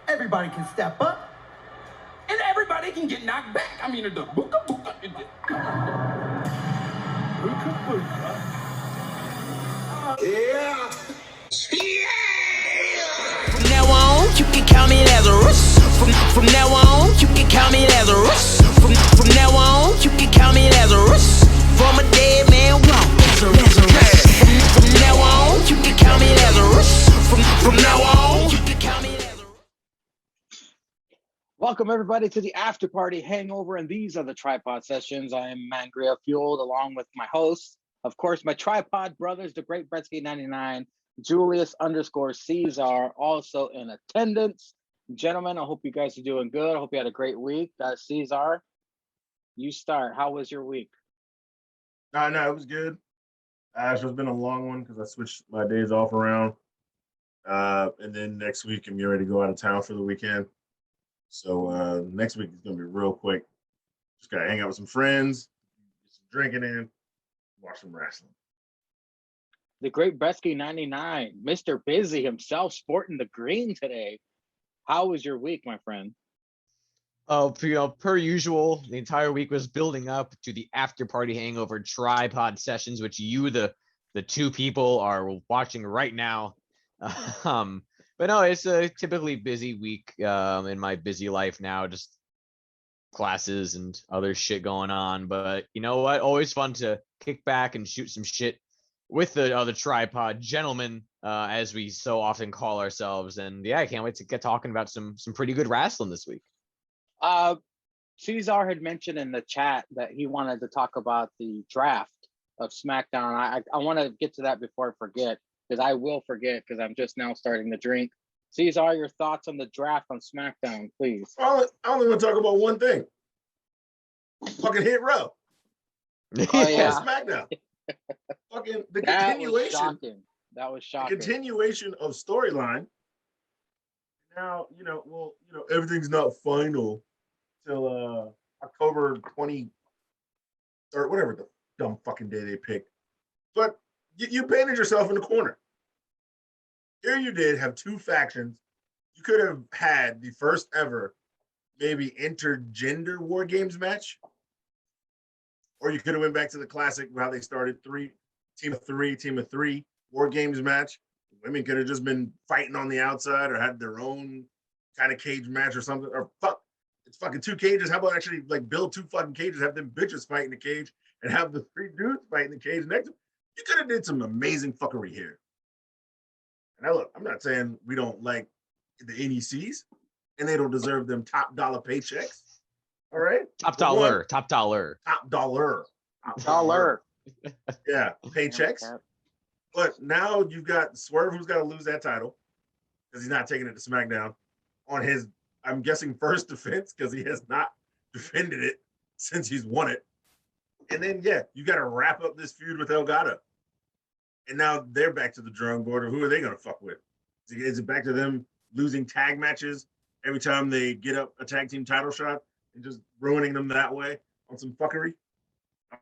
everybody can step up, and everybody can get knocked back. I mean, the BOOKA, BOOKA. BOOKA, BOOKA. Yeah. From now on, you can call me Lazarus. From now on, you can call me Lazarus. From now on, you can call me Lazarus. From a dead man walk, Lazarus. From now on, you can call me Lazarus. From now on, you can call me Lazarus. Welcome everybody to the after party hangover, and these are the tripod sessions. I am Mangria Fueled, along with my hosts, of course, my tripod brothers, the great Bretsky 99, Julius_Caesar, also in attendance. Gentlemen, I hope you guys are doing good. I hope you had a great week. Caesar, you start. How was your week? No, it was good. It's been a long one because I switched my days off around. And then next week, I'm getting ready to go out of town for the weekend. So next week is going to be real quick. Just got to hang out with some friends, get some drinking in, watch some wrestling. The great Bretsky 99, Mr. Busy himself, sporting the green today. How was your week, my friend? Oh, per usual, the entire week was building up to the after party hangover tripod sessions, which you, the two people, are watching right now. But no, it's a typically busy week in my busy life now, just classes and other shit going on. But you know what? Always fun to kick back and shoot some shit with the other tripod gentlemen, as we so often call ourselves. And yeah, I can't wait to get talking about some pretty good wrestling this week. Caesar had mentioned in the chat that he wanted to talk about the draft of SmackDown. I want to get to that before I forget, because I will forget because I'm just now starting to drink. Caesar, your thoughts on the draft on SmackDown, please. I only want to talk about one thing. Fucking Hit Row. Oh, yeah. SmackDown. Fucking the That continuation. That was shocking. The continuation of storyline. Now, everything's not final till October 20 or whatever the dumb fucking day they picked. But you painted yourself in the corner. Here you did have two factions. You could have had the first ever maybe intergender War Games match. Or you could have went back to the classic how they started team of three War Games match. Women could have just been fighting on the outside or had their own kind of cage match or something. Or it's fucking two cages. How about actually like build two fucking cages, have them bitches fight in the cage, and have the three dudes fight in the cage next to them? You could have did some amazing fuckery here. And look, I'm not saying we don't like the NECs and they don't deserve them top dollar paychecks. All right? Top dollar. Yeah, paychecks. But now you've got Swerve, who's got to lose that title because he's not taking it to SmackDown on his, I'm guessing, first defense, because he has not defended it since he's won it. And then, you got to wrap up this feud with Elgato. And now they're back to the drawing board of who are they going to fuck with? Is it back to them losing tag matches every time they get up a tag team title shot and just ruining them that way on some fuckery?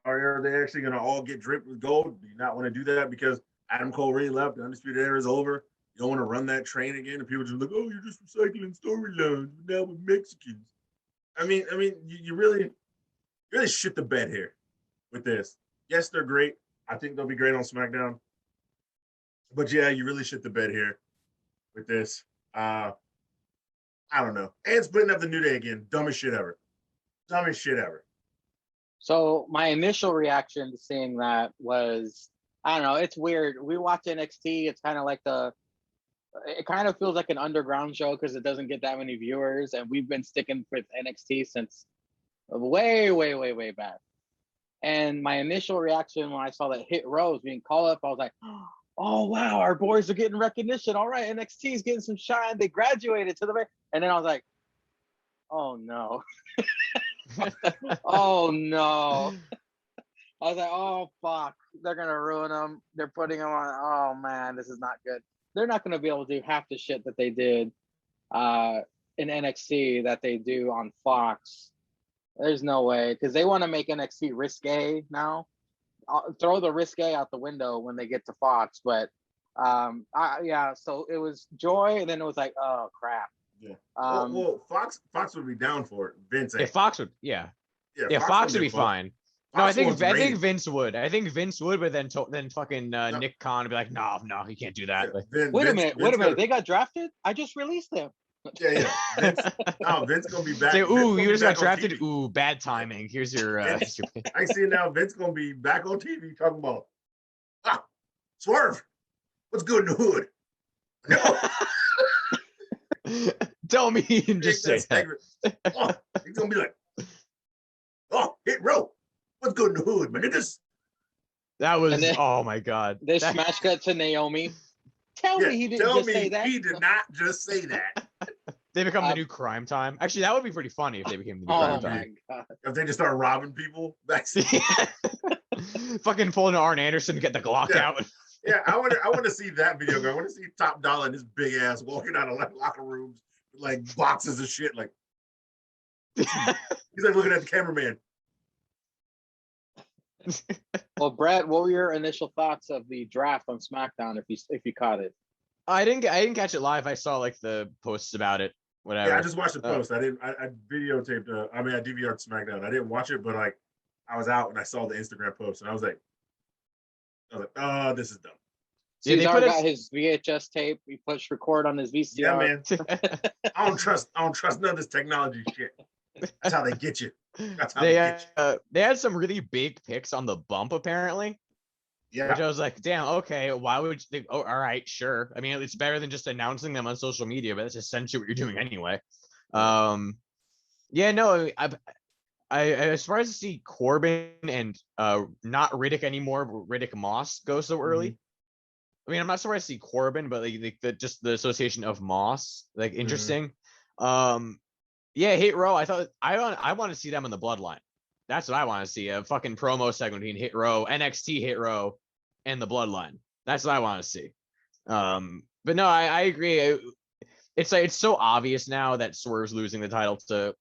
Or are they actually going to all get dripped with gold? Do you not want to do that because Adam Cole really left? The Undisputed Era is over. You don't want to run that train again, and people just like, oh, you're just recycling storylines now with Mexicans. I mean, you really shit the bed here with this. Yes, they're great. I think they'll be great on SmackDown. But yeah, you really shit the bed here with this. I don't know. And splitting up the New Day again. Dumbest shit ever. So my initial reaction to seeing that was, I don't know, it's weird. We watch NXT. It's kind of like it kind of feels like an underground show because it doesn't get that many viewers. And we've been sticking with NXT since way, way, way, way back. And my initial reaction when I saw that Hit Row being called up, I was like, oh, wow, our boys are getting recognition. All right, NXT is getting some shine. They graduated to the... And then I was like, oh, no. Oh, no. I was like, oh, fuck. They're going to ruin them. They're putting them on... Oh, man, this is not good. They're not going to be able to do half the shit that they did in NXT that they do on Fox. There's no way. Because they want to make NXT risque now. Throw the risque out the window when they get to Fox. But, so it was joy, and then it was like, oh, crap. Yeah. Well, Fox would be down for it. Vince ain't. If Fox would, yeah, Yeah, Fox would be fine. No, I think wants I think ratings. Vince would. I think Vince would, but then fucking Nick Khan would be like, no, you can't do that. Yeah, Like, Wait a minute. Gotta, They got drafted? I just released them. yeah. Vince gonna be back. say, ooh, you just got back on drafted. TV. Ooh, bad timing. Here's your. Vince, I see now. Vince gonna be back on TV talking about Swerve. What's good in the hood? No. Tell me and just say that. He's gonna be like, hit row. What's good in the hood, man? Niggas. That was then, oh my god. They smash cut to Naomi. Tell me he didn't just say that. He did not just say that. They become the new crime time. Actually, that would be pretty funny if they became the new crime time. Oh my god. If they just start robbing people, that's fucking pulling Arn Anderson to get the Glock out. Yeah, I want to see that video. I want to see Top Dollar and his big ass walking out of like locker rooms with like boxes of shit. Like he's like looking at the cameraman. Well, Brett, what were your initial thoughts of the draft on SmackDown? If you caught it, I didn't catch it live. I saw like the posts about it. Whatever. Yeah, I just watched the post. I videotaped. I DVR'd SmackDown. I didn't watch it, but like I was out and I saw the Instagram post and I was like, oh, this is dumb. Yeah, Cesar got his VHS tape. He pushed record on his VCR. Yeah, man. I don't trust none of this technology shit. That's how they get you. That's how they get you. They had some really big picks on the bump, apparently. Yeah. Which I was like, damn, okay, why would you think, all right, sure. I mean, it's better than just announcing them on social media, but that's essentially what you're doing anyway. Yeah, no, I was surprised to see Corbin and not Riddick anymore, but Riddick Moss go so early. I mean, I'm not surprised to see Corbin, but like just the association of Moss, like interesting. Yeah, Hit Row. I want to see them in the Bloodline. That's what I want to see. A fucking promo segment between Hit Row, NXT Hit Row, and the Bloodline. That's what I want to see. But no, I agree. It's like it's so obvious now that Swerve's losing the title to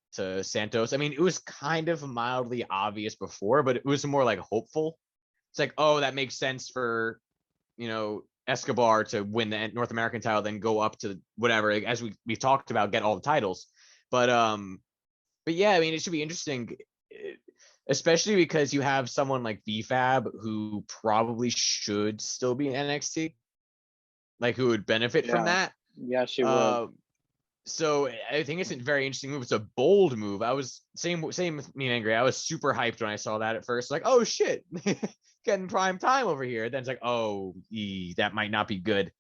Santos. I mean, it was kind of mildly obvious before, but it was more like hopeful. It's like, oh, that makes sense for, Escobar to win the North American title, then go up to whatever, as we talked about, get all the titles. But yeah, I mean, it should be interesting, especially because you have someone like VFAB who probably should still be in NXT, like who would benefit from that. Yeah, she would. So I think it's a very interesting move. It's a bold move. I was same with me and Angry. I was super hyped when I saw that at first. Like, oh shit, getting prime time over here. Then it's like, oh, that might not be good.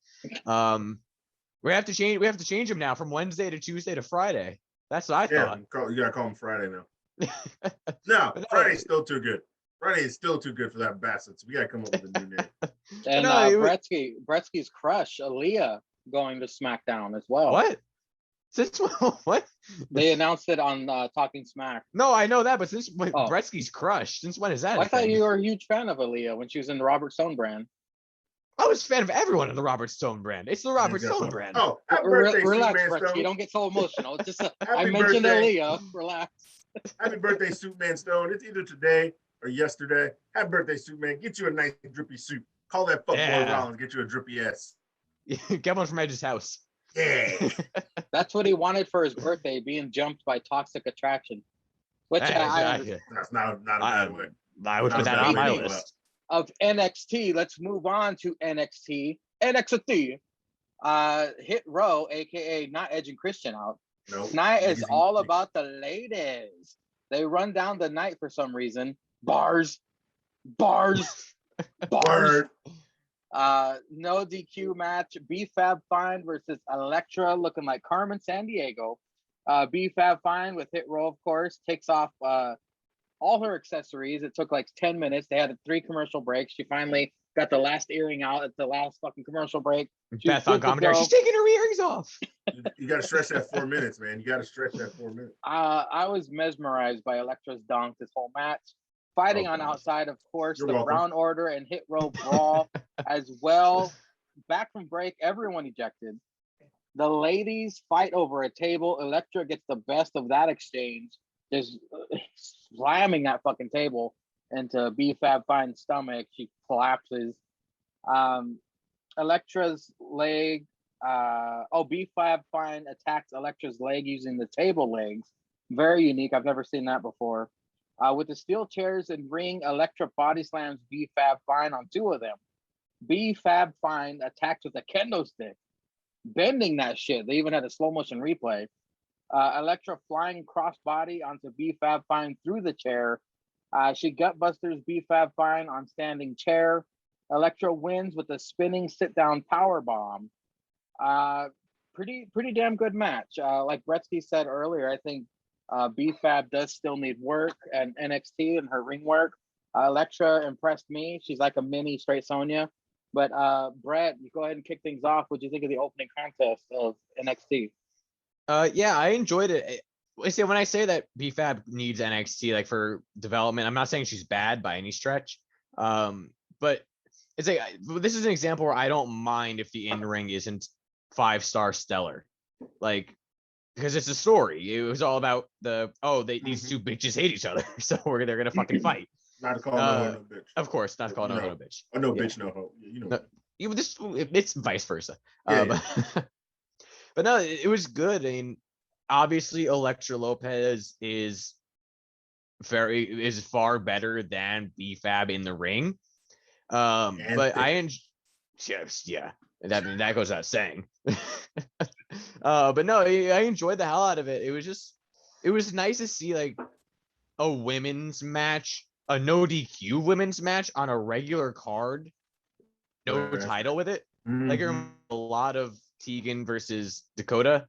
We have to change him now from Wednesday to Tuesday to Friday. That's what I thought. You gotta call him Friday now. No, Friday's still too good. Friday is still too good for that bastard. So we gotta come up with a new name. And Bretsky's crush, Aaliyah, going to SmackDown as well. What? Since what? They announced it on Talking Smack. No, I know that, but since Bretsky's crush, since when is that? I thought you were a huge fan of Aaliyah when she was in the Robert Stone brand. I was a fan of everyone in the Robert Stone brand. It's the Robert Stone brand. Oh, happy birthday, relax, Superman Stone. You don't get so emotional. Just I mentioned Aaliyah. Relax. Happy birthday, Superman Stone. It's either today or yesterday. Happy birthday, Superman. Get you a nice drippy suit. Call that fuckboy Rollins. Get you a drippy ass. Get one from Edge's house. Yeah. That's what he wanted for his birthday, being jumped by Toxic Attraction. Which that's not a bad way. I would put that on my list. Of NXT, let's move on to NXT. NXT. Hit Row, aka not Edge and Christian out. Nope. Tonight is all about the ladies. They run down the night for some reason. Bars. No DQ match. B-Fab Fine versus Elektra, looking like Carmen Sandiego. B-Fab Fine with Hit Row, of course, takes off all her accessories. It took like 10 minutes. They had 3 commercial breaks. She finally got the last earring out at the last fucking commercial break. Beth on commentary. She's taking her earrings off. You got to stretch that 4 minutes, man. You got to stretch that 4 minutes. I was mesmerized by Elektra's dunk this whole match. Fighting on outside, of course, the Brown Order and Hit Row brawl as well. Back from break, everyone ejected. The ladies fight over a table. Elektra gets the best of that exchange, just slamming that fucking table into B-Fab Fine's stomach. She collapses. Elektra's leg B-Fab Fine attacks Elektra's leg using the table legs. Very unique. I've never seen that before. With the steel chairs and ring, Elektra body slams B-Fab Fine on 2 of them. B-Fab Fine attacks with a kendo stick, bending that shit. They even had a slow motion replay. Elektra flying crossbody onto B-Fab Fine through the chair. She gutbusters B-Fab Fine on standing chair. Elektra wins with a spinning sit-down power bomb. Pretty damn good match. Like Bretsky said earlier, I think B-Fab does still need work and NXT and her ring work. Elektra impressed me. She's like a mini Straight Sonya. But Brett, you go ahead and kick things off. What do you think of the opening contest of NXT? Yeah, I enjoyed it. See, when I say that B-Fab needs NXT like for development, I'm not saying she's bad by any stretch. But it's like this is an example where I don't mind if the in-ring isn't 5-star stellar, like because it's a story. It was all about these 2 bitches hate each other, so they're gonna fucking fight. Not to call no bitch. Of course, not to call no bitch. Or no bitch, no hoe. You know. It's vice versa. Yeah. But no, it was good. I mean, obviously, Elektra Lopez is far better than B-Fab in the ring. But that goes without saying. But no, I enjoyed the hell out of it. It was nice to see like a women's match, a no DQ women's match on a regular card, no title with it. Mm-hmm. Like a lot of Tegan versus Dakota,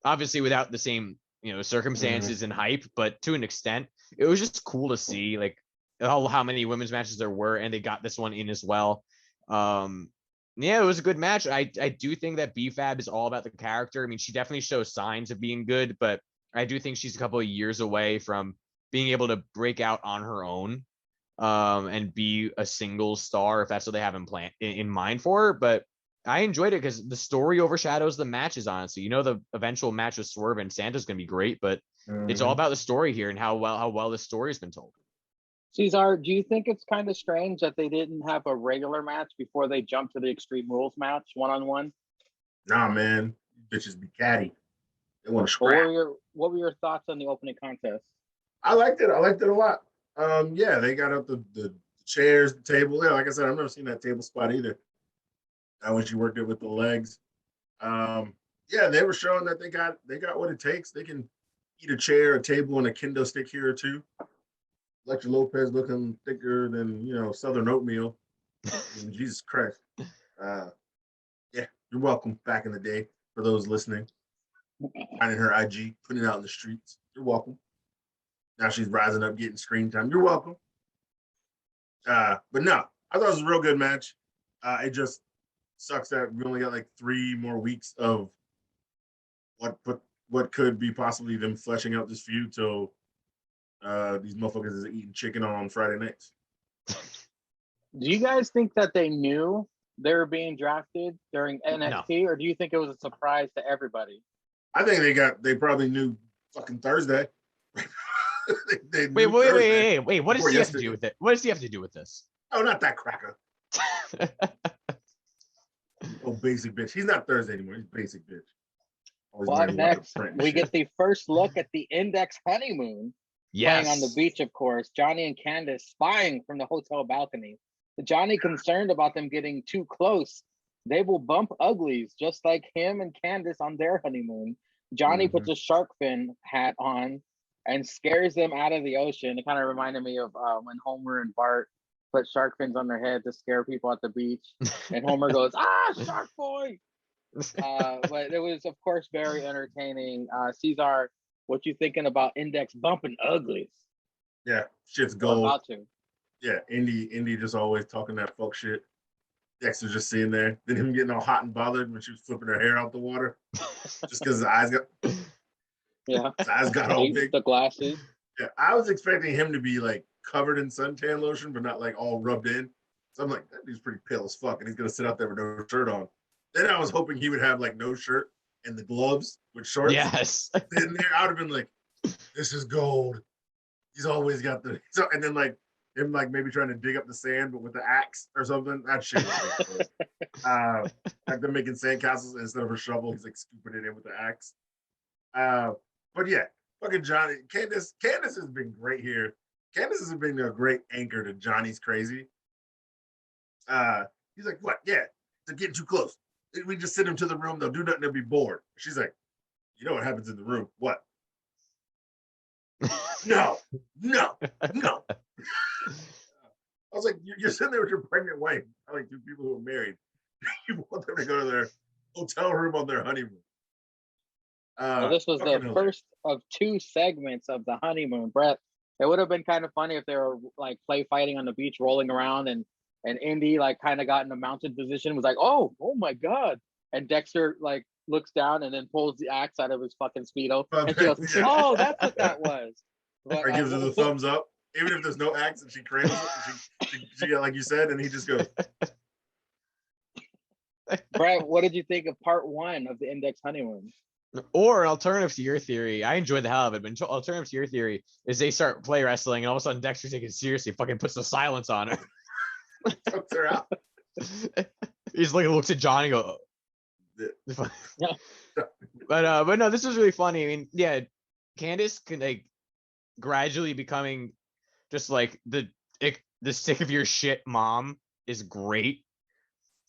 obviously without the same circumstances and hype, but to an extent, it was just cool to see like how many women's matches there were, and they got this one in as well. Yeah, it was a good match. I do think that B-Fab is all about the character. I mean, she definitely shows signs of being good, but I do think she's a couple of years away from being able to break out on her own and be a single star if that's what they have in mind for her. But I enjoyed it because the story overshadows the matches, honestly. The eventual match with Swerve and Santa's going to be great, but it's all about the story here and how well the story has been told. Cesar, do you think it's kind of strange that they didn't have a regular match before they jumped to the Extreme Rules match one-on-one? Nah, man. Bitches be catty. They want to scrap. What were your thoughts on the opening contest? I liked it. I liked it a lot. Yeah, they got up the chairs, the table. Yeah, like I said, I've never seen that table spot either. When she worked it with the legs. Yeah, they were showing that they got what it takes. They can eat a chair, a table, and a kendo stick here or two. Elektra Lopez looking thicker than Southern oatmeal. Jesus Christ. Yeah, you're welcome. Back in the day, for those listening, finding her IG, putting it out in the streets. You're welcome. Now she's rising up, getting screen time. You're welcome. But no, I thought it was a real good match. It just sucks that we only got like 3 more weeks of what could be possibly them fleshing out this feud till these motherfuckers is eating chicken on Friday nights. Do you guys think that they knew they were being drafted during NXT, or do you think it was a surprise to everybody? I think they probably knew fucking Thursday. Wait! What does he have to do with it? What does he have to do with this? Oh, not that cracker. Oh, basic bitch. He's not Thursday anymore. He's basic bitch. Well, next, we get the first look at the Index honeymoon. Yes. Playing on the beach, of course. Johnny and Candice spying from the hotel balcony. Johnny concerned about them getting too close. They will bump uglies, just like him and Candice on their honeymoon. Johnny puts a shark fin hat on and scares them out of the ocean. It kind of reminded me of when Homer and Bart put shark fins on their head to scare people at the beach. And Homer goes, shark boy! But it was, of course, very entertaining. Cesar, what you thinking about Index bumping uglies? Yeah, shit's gold. About to. Yeah, Indy just always talking that fuck shit. Dexter's just sitting there. Then him getting all hot and bothered when she was flipping her hair out the water. Just because his eyes got all big. The glasses. Yeah, I was expecting him to be like covered in suntan lotion, but not like all rubbed in. So I'm like, that dude's pretty pale as fuck, and he's gonna sit out there with no shirt on. Then I was hoping he would have like no shirt and the gloves with shorts. Yes. Then there, I would have been like, this is gold. He's always got and then like him like maybe trying to dig up the sand, but with the axe or something. That shit was ridiculous. Like they're making sandcastles instead of a shovel. He's like scooping it in with the axe. But yeah, fucking Johnny. Candace has been great here. Candace has been a great anchor to Johnny's crazy. He's like, what? Yeah, they're getting too close. We just send them to the room. They'll do nothing. They'll be bored. She's like, you know what happens in the room? What? No. I was like, you're sitting there with your pregnant wife, like two people who are married. You want them to go to their hotel room on their honeymoon. Well, this was the first of 2 segments of the honeymoon, Brett. It would have been kind of funny if they were like play fighting on the beach, rolling around, and Indy like kind of got in a mounted position, was like, oh my god, and Dexter like looks down and then pulls the axe out of his fucking Speedo, and she goes, oh, that's what that was. But, or gives her the thumbs up, even if there's no axe, and she cradles it. She like you said, and he just goes. Brett, what did you think of part 1 of the Index honeymoon? Or an alternative to your theory, I enjoyed the hell of it, but alternative to your theory is they start play wrestling, and all of a sudden Dexter's taking it seriously, fucking puts the silence on her. Chokes her out. He's like looks at Johnny and go, Yeah. But no, this was really funny. I mean, yeah, Candace can like gradually becoming just like the sick of your shit mom is great.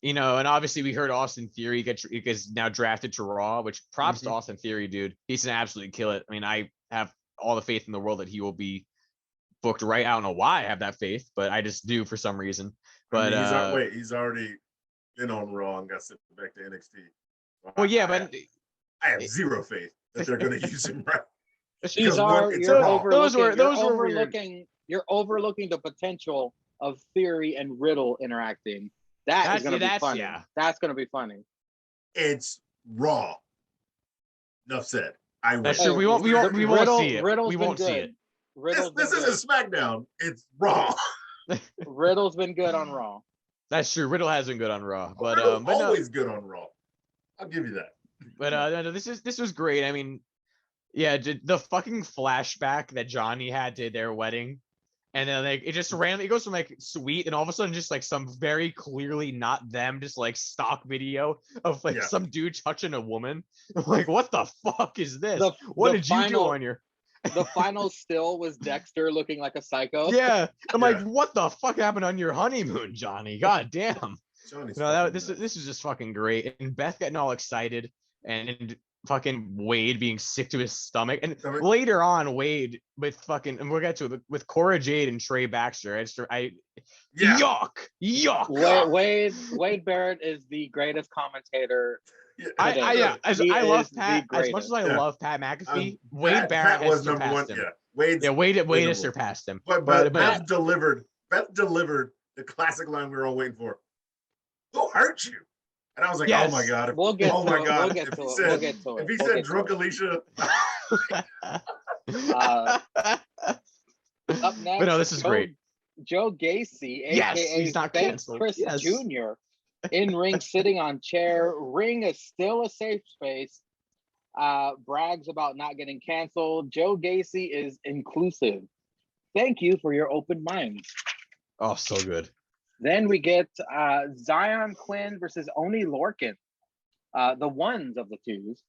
You know, and obviously we heard Austin Theory gets now drafted to Raw, which props to Austin Theory, dude. He's an absolutely kill it. I mean, I have all the faith in the world that he will be booked right. I don't know why I have that faith, but I just do for some reason. But I mean, he's already been on Raw and got sent back to NXT. Well, yeah, but I have zero faith that they're going to use him right. You're overlooking the potential of Theory and Riddle interacting. That's going to be funny. Yeah. That's going to be funny. It's Raw. Enough said. That's true. We won't see it. We won't see it. This isn't SmackDown. It's Raw. Riddle's been good on Raw. That's true. Riddle has been good on Raw, but always good on Raw. I'll give you that. But no, this was great. I mean, yeah, the fucking flashback that Johnny had to their wedding. And then like it just randomly, it goes from like sweet and all of a sudden just like some very clearly not them, just like stock video of like some dude touching a woman. I'm like, what the fuck is this? What did you do on your? The final still was Dexter looking like a psycho. Yeah, I'm like, what the fuck happened on your honeymoon, Johnny? God damn. This is just fucking great. And Beth getting all excited and fucking Wade being sick to his stomach, and later on Wade with fucking, and we'll get to it with Cora Jade and Trey Baxter. Yuck. Wade Barrett is the greatest commentator. I love Pat as much as I love Pat McAfee. Wade Barrett has surpassed him. Wade has surpassed him. But Beth delivered the classic line we were all waiting for. Who hurt you? And I was like, oh my God. We'll get to it. If he said drunk Alicia. Up next, but no, this is great. Joe Gacy, aka Chris Jr., in ring sitting on chair. Ring is still a safe space. Brags about not getting canceled. Joe Gacy is inclusive. Thank you for your open mind. Oh, so good. Then we get Zion Quinn versus Oni Lorcan, the ones of the twos.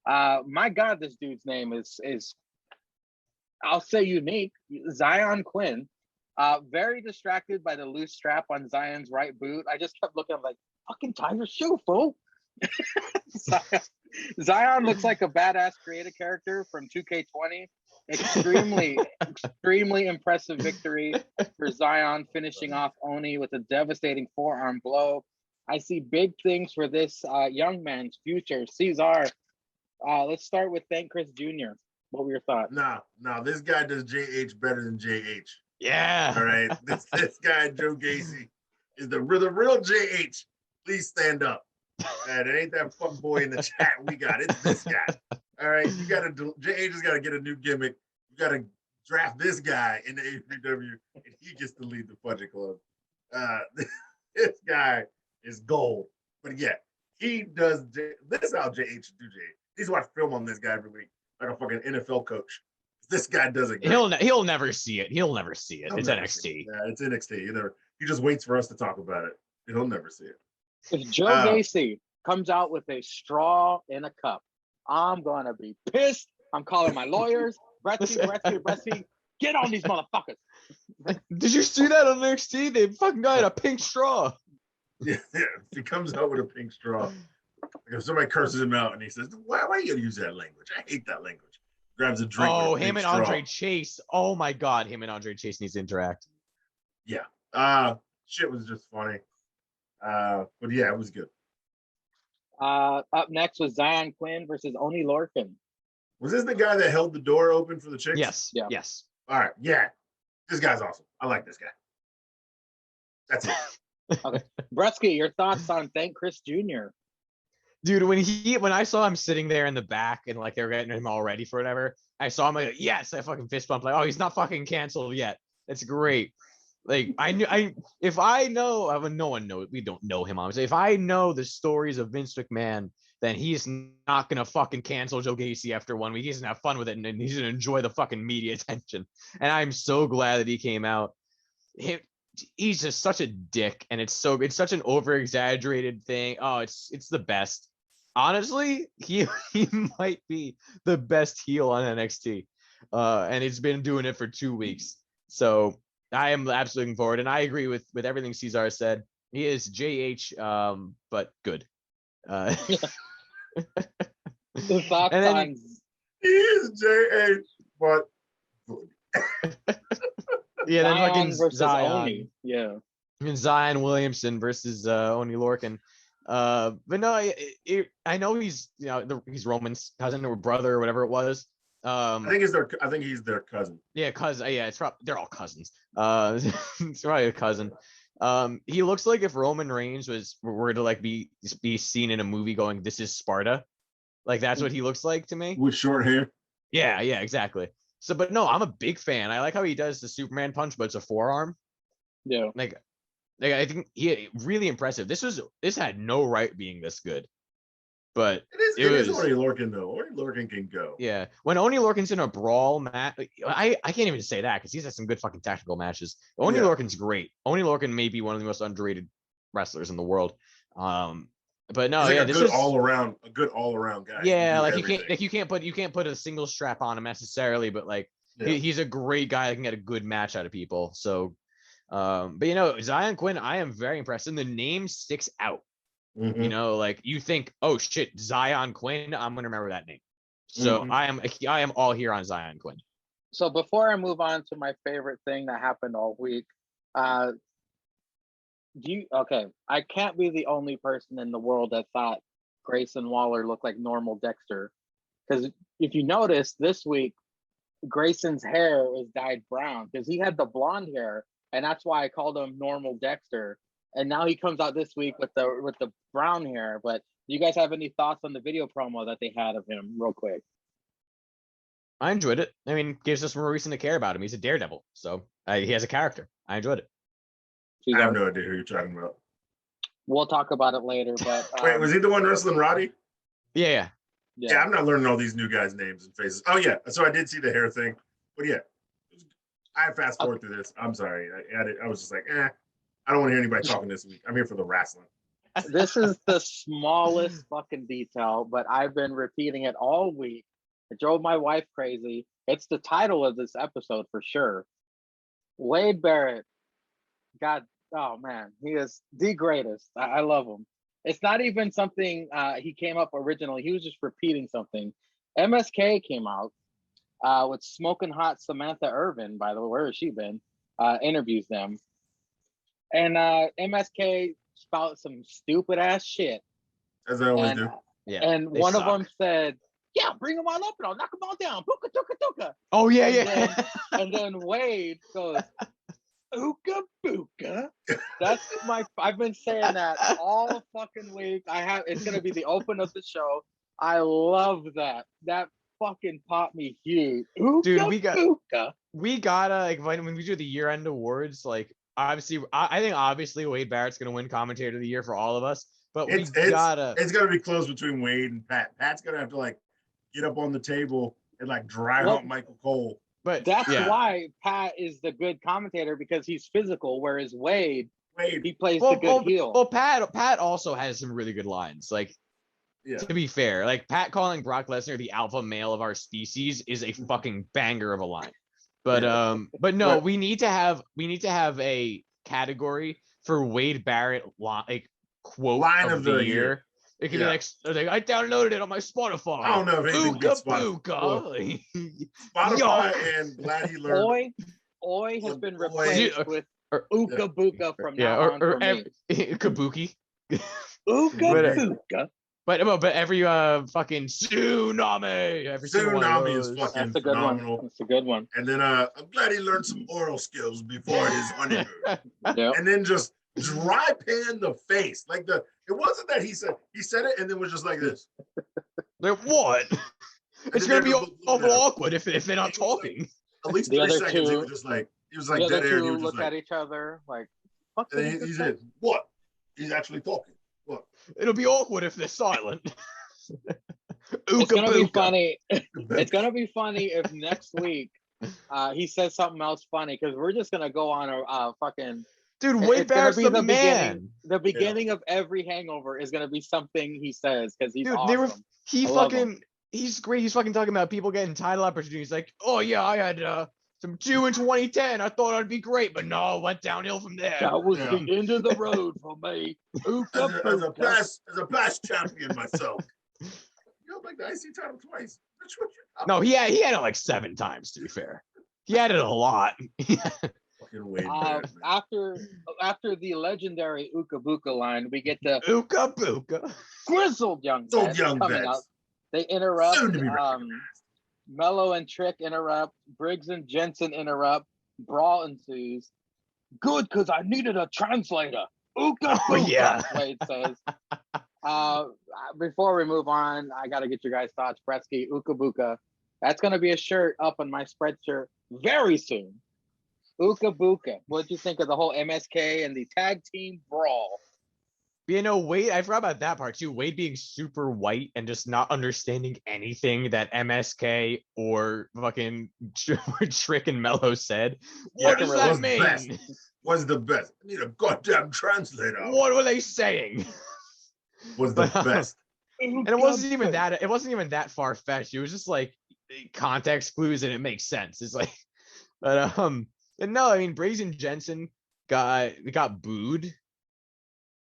My God, this dude's name is I'll say unique. Zion Quinn. Very distracted by the loose strap on Zion's right boot. I just kept looking, I'm like, fucking tie your shoe, fool. Zion looks like a badass creative character from 2K20. Extremely impressive victory for Zion, finishing off Oni with a devastating forearm blow. I see big things for this young man's future. Cesar, let's start with Thank Chris Jr. What were your thoughts? No, this guy does JH better than JH. Yeah. All right. This guy, Joe Gacy, is the real JH. Please stand up. And it ain't that fuck boy in the chat we got. It's this guy. All right. JH has got to get a new gimmick. You got to draft this guy in the APW, and he gets to lead the Budget Club. This guy is gold. But yeah, he does. This is how JH do JH. He's watch film on this guy every week, like a fucking NFL coach. This guy does it. He'll never see it. He'll never see it. He'll It's never NXT. see it. Yeah, it's NXT. He just waits for us to talk about it. He'll never see it. If Joe Gacy comes out with a straw in a cup, I'm gonna be pissed. I'm calling my lawyers. Bretsky, get on these motherfuckers. Did you see that on NXT? They fucking guy had a pink straw. Yeah. If he comes out with a pink straw, like if somebody curses him out and he says, "Why are you gonna use that language? I hate that language." Grabs a drink. Oh, with a him pink and straw. Andre Chase. Oh my God, him and Andre Chase needs to interact. Yeah. Shit was just funny. But yeah, it was good. Up next was Zion Quinn versus Oni Lorcan. Was this the guy that held the door open for the chicks? Yes. Yeah. Yes. All right. Yeah. This guy's awesome. I like this guy. That's it. Okay. Bretsky, your thoughts on Thank Chris Jr.? Dude, when I saw him sitting there in the back and like they were getting him all ready for whatever, I saw him like, yes, I fucking fist bumped like, oh, he's not fucking canceled yet. It's great. Like if I know, I mean, no one knows, we don't know him obviously. If I know the stories of Vince McMahon, then he's not gonna fucking cancel Joe Gacy after 1 week. He's gonna have fun with it and he's gonna enjoy the fucking media attention. And I'm so glad that he came out. He's just such a dick, and it's such an over exaggerated thing. Oh, it's the best. Honestly, he might be the best heel on NXT, and he's been doing it for 2 weeks. So I am absolutely looking forward, and I agree with everything Cesar said. He is JH, but good. The thoughts And then- on He is JH, but good. Yeah, then Zion fucking versus Zion. Oni. Yeah. And Zion Williamson versus Oni Lorcan. But no, I know he's he's Roman's cousin or brother or whatever it was. I think he's their cousin. Yeah, it's probably they're all cousins. It's probably a cousin. He looks like if Roman Reigns were to like be seen in a movie going, "This is Sparta," like that's what he looks like to me. With short hair. Yeah, exactly. So, but no, I'm a big fan. I like how he does the Superman punch, but it's a forearm. Yeah. Like I think he really impressive. This had no right being this good, but It is Oni Lorcan though. Oni Lorcan can go. yeah. When Oni Lorcan's in a brawl match, I can't even say that because he's had some good fucking tactical matches. Oni Lorcan's great. Oni Lorcan may be one of the most underrated wrestlers in the world. But no, He's like this a is all around guy. yeah. Like You can't put a single strap on him necessarily, but like Yeah. he's a great guy that can get a good match out of people. So, but Zion Quinn, I am very impressed, and the name sticks out. Mhm. Like you think, oh shit, Zion Quinn, I'm gonna remember that name. So I am all here on Zion Quinn. So before I move on to my favorite thing that happened all week, I can't be the only person in the world that thought Grayson Waller looked like normal Dexter. Because if you notice this week, Grayson's hair was dyed brown because he had the blonde hair, and that's why I called him normal Dexter. And now he comes out this week with the brown hair. But do you guys have any thoughts on the video promo that they had of him, real quick? I enjoyed it. I mean, gives us more reason to care about him. He's a daredevil, so he has a character. I enjoyed it. I have no idea who you're talking about. We'll talk about it later. But Wait, was he the one wrestling Roddy? Yeah. Yeah, I'm not learning all these new guys' names and faces. Oh yeah, so I did see the hair thing, but yeah, I fast forward through this. I'm sorry, I was just like, I don't want to hear anybody talking this week. I'm here for the wrestling. This is the smallest fucking detail, but I've been repeating it all week. It drove my wife crazy. It's the title of this episode for sure. Wade Barrett, God, oh man, he is the greatest. I love him. It's not even something he came up originally. He was just repeating something. MSK came out with Smoking Hot Samantha Irvin, by the way, where has she been? Interviews them. And MSK spout some stupid ass shit. As I always do. Yeah. And one of them said, "Yeah, bring them all up and I'll knock them all down. Booka, tuka, tuka." Oh yeah, And yeah. And then Wade goes, "Ooka booka." That's I've been saying that all fucking week. It's gonna be the open of the show. I love that. That fucking popped me huge. Ooka Dude, booka. we gotta like when we do the year-end awards, like obviously, I think obviously Wade Barrett's gonna win Commentator of the Year for all of us. But It's gonna be close between Wade and Pat. Pat's gonna have to like get up on the table and like dry Well, hump Michael Cole. But That's yeah. why Pat is the good commentator, because he's physical, whereas Wade, Wade, he plays the good heel. Well, Pat also has some really good lines. Like, yeah, to be fair, like Pat calling Brock Lesnar the alpha male of our species is a fucking banger of a line. But but no, we need to have a category for Wade Barrett like quote line of the year. It could be like I downloaded it on my Spotify. I don't know if anything beats Spotify. Spotify and glad he learned. Oi has been replaced with OOKA BOOKA from now on for me. Kabuki. OOKA BOOKA. But every fucking tsunami. Every Tsunami is fucking That's a good phenomenal. one. That's a good one. And then I'm glad he learned some oral skills before his honeymoon. Yep. And then just dry pan the face. Like it wasn't that he said it and then was just like this. Like what? It's gonna be awkward if they're not talking. At least the 3 other seconds two, he was like the dead other air. two He was look just like, at each other like, fuck. And he said, "What? He's actually talking. What? It'll be awkward if they're silent." It's gonna be funny. It's gonna be funny if next week he says something else funny, because we're just gonna go on a fucking. Dude, Wade Barrett's the man. The beginning of every hangover is gonna be something he says, because he's awesome. He's great. He's fucking talking about people getting title opportunities. Like, oh yeah, I had some 2 in 2010. I thought I'd be great, but no, it went downhill from there. That was the end of the road for me. As a past champion myself. You don't like the IC title twice. No, he had it like 7 times, to be fair. He had it a lot. After the legendary OOKA BOOKA line, we get the OOKA BOOKA. grizzled young vets coming up. They interrupt. Mello and Trick interrupt. Briggs and Jensen interrupt. Brawl ensues. Good, because I needed a translator. OOKA BOOKA, yeah. Wade says. Before we move on, I got to get your guys' thoughts. Bresky, OOKA BOOKA. That's going to be a shirt up on my Spreadshirt very soon. OOKA BOOKA. What do you think of the whole MSK and the tag team brawl? You know, Wade, I forgot about that part too. Wade being super white and just not understanding anything that MSK or fucking Trick and Mello said. What does that mean? Was the best. I need a goddamn translator. What were they saying? Was the best. And it wasn't even that far fetched. It was just like context clues and it makes sense. It's like, but and no, I mean Briggs and Jensen got booed.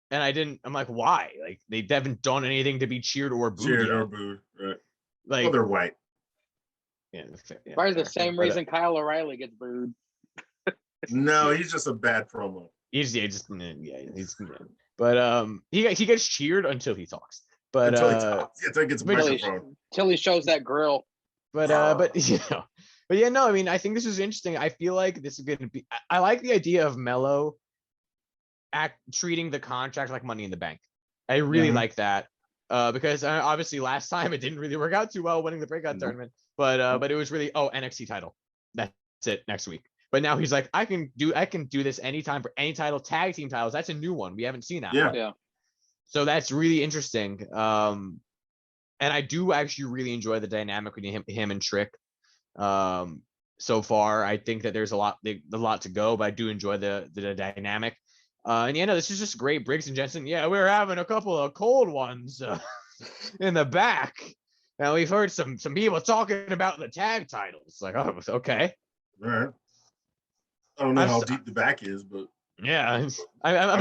And I'm like, why? Like, they haven't done anything to be cheered or booed. Right. Like, well, they're white. Yeah, probably the same reason Kyle O'Reilly gets booed. No, he's just a bad promo. But he gets cheered until he talks. But until he talks. Until he gets a microphone. Until he shows that grill. But yeah, no, I mean, I think this is interesting. I feel like this is going to be. I like the idea of Mello treating the contract like Money in the Bank. I really like that because obviously last time it didn't really work out too well winning the breakout tournament, but it was really NXT title. That's it next week. But now he's like, I can do this anytime for any title. Tag team titles, that's a new one. We haven't seen that one. Yeah. So that's really interesting. And I do actually really enjoy the dynamic with him and Trick. So far, I think that there's a lot to go, but I do enjoy the dynamic. And this is just great. Briggs and Jensen. Yeah, we're having a couple of cold ones in the back. And we've heard some people talking about the tag titles. Like, oh, okay. All right. I don't know how deep the back is, but yeah, I'm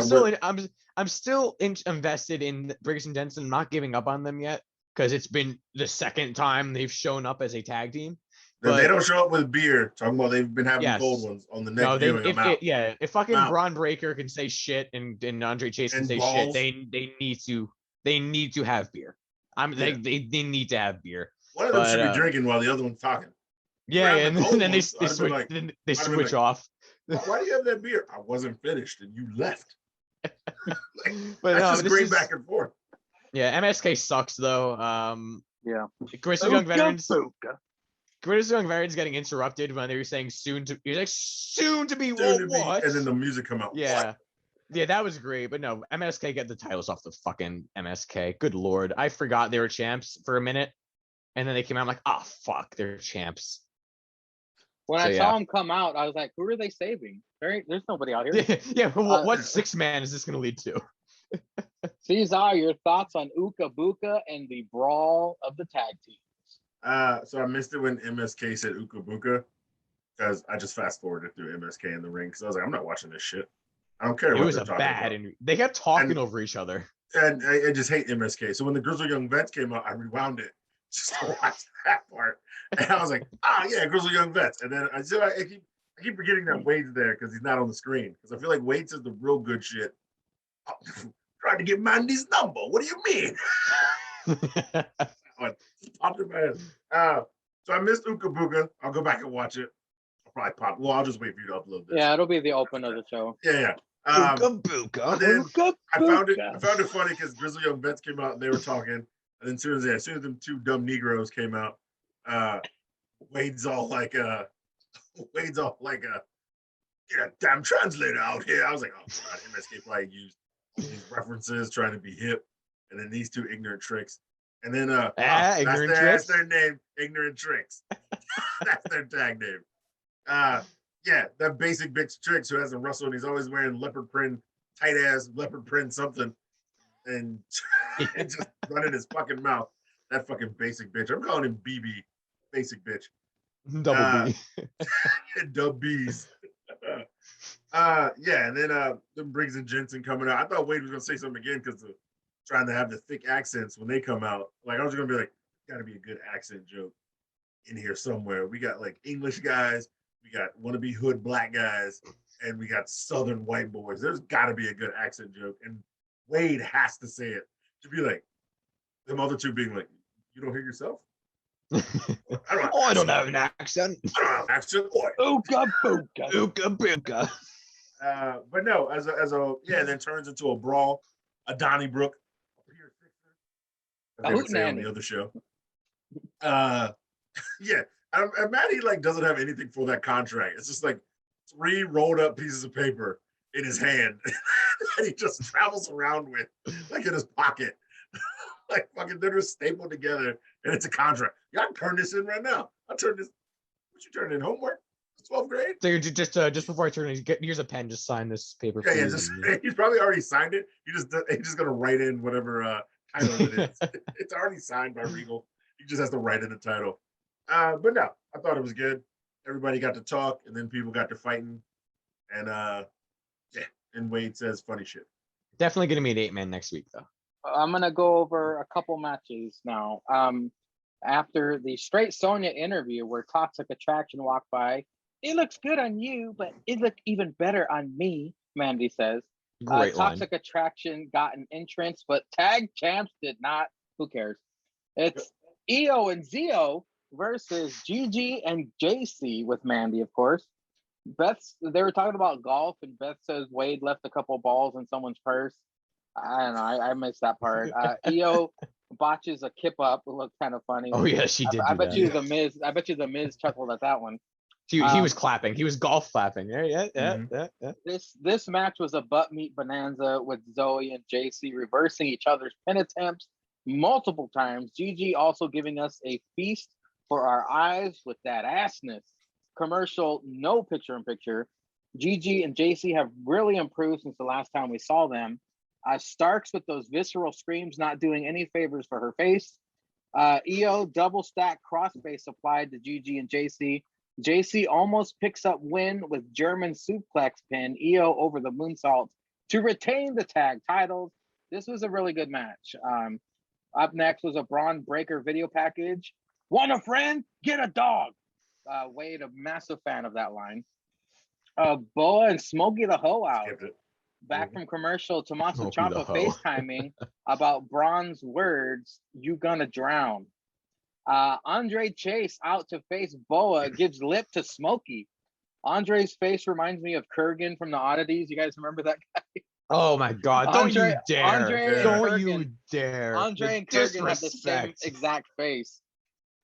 still invested in Briggs and Jensen, not giving up on them yet, because it's been the second time they've shown up as a tag team. But they don't show up with beer. Talking about they've been having cold ones on the neck. If fucking Braun Breaker can say shit and Andre Chase can say shit, they need to have beer. They need to have beer. One of them should be drinking while the other one's talking. Yeah, and then they switch off. Why do you have that beer? I wasn't finished and you left. But that's just great back and forth. Yeah, MSK sucks though. Yeah. Grizzled Young Veterans. Grizzled Young Veterans getting interrupted when they were saying soon to be what? And then the music come out. Yeah. What? Yeah, that was great. But no, MSK get the titles off the fucking MSK. Good lord. I forgot they were champs for a minute. And then they came out, I'm like, oh fuck, they're champs. When So, I yeah. saw him come out, I was like, who are they saving? There's nobody out here. Yeah, what 6-man is this gonna lead to? Cesar, your thoughts on OOKA BOOKA and the brawl of the tag teams? So I missed it when MSK said OOKA BOOKA because I just fast forwarded through MSK in the ring because I was like, I'm not watching this shit. I don't care It what was they're a talking bad, about. and they kept talking over each other. And I just hate MSK. So when the Grizzly Young Vets came out, I rewound it just to watch that part. And I was like, yeah, Grizzly Young Vets. And then I keep forgetting that Wade's there because he's not on the screen. Because I feel like Wade says the real good shit. Trying to get Mandy's number. What do you mean? Popped in my head. So I missed OOKA BOOKA. I'll go back and watch it. I'll probably pop. Well, I'll just wait for you to upload this. Yeah, it'll be the open of the show. Yeah. OOKA BOOKA. Then OOKA I found BOOKA. it funny because Grizzly Young Vets came out and they were talking, and then as soon as them two dumb Negroes came out, Wade's all like get a damn translator out here. I was like, oh god, MSK probably used these references trying to be hip, and then these two ignorant tricks, and then that's their name, Ignorant Tricks. That's their tag name. Yeah, that basic bitch Tricks who hasn't wrestled. He's always wearing leopard print, tight ass leopard print something, and just running his fucking mouth. That fucking basic bitch. I'm calling him BB, basic bitch. Double B. Dub B's. Yeah, and then them Briggs and Jensen coming out. I thought Wade was gonna say something again because of trying to have the thick accents when they come out. Like I was gonna be like, gotta be a good accent joke in here somewhere. We got like English guys, we got wannabe hood black guys, and we got Southern white boys. There's gotta be a good accent joke. And Wade has to say it to be like them other two being like, you don't hear yourself? I don't have an accent. I don't have an accent. OOKA BOOKA. OOKA BOOKA. But no, as a and then turns into a brawl, a Donnybrook, a Peter Sixer, as they would say on the other show. Yeah, and Matty like doesn't have anything for that contract. It's just like 3 rolled up pieces of paper in his hand that he just travels around with, like in his pocket. Like fucking they're just stapled together, and it's a contract. Y'all can turn this in right now. I'll turn this. What you turning in homework? 12th grade? So just before I turn it, here's a pen. Just sign this paper. Yeah, he's probably already signed it. He's just gonna write in whatever title it is. It's already signed by Regal. He just has to write in the title. But no, I thought it was good. Everybody got to talk, and then people got to fighting, and and Wade says funny shit. Definitely gonna be an 8-man next week though. I'm gonna go over a couple matches now. After the Straight Sonya interview where Toxic Attraction walked by, it looks good on you, but it looked even better on me, Mandy says. Great line. Toxic Attraction got an entrance, but tag champs did not. Who cares? It's EO and Zio versus Gigi and JC with Mandy, of course. They were talking about golf, and Beth says Wade left a couple balls in someone's purse. I don't know. I missed that part. EO botches a kip up. It looked kind of funny. Oh yeah, she did. I bet you the Miz. I bet you the Miz chuckled at that one. He was clapping. He was golf clapping. Yeah. This match was a butt meat bonanza with Zoe and JC reversing each other's pin attempts multiple times. Gigi also giving us a feast for our eyes with that assness. Commercial, no picture in picture. Gigi and JC have really improved since the last time we saw them. Starks with those visceral screams not doing any favors for her face. EO double stack crossface applied to Gigi and JC. JC almost picks up win with German suplex pin. EO over the moonsault to retain the tag titles. This was a really good match. Up next was a Braun Breaker video package. Want a friend? Get a dog. Wade, a massive fan of that line. Boa and Smokey the Hoe out. Back from commercial, Tommaso Ciampa FaceTiming about Braun's words, "You gonna drown." Andre Chase out to face Boa, gives lip to Smokey. Andre's face reminds me of Kurgan from the Oddities. You guys remember that guy? Oh my God! Don't you dare! Don't you dare! Andre and Kurgan have the same exact face.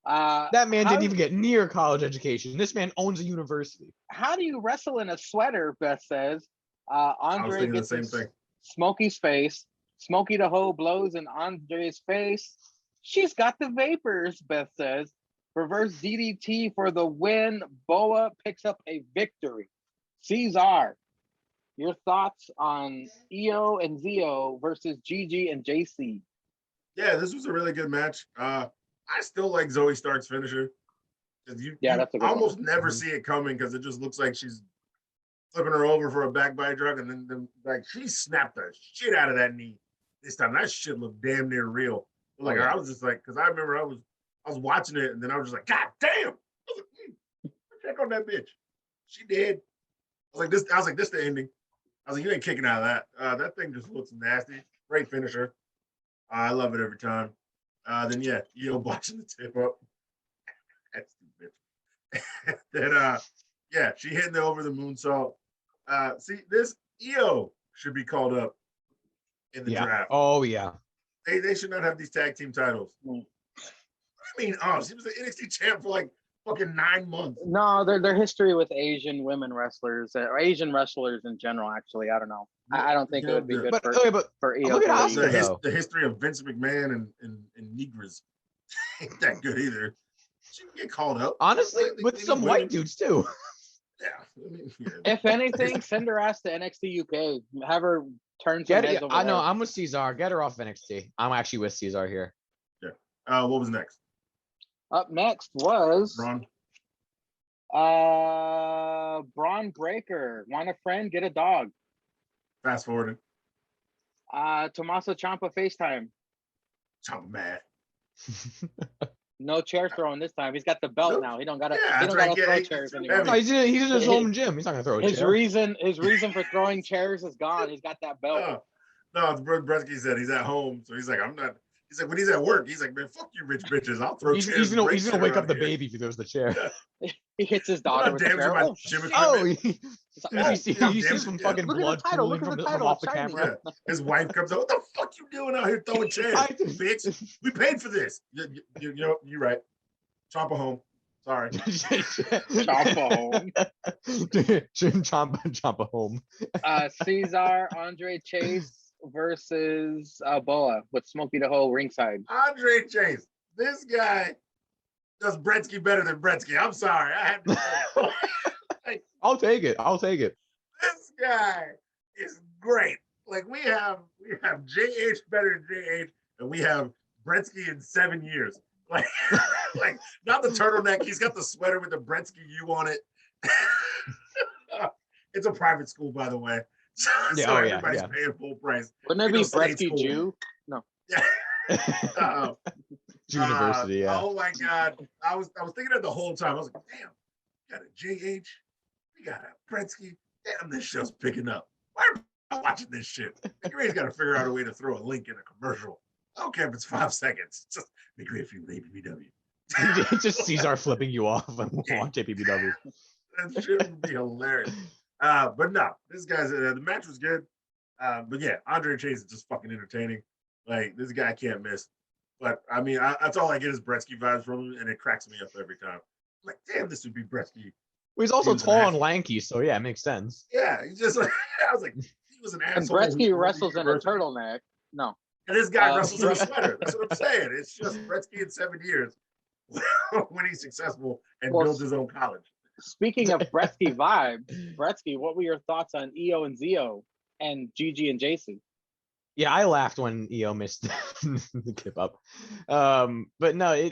That man didn't even get near college education. This man owns a university. How do you wrestle in a sweater? Beth says. Andre gets the same thing. Smokey's face. Smokey the Hoe blows in Andre's face. She's got the vapors, Beth says. Reverse DDT for the win. Boa picks up a victory. Cesar, your thoughts on EO and Zio versus Gigi and JC? Yeah, this was a really good match. I still like Zoe Stark's finisher. You That's a good almost one. never see it coming because it just looks like she's flipping her over for a back bite drug, and then like she snapped the shit out of that knee this time. That shit looked damn near real. Like I was just like, because I remember I was watching it, and then I was just like, God damn! I was like, check on that bitch. She did. I was like, this the ending. I was like, you ain't kicking out of that. That thing just looks nasty. Great finisher. I love it every time. Then yeah, watching the tip up. That's stupid. Then yeah, she hitting the over the moonsault. See, this EO should be called up in the draft. Oh yeah. They should not have these tag team titles. I mean, she was the NXT champ for like fucking 9 months. No, their history with Asian women wrestlers or Asian wrestlers in general. Actually, I don't know. I don't think it would be good for EO. Look at Asuka, the history of Vince McMahon and Negras ain't that good either. She can get called up. Honestly, with some white dudes too. Yeah. If anything, send her ass to NXT UK. Have her turn some heads over I know. there. I'm with Cesar. Get her off NXT. I'm actually with Cesar here. Yeah. What was next? Up next was Braun. Braun Breaker. Want a friend? Get a dog. Fast forwarding. Tommaso Ciampa FaceTime. Ciampa mad. No chair throwing this time. He's got the belt now. He don't gotta. Yeah, he don't gotta throw he chairs can anymore. No, he's in his home gym. He's not gonna throw a His chair. reason for throwing chairs is gone. He's got that belt. No, Bresky said he's at home, so he's like, I'm not. He's like, when he's at work, he's like, man, fuck you, rich bitches. I'll throw chairs. He's gonna wake up the baby if he throws the chair. He hits his daughter with the chair. You see some fucking blood pooling from off the camera. Yeah. His wife comes out. What the fuck you doing out here throwing chairs, bitch? We paid for this. You know, you're right. Ciampa home. Sorry. Ciampa home. Ciampa home. Cesar Andre Chase versus Boa with Smokey the Hole ringside. Andre Chase. This guy does Bretsky better than Bretsky. I'm sorry. I had to say it. I'll take it. This guy is great. Like we have JH better than JH, and we have Bretsky in 7 years. Like not the turtleneck. He's got the sweater with the Bretsky U on it. It's a private school, by the way. So everybody's paying full price. Wouldn't it be Bretsky Jew? No. Yeah. University, yeah. Oh my God. I was thinking that the whole time. I was like, damn, we got a JH, we got a Bretsky. Damn, this show's picking up. Why are people watching this shit? McRae's got to figure out a way to throw a link in a commercial. I don't care if it's 5 seconds. Just McRae if you APBW. Just Cesar flipping you off and watch APBW. That shit would be hilarious. But no, this guy's the match was good. But yeah, Andre Chase is just fucking entertaining. Like this guy can't miss. But I mean, that's all I get is Bretsky vibes from him, and it cracks me up every time. I'm like, damn, this would be Bretsky. Well, he's also tall and lanky, so yeah, it makes sense. Yeah, he's just like I was like, he was an asshole. And Bretsky wrestles in a turtleneck. No. And this guy wrestles in a sweater. That's what I'm saying. It's just Bretsky in 7 years when he's successful and builds his own college. Speaking of Bretsky vibes, Bretsky, what were your thoughts on EO and Zio and Gigi and JC? Yeah, I laughed when EO missed the tip up. But no,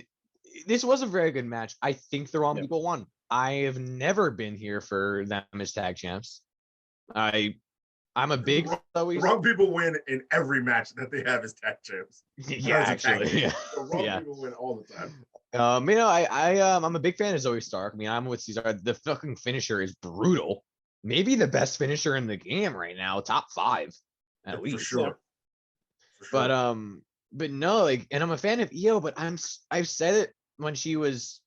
this was a very good match. I think the wrong people won. I have never been here for them as tag champs. I'm a big wrong people win in every match that they have as tag champs. Yeah, actually. Yeah. The wrong people win all the time. I'm a big fan of Zoe Stark. I mean, I'm with Cesar. The fucking finisher is brutal. Maybe the best finisher in the game right now, top 5 at least. For sure. But no, like, and I'm a fan of EO, but I've said it when she was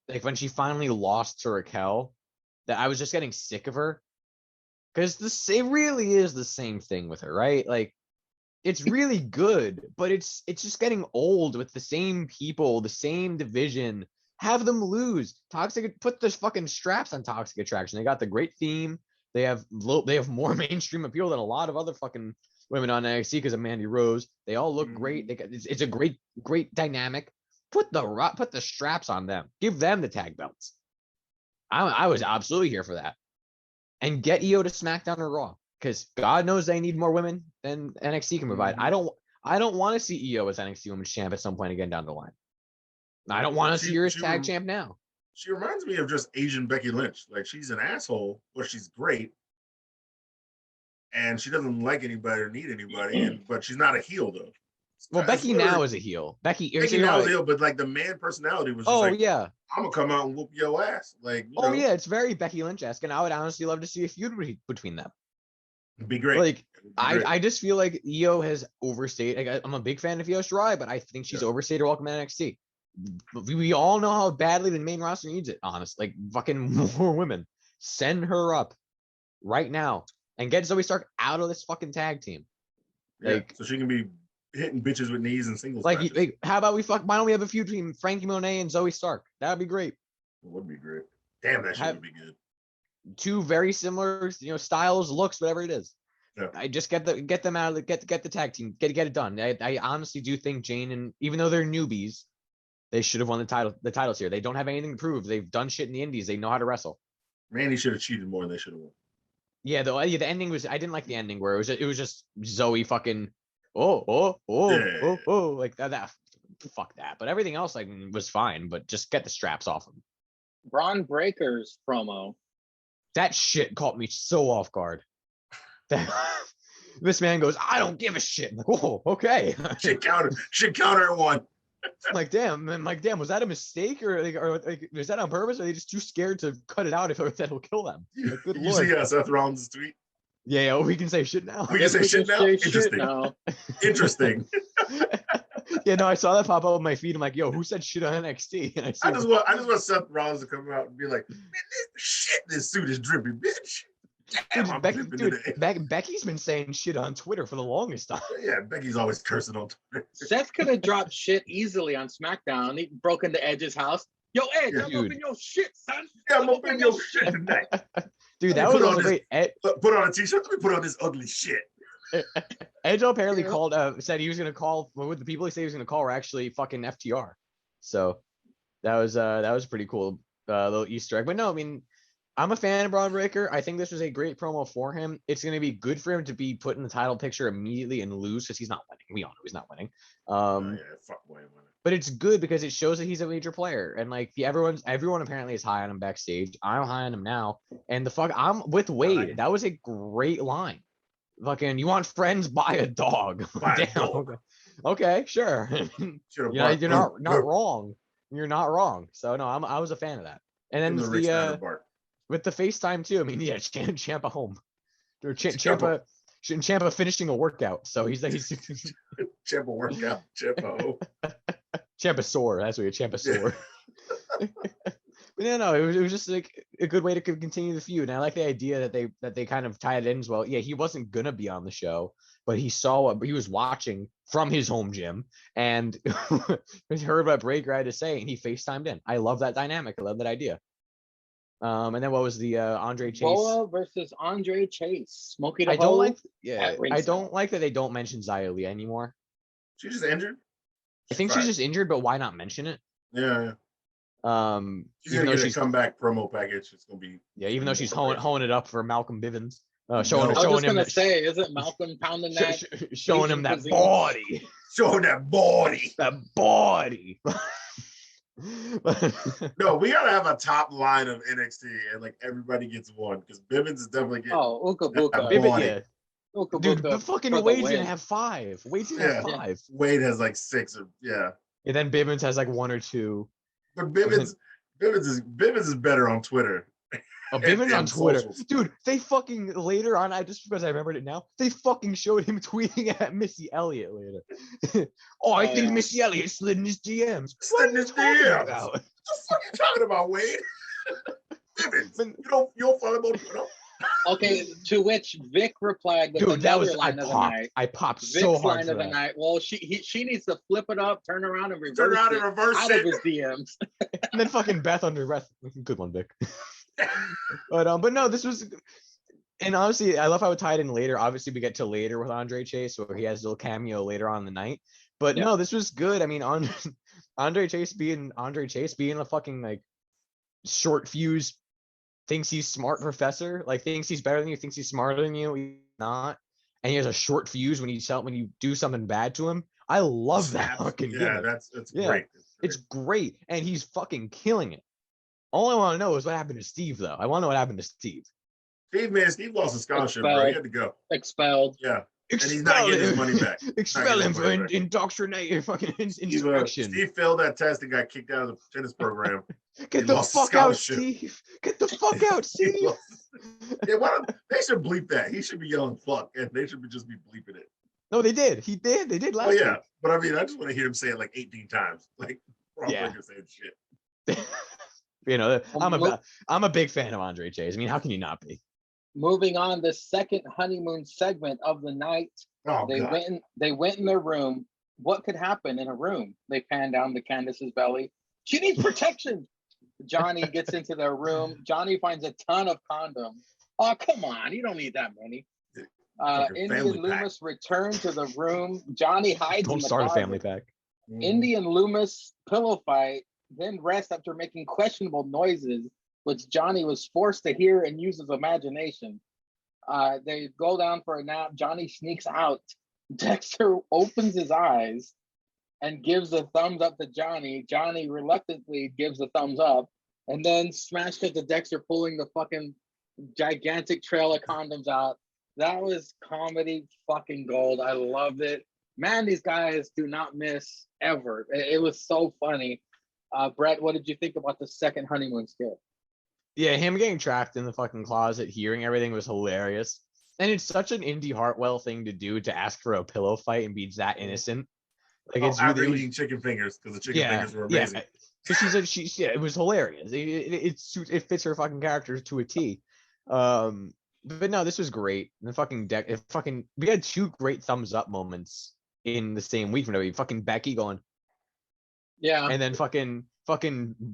like when she finally lost to Raquel that I was just getting sick of her. Because it really is the same thing with her, right? Like, it's really good, but it's just getting old with the same people, the same division. Have them lose. Put the fucking straps on Toxic Attraction. They got the great theme. They have more mainstream appeal than a lot of other fucking women on NXT because of Mandy Rose. They all look great. It's a great dynamic. Put the straps on them. Give them the tag belts. I was absolutely here for that. And get Io to SmackDown or Raw, because God knows they need more women than NXT can provide. I don't want to see Io as NXT Women's Champ at some point again down the line. I don't want to see her as tag champ now. She reminds me of just Asian Becky Lynch. Like, she's an asshole, but she's great. And she doesn't like anybody or need anybody, but she's not a heel though. Well, Becky now is a heel. Becky now is a heel, but like the man personality was just like, yeah, I'm gonna come out and whoop your ass. Like, you know, yeah, it's very Becky Lynch-esque, and I would honestly love to see a feud between them. It'd be great. Like, I just feel like Io has overstayed. Like, I'm a big fan of Io Shirai, but I think she's overstayed her welcome to NXT. We all know how badly the main roster needs it, honestly. Like, fucking more women. Send her up right now and get Zoe Stark out of this fucking tag team. Like, so she can be hitting bitches with knees and singles. Like, how about why don't we have a feud between Frankie Monet and Zoe Stark? That would be great. It would be great. Damn, that shit would be good. Two very similar, styles, looks, whatever it is. Yeah. I just get them out of get the tag team, get it done. I honestly do think Jane, and even though they're newbies, they should have won the titles here. They don't have anything to prove. They've done shit in the indies. They know how to wrestle. Randy should have cheated more than they should have won. Yeah, the ending was, I didn't like the ending where it was just Zoe fucking like that. Fuck that. But everything else was fine. But just get the straps off them. Braun Breaker's promo. That shit caught me so off guard. This man goes, I don't give a shit. I'm like, whoa, okay. Shit counter at one. Like, damn, was that a mistake or is that on purpose? Or are they just too scared to cut it out if that'll kill them? Like, good you Lord. see Seth Rollins' tweet? Yeah, we can say shit now. We can say shit now? Interesting. Interesting. Yeah, no, I saw that pop up on my feed. I'm like, yo, who said shit on NXT? And I just want Seth Rollins to come out and be like, man, this suit is dripping, bitch. Damn, Becky's been saying shit on Twitter for the longest time. Yeah, Becky's always cursing on Twitter. Seth could have dropped shit easily on SmackDown. He broke into Edge's house. Yo, Edge, I'm up in your shit, son. Yeah, I'm up in your shit tonight. Dude, that was also great. Put on a t-shirt. Let me put on this ugly shit. Edge apparently said he was gonna call. What the people he said he was gonna call were actually fucking FTR. So that was pretty cool, little Easter egg. But no, I mean, I'm a fan of Braun Breaker. I think this was a great promo for him. It's going to be good for him to be put in the title picture immediately and lose because he's not winning. We all know he's not winning. Fuck winning. But it's good because it shows that he's a major player. And like everyone apparently is high on him backstage. I'm high on him now. And I'm with Wade. That was a great line. Fucking, you want friends? Buy a dog. Damn. Okay, sure. You're not wrong. You're not wrong. So no, I was a fan of that. And then with the FaceTime too. I mean, yeah, Ciampa home. Or Ciampa finishing a workout. So he's Ciampa workout. Ciampa home. Ciampa sore. That's what you're Ciampa sore. But no, it was just like a good way to continue the feud. And I like the idea that they kind of tied it in as well. Yeah, he wasn't gonna be on the show, but he was watching from his home gym and he heard what Breaker had to say and he FaceTimed in. I love that dynamic. I love that idea. And then what was the Andre Chase? Boa versus Andre Chase. Smokey the I don't like that they don't mention Xia Li anymore. She's just injured. I think she's just injured, but why not mention it? Yeah. She's gonna get a comeback promo package. It's gonna be even though she's honing it up for Malcolm Bivens. Showing him. Isn't Malcolm pounding that? Showing him that body. Showing that body. That body. No, we gotta have a top line of NXT and like everybody gets one because Bivens is definitely getting. Oh, OOKA. Dude, but fucking Wade's gonna have 5. Wade's gonna have 5. Wade has like 6 or And then Bivens has like 1 or 2. But Bivens is better on Twitter. Oh, Bivens on Twitter. Socials. Dude, they fucking later on, just because I remembered it now, they fucking showed him tweeting at Missy Elliott later. I think Missy Elliott slid in his DMs. Slid in his DMs. What the fuck are you talking about, Wade? Bivens, you don't follow him on Twitter? Okay, to which Vic replied with I popped Vic's so hard line for of the that. night. Well, she needs to flip it up, turn around and reverse out it. Of his DMs. And then fucking Beth under breath. Good one, Vic. But no, this was And honestly, I love how it tied in later. Obviously, we get to later with Andre Chase, where he has a little cameo later on in the night. But no, this was good. I mean, Andre Chase being a fucking like short fuse, thinks he's smart professor, like thinks he's better than you, thinks he's smarter than you, he's not, and he has a short fuse when you do something bad to him. I love that fucking gimmick. That's great. It's great, and he's fucking killing it. All I want to know is what happened to Steve, though. I want to know what happened to Steve. Steve lost his scholarship, bro. He had to go. Expelled. Yeah. And he's not getting his money back. Expel him for indoctrination, fucking insurrection. Steve failed that test and got kicked out of the tennis program. Get the fuck out, Steve. Get the fuck out, Steve. Yeah, they should bleep that. He should be yelling fuck, and they should just be bleeping it. No, they did. He did. They did last week. But I mean, I just want to hear him say it like 18 times. Like, saying shit. You know, I'm a big fan of Andre Chase. I mean, how can you not be? Moving on, the second honeymoon segment of the night. They went in their room. What could happen in a room? They pan down to Candace's belly. She needs protection. Johnny gets into their room. Johnny finds a ton of condoms. Oh, come on. You don't need that many. Indy and Loomis return to the room. Johnny hides in the start a closet. family pack. Indy and Loomis pillow fight, then rest after making questionable noises, which Johnny was forced to hear and use his imagination. They go down for a nap. Johnny sneaks out. Dexter opens his eyes and gives a thumbs up to Johnny. Johnny reluctantly gives a thumbs up, and then smash cut to Dexter pulling the fucking gigantic trail of condoms out. That was comedy fucking gold. I loved it. Man, these guys do not miss ever. It was so funny. Brett, what did you think about the second honeymoon skit? Yeah, him getting trapped in the fucking closet, hearing everything was hilarious. And it's such an Indy Hartwell thing to do, to ask for a pillow fight and be that innocent. Like it's after eating chicken fingers, because the chicken fingers were amazing. Yeah. So it was hilarious. It fits her fucking character to a T. But no, this was great. The we had two great thumbs up moments in the same week. Fucking Becky going, yeah, and then fucking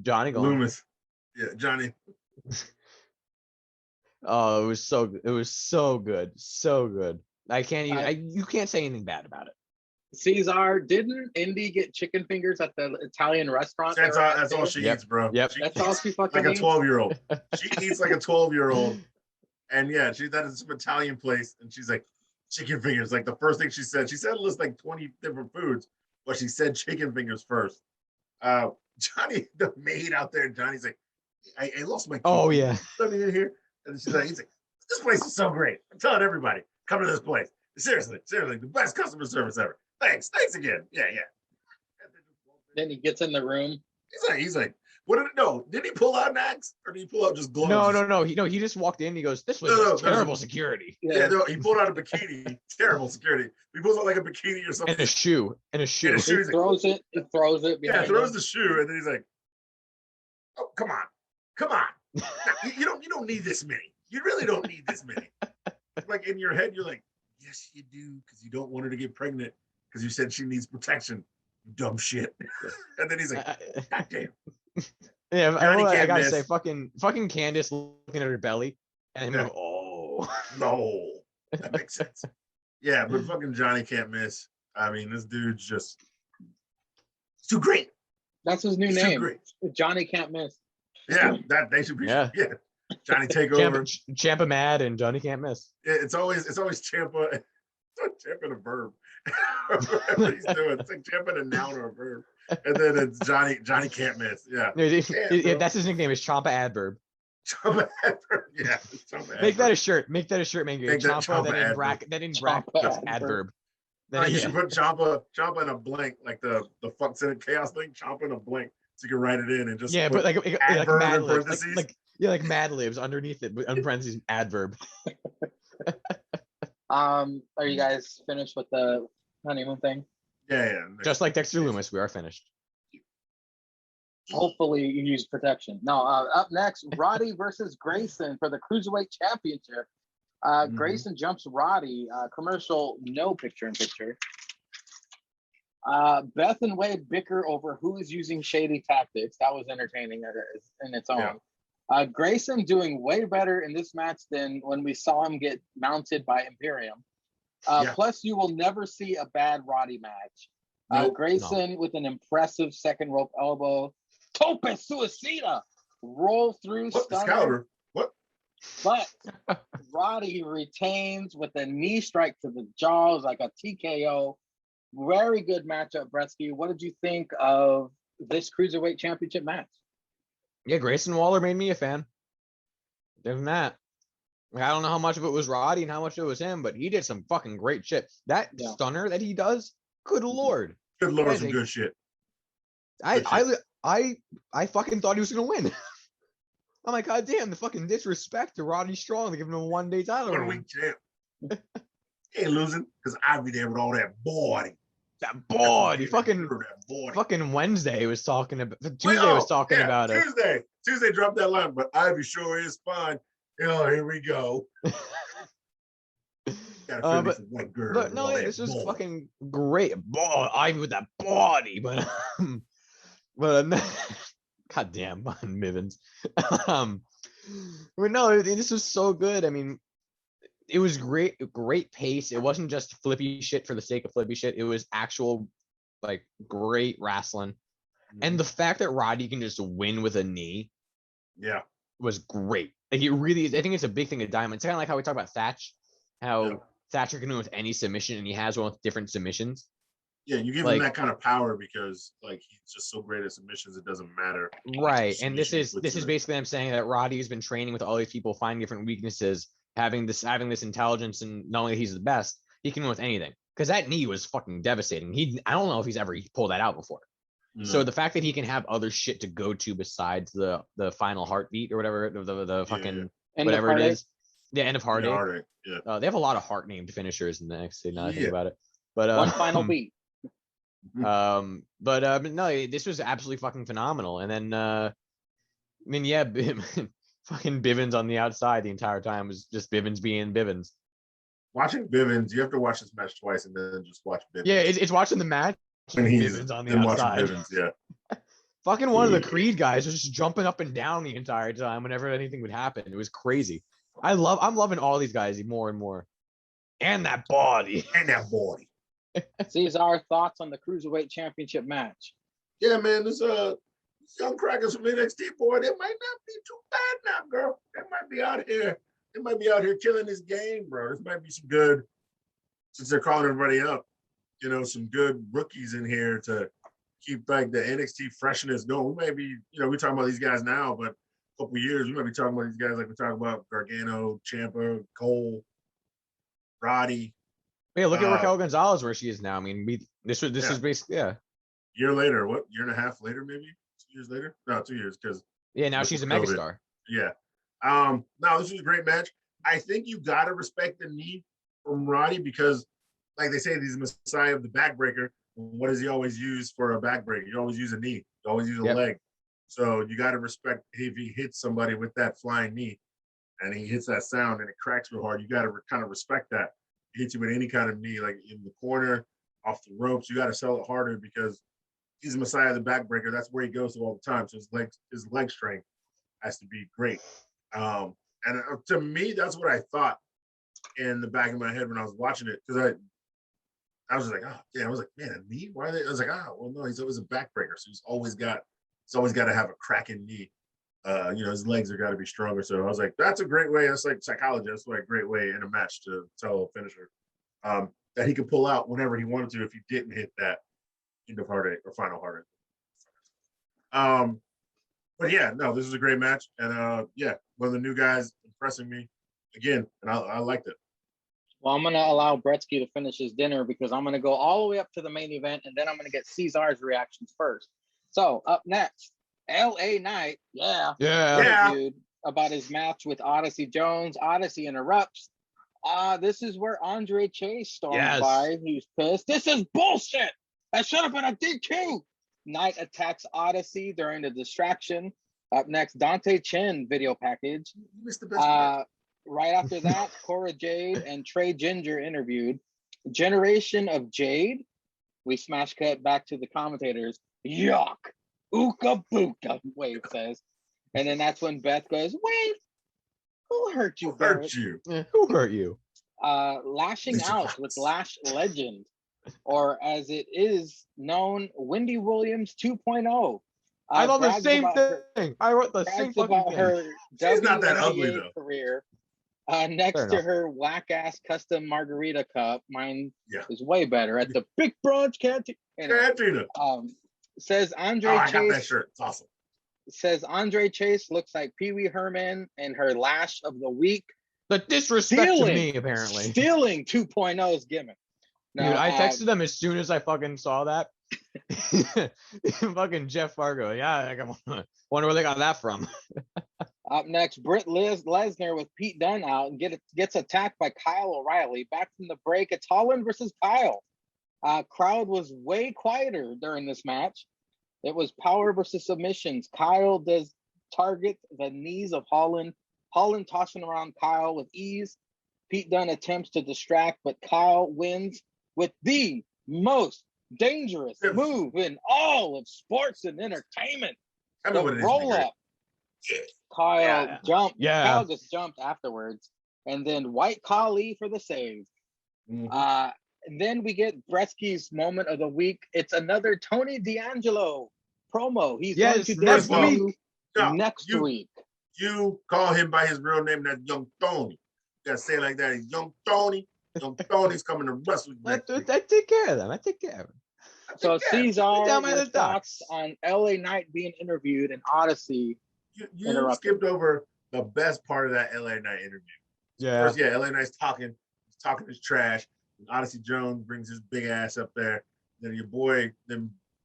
Johnny going, Loomis, yeah, Johnny. Oh, it was so good, so good. I can't even. You can't say anything bad about it. Cesar, didn't Indy get chicken fingers at the Italian restaurant? That's all she eats, bro. Yep. That's all she fucking like eats? a 12-year-old. She eats like a 12-year-old. And yeah, she's at some Italian place, and she's like, chicken fingers. Like the first thing she said a list like 20 different foods, but she said chicken fingers first. Johnny, the maid out there, Johnny's like, I lost my key. Oh yeah. Something in here. And he's like, this place is so great. I'm telling everybody, come to this place. Seriously, the best customer service ever. Thanks again. Yeah. Then he gets in the room. He's like, did he pull out an axe, or did he pull out just gloves? No. He just walked in. He goes, this was terrible security. Yeah, he pulled out a bikini. Terrible security. He pulls out like a bikini or something. And a shoe. He throws it. He throws it. Yeah, throws the shoe, and then he's like, oh, come on. No, you don't need this many. You really don't need this many. Like in your head, you're like, yes, you do, because you don't want her to get pregnant, because you said she needs protection. You dumb shit. And then he's like, God damn. Yeah, I gotta say, fucking Candace looking at her belly, and him like, oh no, that makes sense. Yeah, but fucking Johnny can't miss. I mean, this dude's just too great. That's his new name. Johnny can't miss. Yeah, that they should be. Yeah. Johnny take over. Champa mad and Johnny can't miss. Yeah, it's always Champa. It's Champa a verb. Whatever he's doing, it's like Champa a noun or a verb. And then it's Johnny can't miss. Yeah. That's his nickname, is Champa Adverb. Champa Adverb. Yeah. Make that a shirt, man. Champa that in brackets adverb. You should put Champa in a blank, like the fuck Senate chaos thing. Champa in a blank, so you can write it in and just but like Mad Libs, like Mad Libs underneath it, in parentheses adverb. Are you guys finished with the honeymoon thing? Yeah. Just like Dexter Loomis, we are finished. Hopefully you use protection. No, up next, Roddy versus Grayson for the Cruiserweight Championship. Grayson jumps Roddy. Commercial, no picture-in-picture. Beth and Wade bicker over who is using shady tactics. That was entertaining in its own. Grayson doing way better in this match than when we saw him get mounted by Imperium. Plus, you will never see a bad Roddy match. Nope. Grayson with an impressive second rope elbow. Tope Suicida. Roll through What, stunner. Scouter? What? But Roddy retains with a knee strike to the jaws like a TKO. Very good matchup, Bretsky. What did you think of this Cruiserweight Championship match? Yeah, Grayson Waller made me a fan. Other than that, I don't know how much of it was Roddy and how much it was him, but he did some fucking great shit. That stunner that he does, good lord. Good lord, some good shit. I fucking thought he was gonna win. I'm like, god damn, the fucking disrespect to Roddy Strong to give him a 1-day title. 1 week champ. He ain't losing because I'll be there with all that body. That body, That fucking Wednesday was talking about. Tuesday was talking about it. Tuesday dropped that line, but Ivy sure is fine. Oh, here we go. But no, this was fucking great. Ivy with that body, but goddamn, Mivens. But no, this was so good. I mean, it was great pace. It wasn't just flippy shit for the sake of flippy shit. It was actual, like, great wrestling. And the fact that Roddy can just win with a knee, was great. Like, it really is. I think it's a big thing of Diamond. It's kind of like how we talk about Thatch, how Thatcher can win with any submission, and he has one with different submissions. Yeah, you give him that kind of power because, like, he's just so great at submissions, it doesn't matter. Right, and this is basically I'm saying that Roddy has been training with all these people, finding different weaknesses, having this intelligence, and knowing that he's the best, he can win with anything. Because that knee was fucking devastating. I don't know if he's ever pulled that out before. No. So the fact that he can have other shit to go to besides the final heartbeat or whatever, the fucking whatever it is, the end of heartache. They have a lot of heart named finishers in the NXT. Now I think about it, but one final beat. But no, this was absolutely fucking phenomenal. And then I mean, fucking Bivens on the outside the entire time was just Bivens being Bivens. Watching Bivens, you have to watch this match twice and then just watch Bivens. Yeah, it's watching the match. When he's Bivens on the outside. Bivens, Fucking one of the Creed guys was just jumping up and down the entire time whenever anything would happen. It was crazy. I'm loving all these guys more and more. And that body. Cesar, thoughts on the Cruiserweight Championship match? Yeah, man, this young crackers from NXT, boy, they might not be too bad now, girl. They might be out here. They might be out here killing this game, bro. This might be some good, since they're calling everybody up, you know, some good rookies in here to keep like the NXT freshness going. We may be, you know, we're talking about these guys now, but a couple years, we might be talking about these guys like we're talking about Gargano, Ciampa, Cole, Roddy. Yeah, look at Raquel Gonzalez where she is now. I mean, this is basically Year later, what? Year and a half later, maybe 2 years later? No, 2 years because now she's a megastar. Yeah. No, this was a great match. I think you gotta respect the knee from Roddy because, like they say, he's the messiah of the backbreaker. What does he always use for a backbreaker? You always use a knee. You always use a leg. So you got to respect if he hits somebody with that flying knee and he hits that sound and it cracks real hard. You got to kind of respect that. He hits you with any kind of knee, like in the corner, off the ropes. You got to sell it harder because he's the messiah of the backbreaker. That's where he goes to all the time. So his leg strength has to be great. And to me, that's what I thought in the back of my head when I was watching it because I was like, oh yeah, I was like, man, a knee? Why are they? I was like, oh well, no, he's always a backbreaker, so he's always got to have a cracking knee. You know, his legs are got to be stronger. So I was like, that's a great way. That's like psychology. That's like a great way in a match to tell a finisher that he could pull out whenever he wanted to if he didn't hit that end of heartache or final heartache. But yeah, no, this is a great match, and one of the new guys impressing me again, and I liked it. Well, I'm going to allow Bretsky to finish his dinner because I'm going to go all the way up to the main event, and then I'm going to get Cesar's reactions first. So, up next, LA Knight, interviewed about his match with Odyssey Jones. Odyssey interrupts. This is where Andre Chase storms by. He's pissed. This is bullshit. That should have been a DQ. Knight attacks Odyssey during the distraction. Up next, Dante Chen video package. You missed the best part. Right after that, Cora Jade and Trey Ginger interviewed. Generation of Jade. We smash cut back to the commentators. Yuck. Ooka booka, Wade says. And then that's when Beth goes, "Wait, who hurt you, Who Barrett?" hurt you? Who hurt you? Lashing Lisa out Fox. with Lash Legend, or as it is known, Wendy Williams 2.0. I thought the brags same about her- thing. I wrote the same brags fucking about thing. her She's not that ugly, WNBA though. career. Next Fair to enough. her whack ass custom margarita cup, mine Yeah. is way better at the Big Brunch Canteen. Anyway, Katrina. says Oh, Andre I got that Chase. shirt. It's awesome. Says Andre Chase looks like Pee Wee Herman and her lash of the week. The disrespect to Stealing. me, apparently. Stealing 2.0's gimmick. Dude, Now, I texted them as soon as I fucking saw that. Fucking Jeff Fargo. Yeah, I wonder where they got that from. Up next, Britt Lesnar with Pete Dunne out and gets attacked by Kyle O'Reilly. Back from the break, it's Holland versus Kyle. Crowd was way quieter during this match. It was power versus submissions. Kyle does target the knees of Holland. Holland tossing around Kyle with ease. Pete Dunne attempts to distract, but Kyle wins with the most dangerous move in all of sports and entertainment. Tell me The what it is, roll nigga. up. Kyle jumped. Yeah. Kyle just jumped afterwards. And then White Khali for the save. Mhm. And then we get Bresky's moment of the week. It's another Tony D'Angelo promo. He's going Yes, to next debut week. No, next you- week. You call him by his real name, that's Young Tony. You gotta say it like that. He's Young Tony. Young Tony's coming to wrestle you next week. I take care of them. I take care of them. So Yeah, Cesar, down by your the thoughts docks. on LA Knight beting interviewed in Odyssey. you interrupted. skipped over the best part of that LA Knight interview. Yeah. First, LA Knight's talking his trash. And Odyssey Jones brings his big ass up there. Then your boy,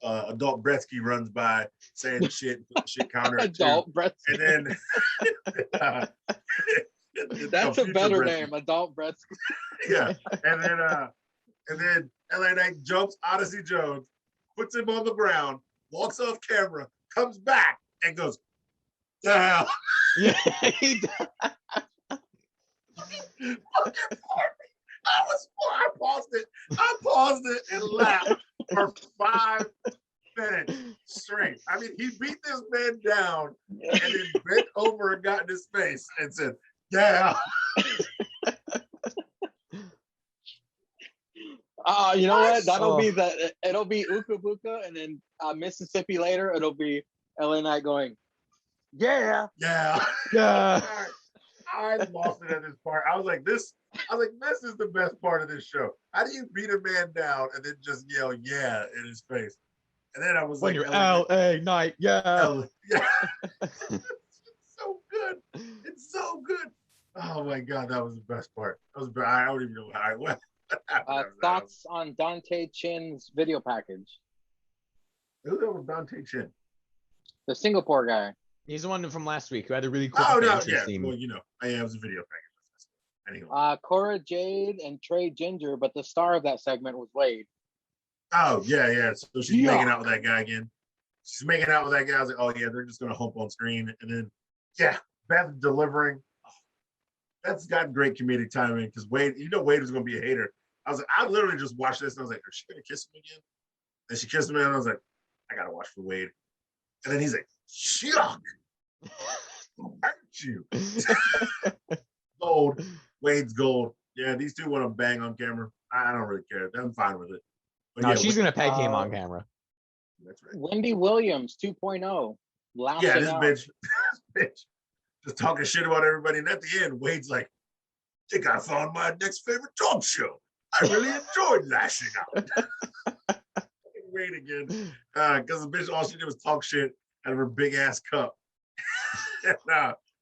Adult Bretsky runs by saying shit, shit counter. Adult Brett. And then That's a future better Bretsky. name, Adult Brett. Yeah. And then LA Knight jumps Odyssey Jones, puts him on the ground, walks off camera, comes back, and goes, "Yeah." Yeah. He does. I paused it and laughed for 5 minutes straight. I mean, he beat this man down and then bent over and got in his face and said, "Yeah." You know what? That'll Oh. be it'll be OOKA BOOKA, and then Mississippi later, it'll be LA Knight going, "Yeah." Yeah. Yeah. I lost it at this part. I was like, this is the best part of this show. How do you beat a man down and then just yell "yeah" in his face? And then I was When like, you're LA Knight. Yeah. Yeah. It's so good. It's so good. Oh my God, that was the best part. I don't even know how it went. Thoughts on Dante Chin's video package? Who that was Dante Chin? The Singapore guy. He's the one from last week who had a really cool Oh no, entrance yeah. theme. Well, it was a video package. Anyway. Cora Jade and Trey Ginger, but the star of that segment was Wade. Oh yeah. So she's Yeah. making out with that guy again. She's making out with that guy. I was like, oh yeah, they're just gonna hump on screen, and then Beth delivering. That's got great comedic timing because Wade was gonna be a hater. I literally just watched this and I was like, is she gonna kiss him again? And she kissed him and I was like, I gotta watch for Wade. And then he's like, "Yuck, hurt you." Gold, Wade's gold. Yeah, these two want to bang on camera. I don't really care. I'm fine with it. But No, yeah, she's gonna peg him on camera. That's right. Wendy Williams 2.0. Lashing Yeah, this out. bitch just talking shit about everybody. And at the end, Wade's like, "I think I found my next favorite talk show. I really enjoyed lashing out." Wade again. Because the bitch, all she did was talk shit out of her big ass cup. And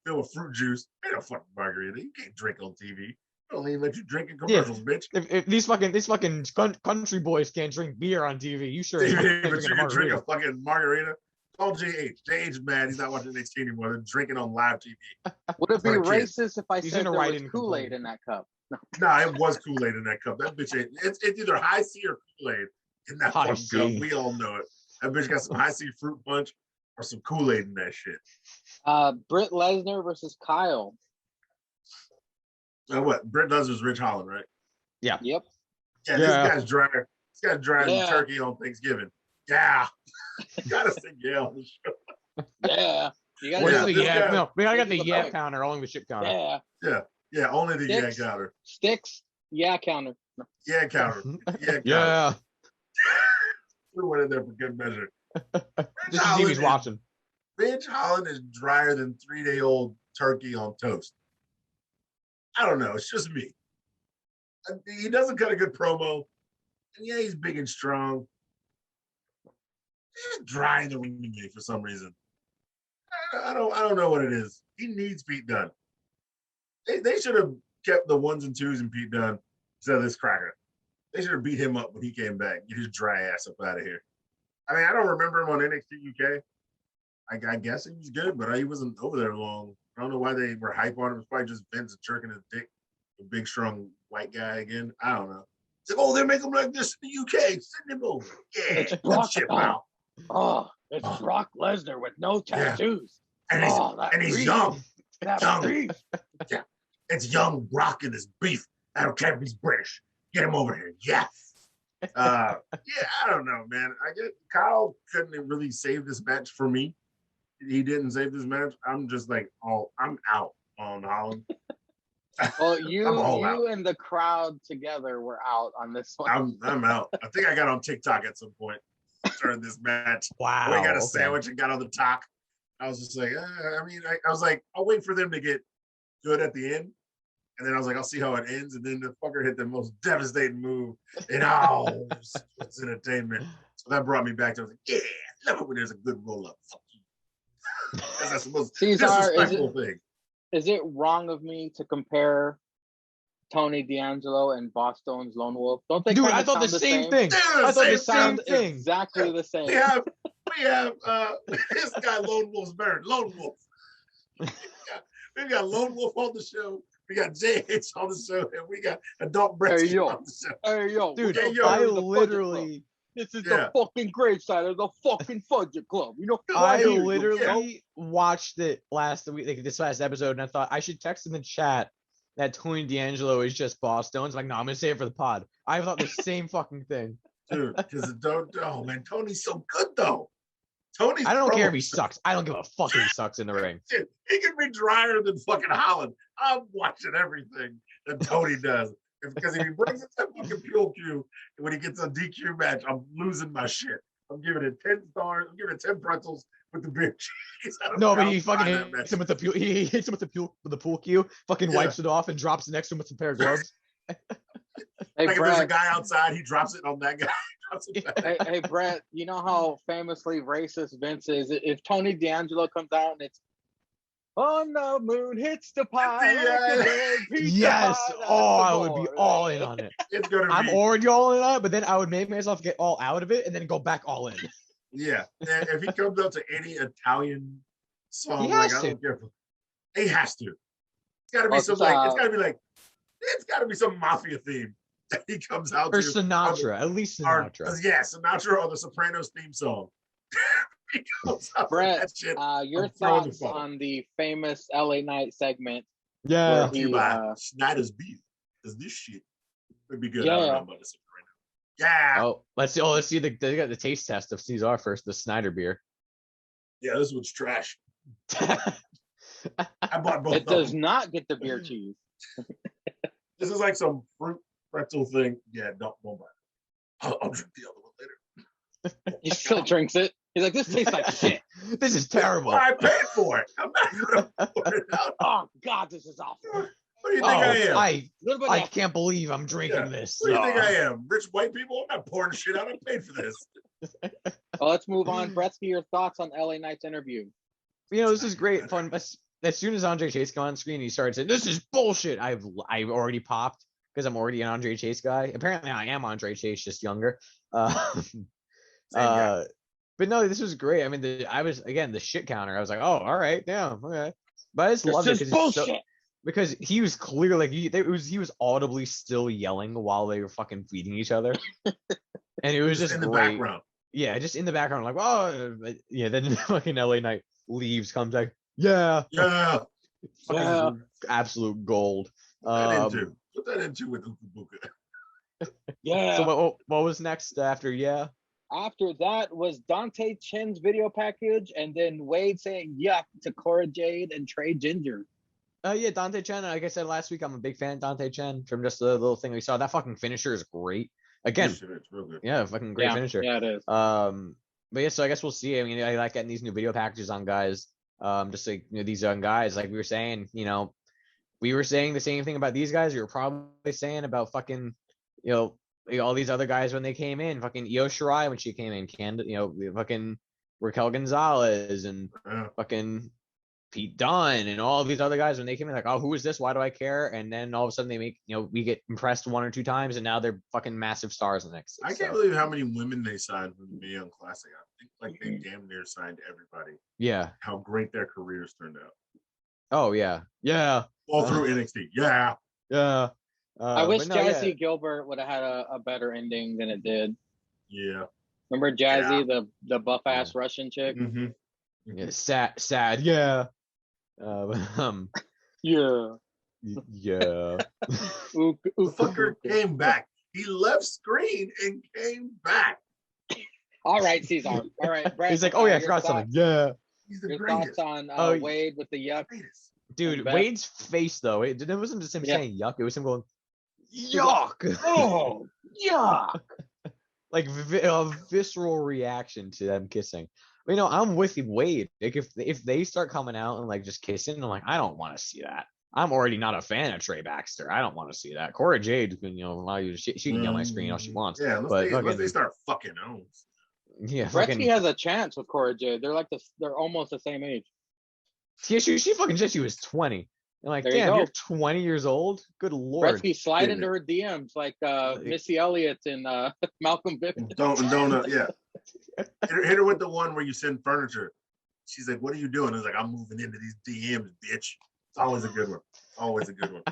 filled with fruit juice. Ain't no fucking margarita. You can't drink on TV. They don't even let you drink in commercials, bitch. If these fucking country boys can't drink beer on TV, you sure Even can't if drink you a can drink a margarita. fucking margarita. Call JH. JH is mad. He's not watching NXT anymore. They're drinking on live TV. Would it be For a kid. racist if I He's said gonna there write was in Kool-Aid complaint. in that cup? Nah, it was Kool-Aid in that cup. That bitch ain't. It's either high C or Kool-Aid in that High fucking cup. C. We all know it. That bitch got some high C fruit punch or some Kool-Aid in that shit. Britt Lesnar versus Kyle. What? Britt Lesnar's Rich Holland, right? Yep. Yeah, Yeah. This guy's dryer. This guy's drying Yeah. turkey on Thanksgiving. Yeah. You gotta say yeah on the show. Yeah. You What gotta is do the this yeah? guy- No, we gotta get the This is yeah the- counter, only the shit counter. Yeah. Yeah, only the yeah Sticks. counter. Sticks. Yeah, counter. Yeah counter. Yeah counter. Yeah. We went in there for good measure. Just to see if he's watching. Ridge Holland is drier than 3-day-old turkey on toast. I don't know. It's just me. He doesn't cut a good promo. And yeah, he's big and strong. He's dry in the ring to me for some reason. I don't know what it is. He needs Pete Dunne. They should have kept the 1s and 2s in Pete Dunne instead of this cracker. They should have beat him up when he came back. Get his dry ass up out of here. I mean, I don't remember him on NXT UK. I guess he was good, but he wasn't over there long. I don't know why they were hype on him. It's probably just Vince jerking his dick. A big, strong white guy again. I don't know. It's like, oh, they make him like this in the UK. Send him over. Yeah, It's Brock. shit out. Oh, it's Brock Lesnar with no tattoos. And he's, that and he's beef. young. That young. beef. Yeah, it's young Brock and his beef. I don't care if he's British. Get him over here. Yes. Yeah, I don't know, man. I get Kyle couldn't really save this match for me. He didn't save this match. I'm just like, I'm out on Holland. Well, I'm you all out. and the crowd together were out on this one. I'm out. I think I got on TikTok at some point during this match. Wow. We got a okay. sandwich and got on the talk. I was just like, I was like, I'll wait for them to get good at the end. And then I was like, I'll see how it ends. And then the fucker hit the most devastating move in all sports entertainment. So that brought me back to, I was like, yeah, love it when there's a good roll up. Fuck you. That's the most Cesar, disrespectful thing. Is it wrong of me to compare Tony D'Angelo and Boss Stone's Lone Wolf? Don't they? Dude, kinda I thought the sound same thing. They're I thought the same same Sound thing. exactly the same. We have this guy Lone Wolf's Barrett. Lone Wolf. We got Lone Wolf on the show. We got JH on the show, and we got Adult Brett Hey, yo. on the show. Hey yo, Dude, Yeah, yo, I the Fudge Club. literally, This is Yeah. the fucking great side of the fucking Fudge Club. You know, I here you go. literally watched it last week, like this last episode, and I thought I should text in the chat that Tony D'Angelo is just Boss Stones. Like, no, I'm gonna say it for the pod. I thought the same fucking thing. Dude, because man, Tony's so good though. Tony's I don't care if he pro. sucks. I don't give a fuck if he sucks in the ring. Shit, he can be drier than fucking Holland. I'm watching everything that Tony does. Because if he brings it to fucking Pure Q, when he gets a DQ match, I'm losing my shit. I'm giving it 10 stars. I'm giving it 10 pretzels with the beer cheese. I don't No, know but how he to find fucking that hits him with the pool. He hits him with the pool cue. Fucking Yeah. wipes it off and drops it next to him with some pair of gloves. Hey like if there's a Brett, guy outside, he drops it on that guy. Drops it back. hey Brett, you know how famously racist Vince is? If Tony D'Angelo comes out and it's on the moon hits the pie. Yeah. like a bird, beats the Yes. pie, that's Oh, the I would be boy. all in on it. It's gonna I'm be already all in on it, but then I would make myself get all out of it and then go back all in. yeah. And if he comes up to any Italian song, He like has I don't care. He has to. It's gotta be Oh, some it's gotta be some mafia theme that he comes out Or to. Sinatra, at least Or, Sinatra. yeah, Sinatra or the Sopranos theme song. He comes out with Brett, that shit. your I'm throwing the thoughts phone. on the famous LA Knight segment? Yeah. Where Brought to you he, by Snyder's Beef. Because this shit would be good. I Yeah. don't know about this right now. Yeah. Oh, let's see. Oh, let's see. They got the taste test of Cesar first. The Snyder beer. Yeah, this one's trash. I bought both It of does them. not get the beer cheese. This is like some fruit pretzel thing. Yeah, don't buy it. I'll drink the other one later. He still drinks it. He's like, this tastes like shit. This is terrible. Well, I paid for it. I'm not going to pour it out. Oh God, this is awful. What do you Oh, think I am? Little bit I of- can't believe I'm drinking Yeah. this. What do you think Oh. I am? Rich white people? I'm not pouring shit out. I paid for this. Well, let's move on. Bretsky, your thoughts on LA Knight's interview? You know, this is great fun. As soon as Andre Chase came on screen, he started saying, "This is bullshit." I've already popped because I'm already an Andre Chase guy. Apparently, I am Andre Chase, just younger. Same guy. But no, this was great. I mean, I was again the shit counter. I was like, "Oh, all right, yeah, okay." But I just love it This is because bullshit. because he was clear, like he was audibly still yelling while they were fucking feeding each other, and it was just in the great. background. Yeah, just in the background, like, oh, yeah. Then fucking LA Knight leaves, comes like, yeah, Yeah. fucking Yeah. absolute gold. Put that into with OOKA BOOKA. Yeah. So what was next after? Yeah, After that was Dante Chen's video package, and then Wade saying yuck to Cora Jade and Trey Ginger. Yeah, Dante Chen. Like I said last week, I'm a big fan of Dante Chen from just the little thing we saw. That fucking finisher is great. Again, It's real good. yeah, fucking great finisher. Yeah, it is. But yeah, so I guess we'll see. I mean, I like getting these new video packages on guys. Just like these young guys, like we were saying, we were saying the same thing about these guys. We were probably saying about fucking, all these other guys when they came in. Fucking Io Shirai when she came in, fucking Raquel Gonzalez and fucking Pete Dunne and all these other guys when they came in, like, oh, who is this? Why do I care? And then all of a sudden they make, we get impressed 1 or 2 times, and now they're fucking massive stars in the next. I can't believe how many women they signed from the Young Classic. I think like they damn near signed everybody. Yeah. How great their careers turned out. Oh yeah. Yeah. All through NXT. Yeah. Yeah. I wish Jazzy Gilbert would have had a better ending than it did. Yeah. Remember Jazzy, the buff ass Russian chick? Mm-hmm. Yeah, sad. Yeah. Yeah. Yeah. The fucker came back. He left screen and came back. All right, Cesar. All right, Brad. He's like, oh yeah, I forgot something. Yeah. He's the Your greatest. thoughts on Wade with the yuck? Dude, Wade's face though, it wasn't just him saying yuck. It was him going, yuck. Oh, yuck. Like a visceral reaction to them kissing. I'm with Wade. Like if they start coming out and like just kissing, I'm like, I don't want to see that. I'm already not a fan of Trey Baxter. I don't want to see that. Cora Jade can allow you to she can get on my screen all she wants. Yeah, unless they start fucking on. Yeah, Gretzky has a chance with Cora Jade. They're almost the same age. Yeah, she fucking said she was 20. I'm like, damn, you're 20 years old? Good lord. Gretzky slide into her DMs like Missy Elliott and Malcolm Bivens. Don't yeah. Hit her with the one where you send furniture. She's like, what are you doing? I was like, I'm moving into these DMs, bitch. It's always a good one. Always a good one.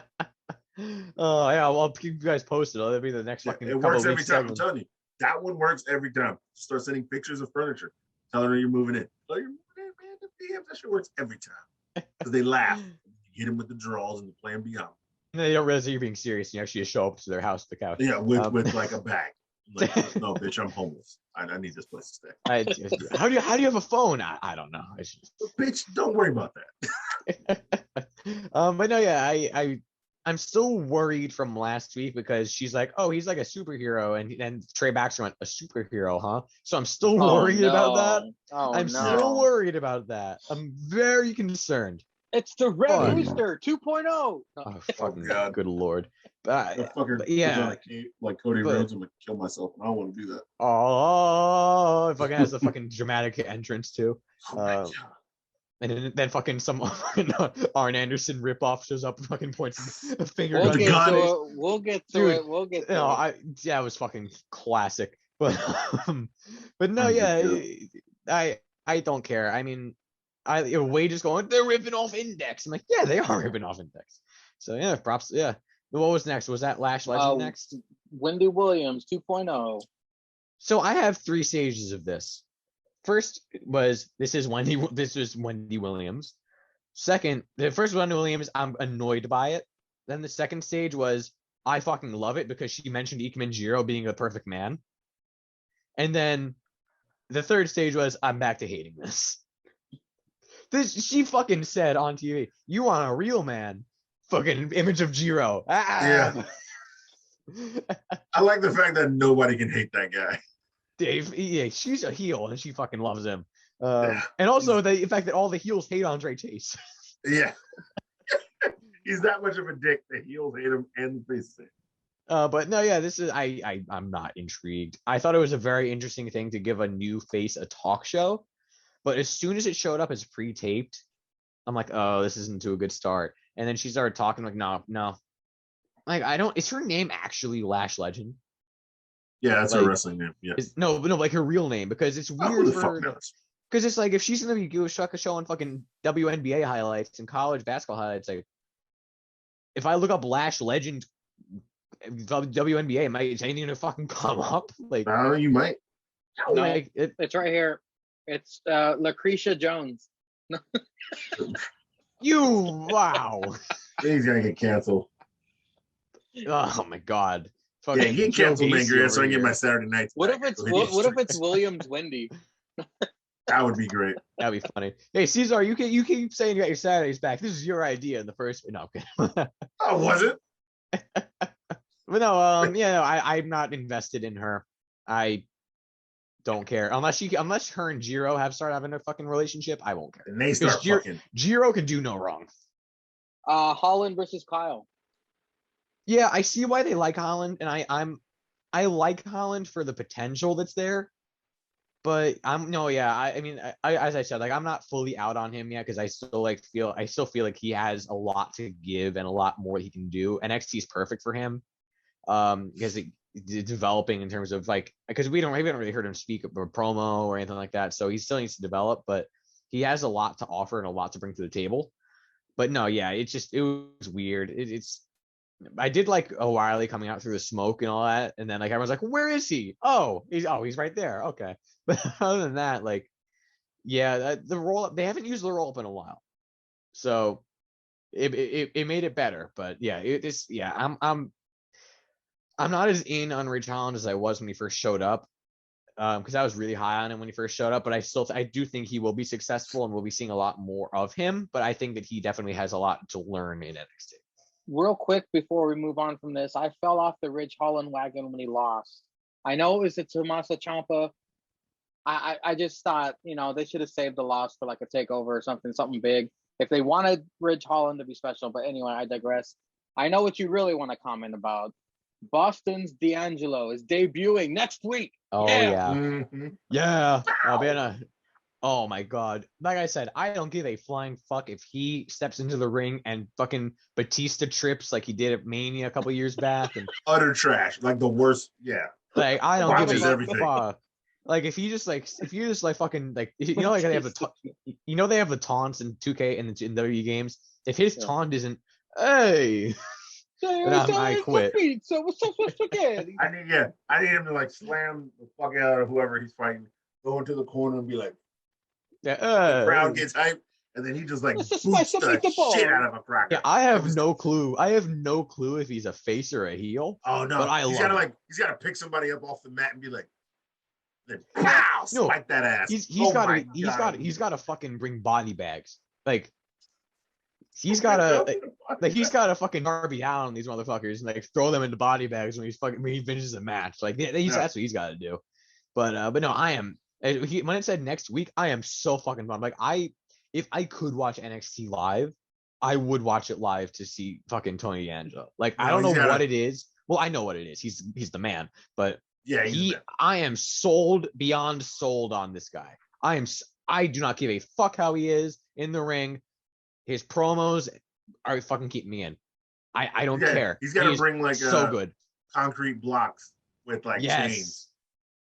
Oh yeah, well, I'll keep you guys posted. That'll be the next fucking. It works every time. I'm telling you, that one works every time. Start sending pictures of furniture, telling her you're moving in. Oh, you're moving in, man. The DMs, that shit works every time because they laugh. You hit them with the draws and the plan beyond. No, they don't realize that you're being serious. And you actually just show up to their house, the couch. Yeah, with like a bag. Like, no, bitch, I'm homeless. I need this place to stay. How do you have a phone? I don't know. Bitch, don't worry about that. But no, yeah, I'm still worried from last week because she's like, oh, he's like a superhero, and Trey Baxter went, a superhero, huh? So I'm still worried about that. I'm still worried about that. I'm very concerned. It's the Red Rooster 2.0. Oh, fucking God. Good lord. But yeah, like Cody Rhodes, I'm gonna kill myself. I don't want to do that. Oh, it fucking has the fucking dramatic entrance too. Oh and then fucking some Arn Anderson ripoff shows up and fucking points a finger. We'll get to it. Yeah, it was fucking classic. But no, yeah, I don't care. I mean, Wade just going, they're ripping off Index. I'm like, yeah, they are ripping off Index. So yeah, props. Yeah. What was next? Was that Lash Legend next? Wendy Williams 2.0. So I have 3 stages of this. First was this is Wendy Williams. Second, the first Wendy Williams, I'm annoyed by it. Then the second stage was I fucking love it because she mentioned Ike Manjiro being the perfect man. And then the third stage was I'm back to hating this. She fucking said on TV, you want a real man. Fucking image of Jiro. Yeah. I like the fact that nobody can hate that guy. Dave, yeah, she's a heel and she fucking loves him. And also the fact that all the heels hate Andre Chase. Yeah. He's that much of a dick. The heels hate him and the faces hate him. But no, yeah, this is I'm not intrigued. I thought it was a very interesting thing to give a new face a talk show, but as soon as it showed up as pre-taped, I'm like, oh, this isn't to a good start. And then she started talking like, no. Like, I don't, is her name actually Lash Legend? Yeah, that's her wrestling name. Yeah. No, like her real name, because it's weird for her. Because it's like, if she's going to be showing fucking WNBA highlights and college basketball highlights, like, if I look up Lash Legend WNBA, is anything going to fucking come up? Like, you might. No, like, it's right here. It's Lucretia Jones. Wow. He's gonna get canceled. Oh my god. Yeah, you can Joe cancel Gacy Mangria so I over can get my here. Saturday nights. What back if it's at Lydia what if it's Street. Williams Wendy? That would be great. That'd be funny. Hey, Cesar, you keep saying you got your Saturdays back. This is your idea in the first. No, okay. Oh, was it? But no, yeah, no, I'm not invested in her. I don't care unless her and Jiro have started having a fucking relationship. I won't care. And they start fucking. Jiro can do no wrong. Holland versus Kyle. Yeah, I see why they like Holland, and I like Holland for the potential that's there. But I mean, as I said, like I'm not fully out on him yet because I still feel like he has a lot to give and a lot more that he can do. NXT is perfect for him, because it's developing in terms of like because we haven't really heard him speak or promo or anything like that, so he still needs to develop. But he has a lot to offer and a lot to bring to the table. But no, yeah, it was weird. I did like O'Reilly coming out through the smoke and all that, and then like everyone's like, "Where is he? He's right there." Okay, but other than that, like, yeah, the roll up they haven't used the roll up in a while, so it made it better. But yeah, I'm not as in on Ridge Holland as I was when he first showed up, because I was really high on him when he first showed up. But I do think he will be successful and we'll be seeing a lot more of him. But I think that he definitely has a lot to learn in NXT. Real quick before we move on from this, I fell off the Ridge Holland wagon when he lost. I know it was a Tommaso Ciampa. I just thought, they should have saved the loss for like a takeover or something big if they wanted Ridge Holland to be special. But anyway, I digress. I know what you really want to comment about. Boston's D'Angelo is debuting next week. Oh yeah. Mm-hmm. Yeah. Oh man. Oh my god. Like I said, I don't give a flying fuck if he steps into the ring and fucking Batista trips like he did at Mania a couple years back and Utter trash. Like the worst. Yeah. like I don't Botches give a everything. fuck. Like if you just like fucking like like they have they have the taunts in 2K and in WWE games. If his taunt isn't hey then I quit. So what's up with spaghetti? I need him to like slam the fuck out of whoever he's fighting, go into the corner and be like, Yeah, the crowd gets hyped, and then he just like boots the shit out of a cracker. Yeah, I have no clue. I have no clue if he's a face or a heel. Oh no, but he's gotta pick somebody up off the mat and be like, pow, spike that ass. He's gotta fucking bring body bags. Like he's gotta fucking Darby Allin on these motherfuckers and like throw them into body bags when he finishes a match. Like that's what he's got to do. But no, I am. When it said next week, I am so fucking bummed. Like if I could watch NXT live, I would watch it live to see fucking Tony D'Angelo. Like I don't know what it is. Well, I know what it is. He's the man. But yeah, I am beyond sold on this guy. I do not give a fuck how he is in the ring. His promos are fucking keeping me in. I don't care. He's got to bring like so good concrete blocks with like chains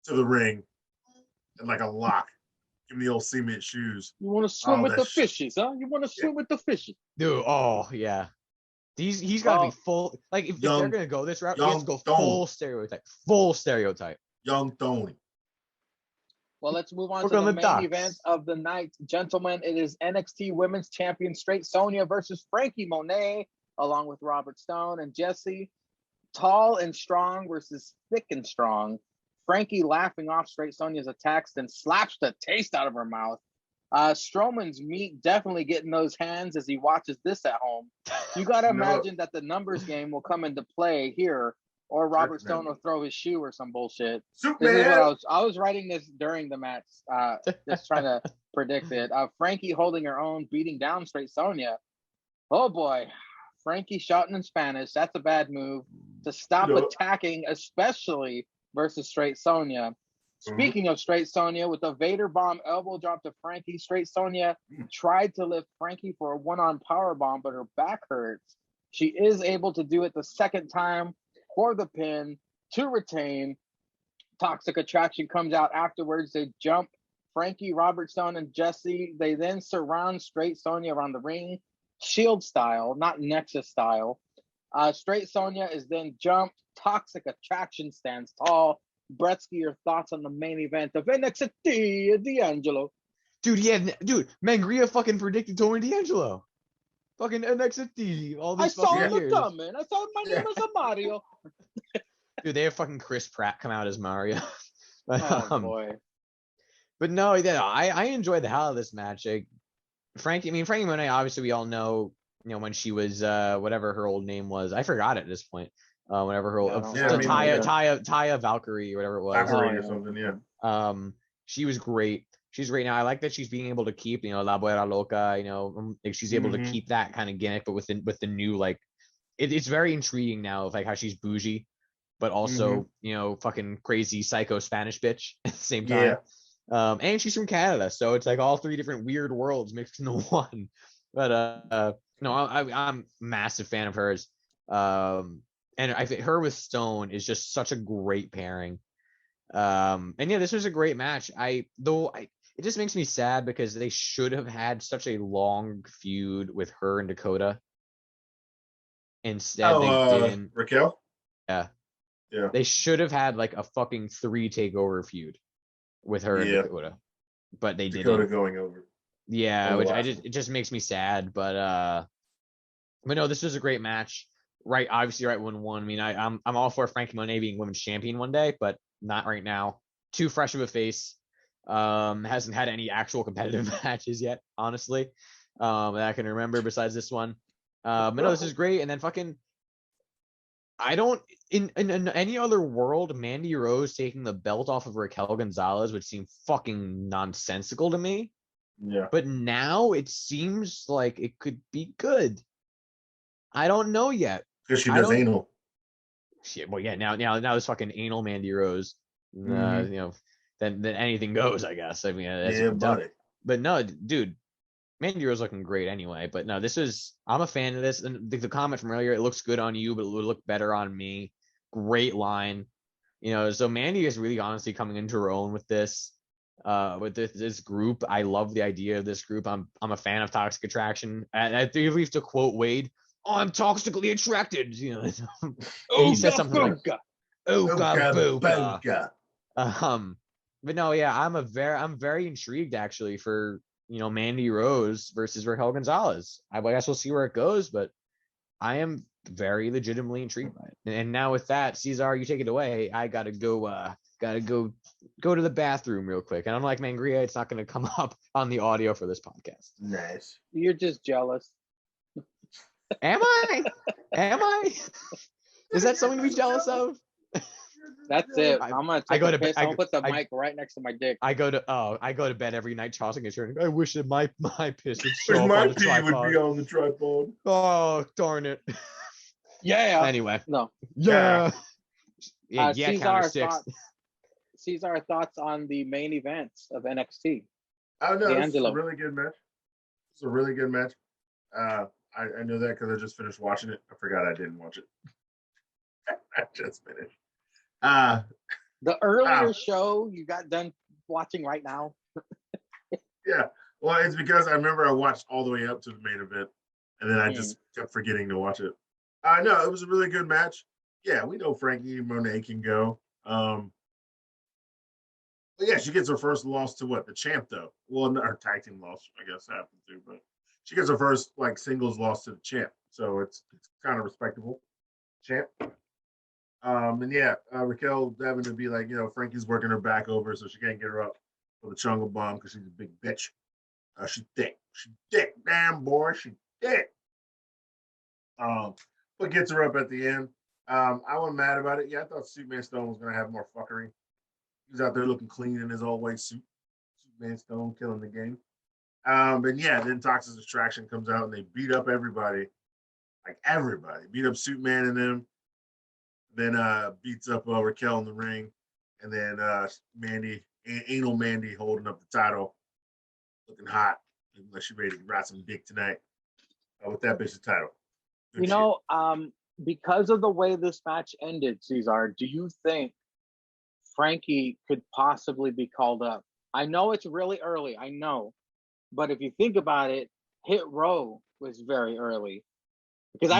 to the ring and like a lock. Give me the old cement shoes. You want to swim with the fishes, huh? You want to swim with the fishes, dude? Oh yeah. He's got to be full. Like if they're gonna go this route, he has to go full stereotype. Full stereotype. Young Tony. Well, let's move on to the main event of the night. Gentlemen, it is NXT Women's Champion Straight Sonya versus Frankie Monet, along with Robert Stone and Jesse. Tall and strong versus thick and strong. Frankie laughing off Straight Sonya's attacks, then slaps the taste out of her mouth. Strowman's meat definitely getting those hands as he watches this at home. You got to imagine that the numbers game will come into play here, or Robert Stone will throw his shoe or some bullshit. This is what I was writing this during the match, just trying to predict it. Frankie holding her own, beating down Straight Sonya. Oh boy, Frankie shouting in Spanish. That's a bad move. To stop attacking, especially versus Straight Sonya. Speaking of Straight Sonya, with a Vader bomb elbow drop to Frankie, Straight Sonya tried to lift Frankie for a one-arm power bomb, but her back hurts. She is able to do it the second time for the pin to retain. Toxic Attraction comes out afterwards. They jump Frankie, Robert Stone, and Jesse. They then surround Straight Sonya around the ring, Shield style, not Nexus style. Straight Sonya is then jumped. Toxic Attraction stands tall. Bretsky, your thoughts on the main event of NXT D'Angelo? Dude, Mangria fucking predicted Tony D'Angelo. Fucking NXT all these I saw fucking him years. coming. I saw my name is Mario. Dude, they have fucking Chris Pratt come out as Mario. Oh boy. But no, yeah, I enjoyed the hell out of this match. Frankie Monet, obviously we all know, when she was whatever her old name was. I forgot it at this point. Whatever her old Taya Valkyrie or whatever it was. Valkyrie or something, yeah. She was great. She's great now. I like that she's being able to keep, La Boera Loca, like she's able to keep that kind of gimmick, but with the new, like, it's very intriguing now of like how she's bougie, but also, fucking crazy psycho Spanish bitch at the same time. Yeah. And she's from Canada, so it's like all three different weird worlds mixed into one. But no, I'm a massive fan of hers. And I think her with Stone is just such a great pairing. And yeah, this was a great match. It just makes me sad because they should have had such a long feud with her and Dakota. Instead, they didn't. Raquel? Yeah. Yeah. They should have had like a fucking 3 takeover feud with her and Dakota. But they didn't. Dakota going over. Yeah, it just makes me sad. But no, this was a great match. Right, obviously right 1-1. I mean, I'm all for Frankie Monet being women's champion one day, but not right now. Too fresh of a face. Hasn't had any actual competitive matches yet, honestly. That I can remember besides this one. But no, this is great. And then fucking, I don't in any other world, Mandy Rose taking the belt off of Raquel Gonzalez would seem fucking nonsensical to me. Yeah. But now it seems like it could be good. I don't know yet. Because she does anal. Shit. Well, yeah. Now this fucking anal Mandy Rose. Then anything goes, I guess. I mean, buddy. But no, dude, Mandy Rose looking great anyway. But no, I'm a fan of this. And the comment from earlier, it looks good on you, but it would look better on me. Great line. So Mandy is really honestly coming into her own with this. With this group. I love the idea of this group. I'm a fan of Toxic Attraction. I think to quote Wade, I'm toxically attracted. He says something like OOKA. But no, yeah, I'm very intrigued actually for Mandy Rose versus Raquel Gonzalez. I guess we'll see where it goes, but I am very legitimately intrigued by it. And now with that, Cesar, you take it away. I gotta go to the bathroom real quick. And unlike Mangria, it's not gonna come up on the audio for this podcast. Nice. You're just jealous. Am I? Is that something to be jealous of? That's it. I'm gonna take a piss. I'm gonna put the mic right next to my dick. I go to bed every night tossing and turning. I wish that my piss would show up my on the pee tripod. would be on the tripod. Oh, darn it. Yeah. Anyway. No. Yeah. Yeah, Cesar, thoughts on the main events of NXT? Oh no, it's a really good match. It's a really good match. I know that because I just finished watching it. I forgot I didn't watch it. I just finished. The earlier show you got done watching right now. Yeah, well, it's because I remember I watched all the way up to the main event, and then I just kept forgetting to watch it. No, it was a really good match. Yeah, we know Frankie Monet can go. But yeah, she gets her first loss to what? The champ, though. Well, her tag team loss, I guess, happened to, but she gets her first singles loss to the champ, so it's kind of respectable. Champ. And yeah, Raquel having to be like, Frankie's working her back over, so she can't get her up for the chunga bomb because she's a big bitch. She's thick. She's thick, damn boy. She's thick. But gets her up at the end. I wasn't mad about it. Yeah, I thought Superman Stone was gonna have more fuckery. He was out there looking clean in his all-white suit. Superman Stone killing the game. But yeah, then Toxic Attraction comes out and they beat up everybody. Like everybody. Beat up Superman and them. Then beats up Raquel in the ring. And then Mandy, anal Mandy holding up the title. Looking hot. Looking like she's ready to ride some dick tonight. With that bitch's title. Good shit. Because of the way this match ended, Cesar, do you think Frankie could possibly be called up? I know it's really early, I know. But if you think about it, Hit Row was very early. Because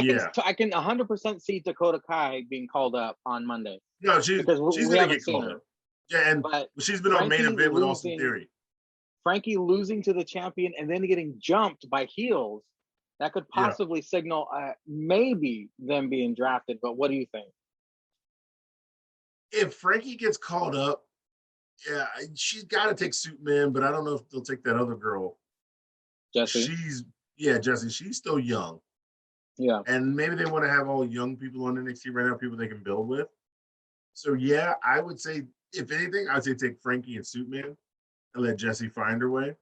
I can 100% see Dakota Kai being called up on Monday. No, she's going to get called up. Yeah, and she's been on main event with Austin Theory. Frankie losing to the champion and then getting jumped by heels, that could possibly signal maybe them being drafted. But what do you think? if Frankie gets called up, yeah, she's got to take Superman, but I don't know if they'll take that other girl. Jesse. Jesse. She's still young. Yeah. And maybe they want to have all young people on NXT right now, people they can build with. So yeah, I would say, if anything, I'd say take Frankie and Superman and let Jesse find her way.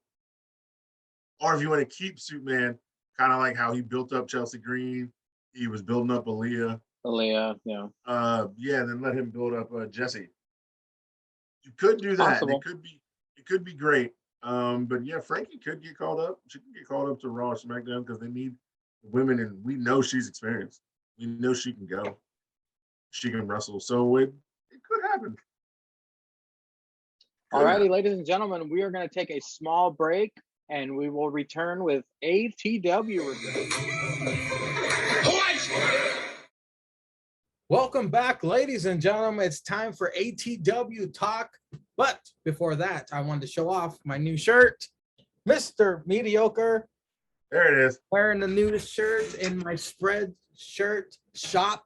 Or if you want to keep Superman, kind of like how he built up Chelsea Green, he was building up Aaliyah. Yeah. Then let him build up Jesse. You could do that. Possible. It could be great. But yeah, Frankie could get called up. She can get called up to Raw or SmackDown because they need women, and we know she's experienced. We know she can go. She can wrestle. So it could happen. Alrighty, ladies and gentlemen, we are going to take a small break, and we will return with ATW review. Welcome back, ladies and gentlemen. It's time for ATW talk. But before that, I wanted to show off my new shirt, Mr. Mediocre. There it is. Wearing the newest shirt in my spread shirt shop.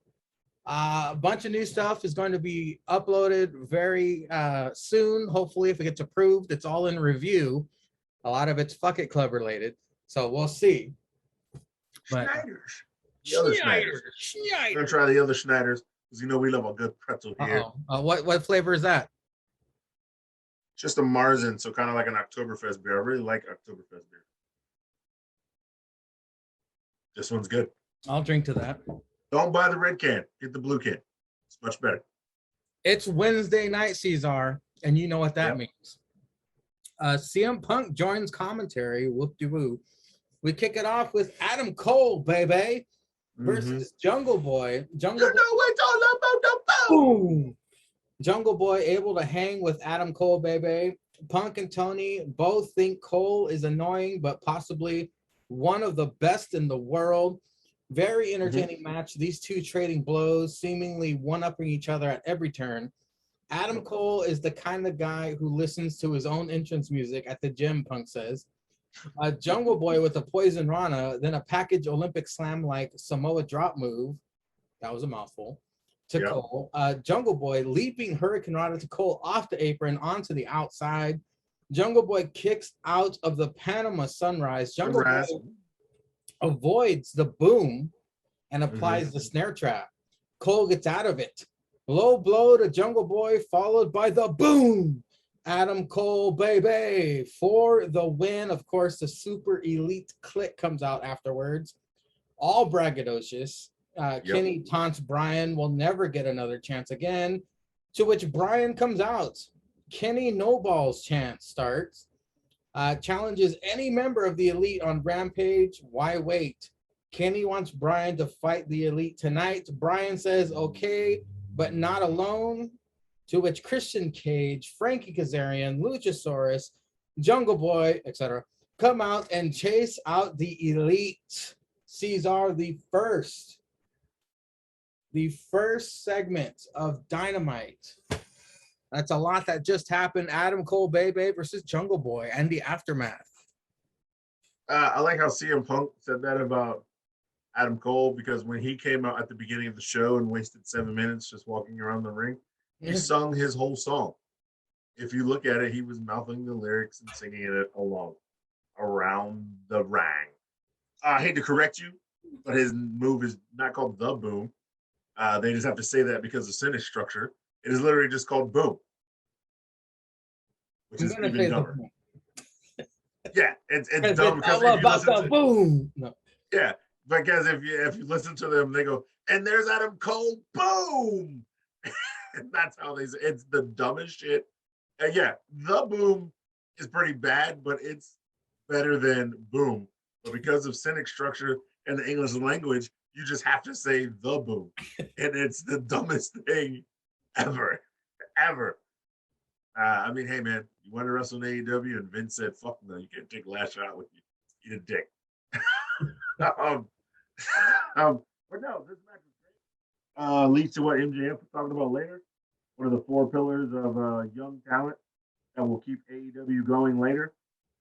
A bunch of new stuff is going to be uploaded very soon. Hopefully, if it gets approved, it's all in review. A lot of it's Fuck It Club related. So we'll see. But, Schneiders. The other Schneiders. We're going to try the other Schneiders because you know we love a good pretzel here. What flavor is that? Just a Marzen, so kind of like an Oktoberfest beer. I really like Oktoberfest beer. This one's good. I'll drink to that. Don't buy the red can. Get the blue can. It's much better. It's Wednesday night, Cesar, and you know what that means. CM Punk joins commentary. Whoop-de-woo. We kick it off with Adam Cole, baby, versus Jungle Boy. Boom. Jungle Boy able to hang with Adam Cole, baby. Punk and Tony both think Cole is annoying, but possibly one of the best in the world. Very entertaining match. These two trading blows, seemingly one-upping each other at every turn. Adam Cole is the kind of guy who listens to his own entrance music at the gym, Punk says. Jungle Boy with a Poison Rana, then a package Olympic Slam-like Samoa drop move. That was a mouthful. To Cole. Jungle Boy leaping Hurricane Rana to Cole off the apron onto the outside. Jungle Boy kicks out of the Panama Sunrise. Jungle Boy avoids the boom and applies the snare trap. Cole gets out of it. Low blow to Jungle Boy, followed by the boom. Adam Cole, baby, for the win. Of course, the super elite click comes out afterwards. All braggadocious. Kenny taunts Brian, will never get another chance again. To which Brian comes out. Kenny no balls chance starts. Challenges any member of the elite on Rampage. Why wait? Kenny wants Brian to fight the elite tonight. Brian says, okay, but not alone. To which Christian Cage, Frankie Kazarian, Luchasaurus, Jungle Boy, etc. come out and chase out the elite. Cesar, the first segment of Dynamite. That's a lot that just happened. Adam Cole, baby, versus Jungle Boy and the aftermath. I like how CM Punk said that about Adam Cole, because when he came out at the beginning of the show and wasted 7 minutes just walking around the ring, he sung his whole song. If you look at it, he was mouthing the lyrics and singing it along around the ring. I hate to correct you, but his move is not called the boom. They just have to say that because of sentence structure. It is literally just called boom, which is even dumber. Yeah, it's dumb because all about the boom. No. Yeah, because if you listen to them, they go, and there's Adam Cole, boom. And that's how they say it's the dumbest shit. And yeah, the boom is pretty bad, but it's better than boom. But because of sentence structure and the English language, you just have to say the boom. And it's the dumbest thing ever. I mean, hey man, you want to wrestle in AEW? And Vince said, fuck no, you can't take a last shot with you. Eat a dick. But no, this match is great. Leads to what MJF was talking about later. One of the 4 pillars of young talent that will keep AEW going later.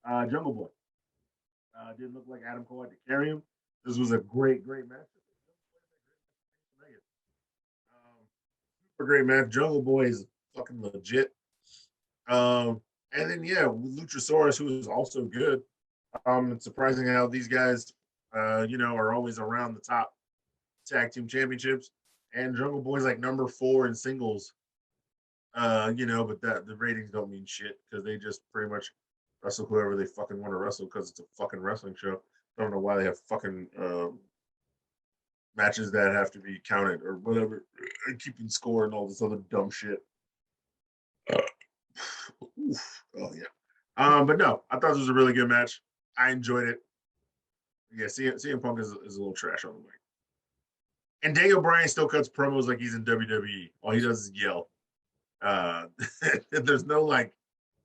Jungle Boy. Didn't look like Adam Cole had to carry him. This was a great match. super great match. Jungle Boy is fucking legit. And then Luchasaurus, who is also good. It's surprising how these guys, are always around the top tag team championships. And Jungle Boy's like number 4 in singles. But that the ratings don't mean shit because they just pretty much wrestle whoever they fucking want to wrestle because it's a fucking wrestling show. I don't know why they have fucking matches that have to be counted or whatever, and keeping score and all this other dumb shit. But no, I thought this was a really good match. I enjoyed it. Yeah, CM Punk is a little trash on the mic. And Daniel Bryan still cuts promos like he's in WWE. All he does is yell. There's no like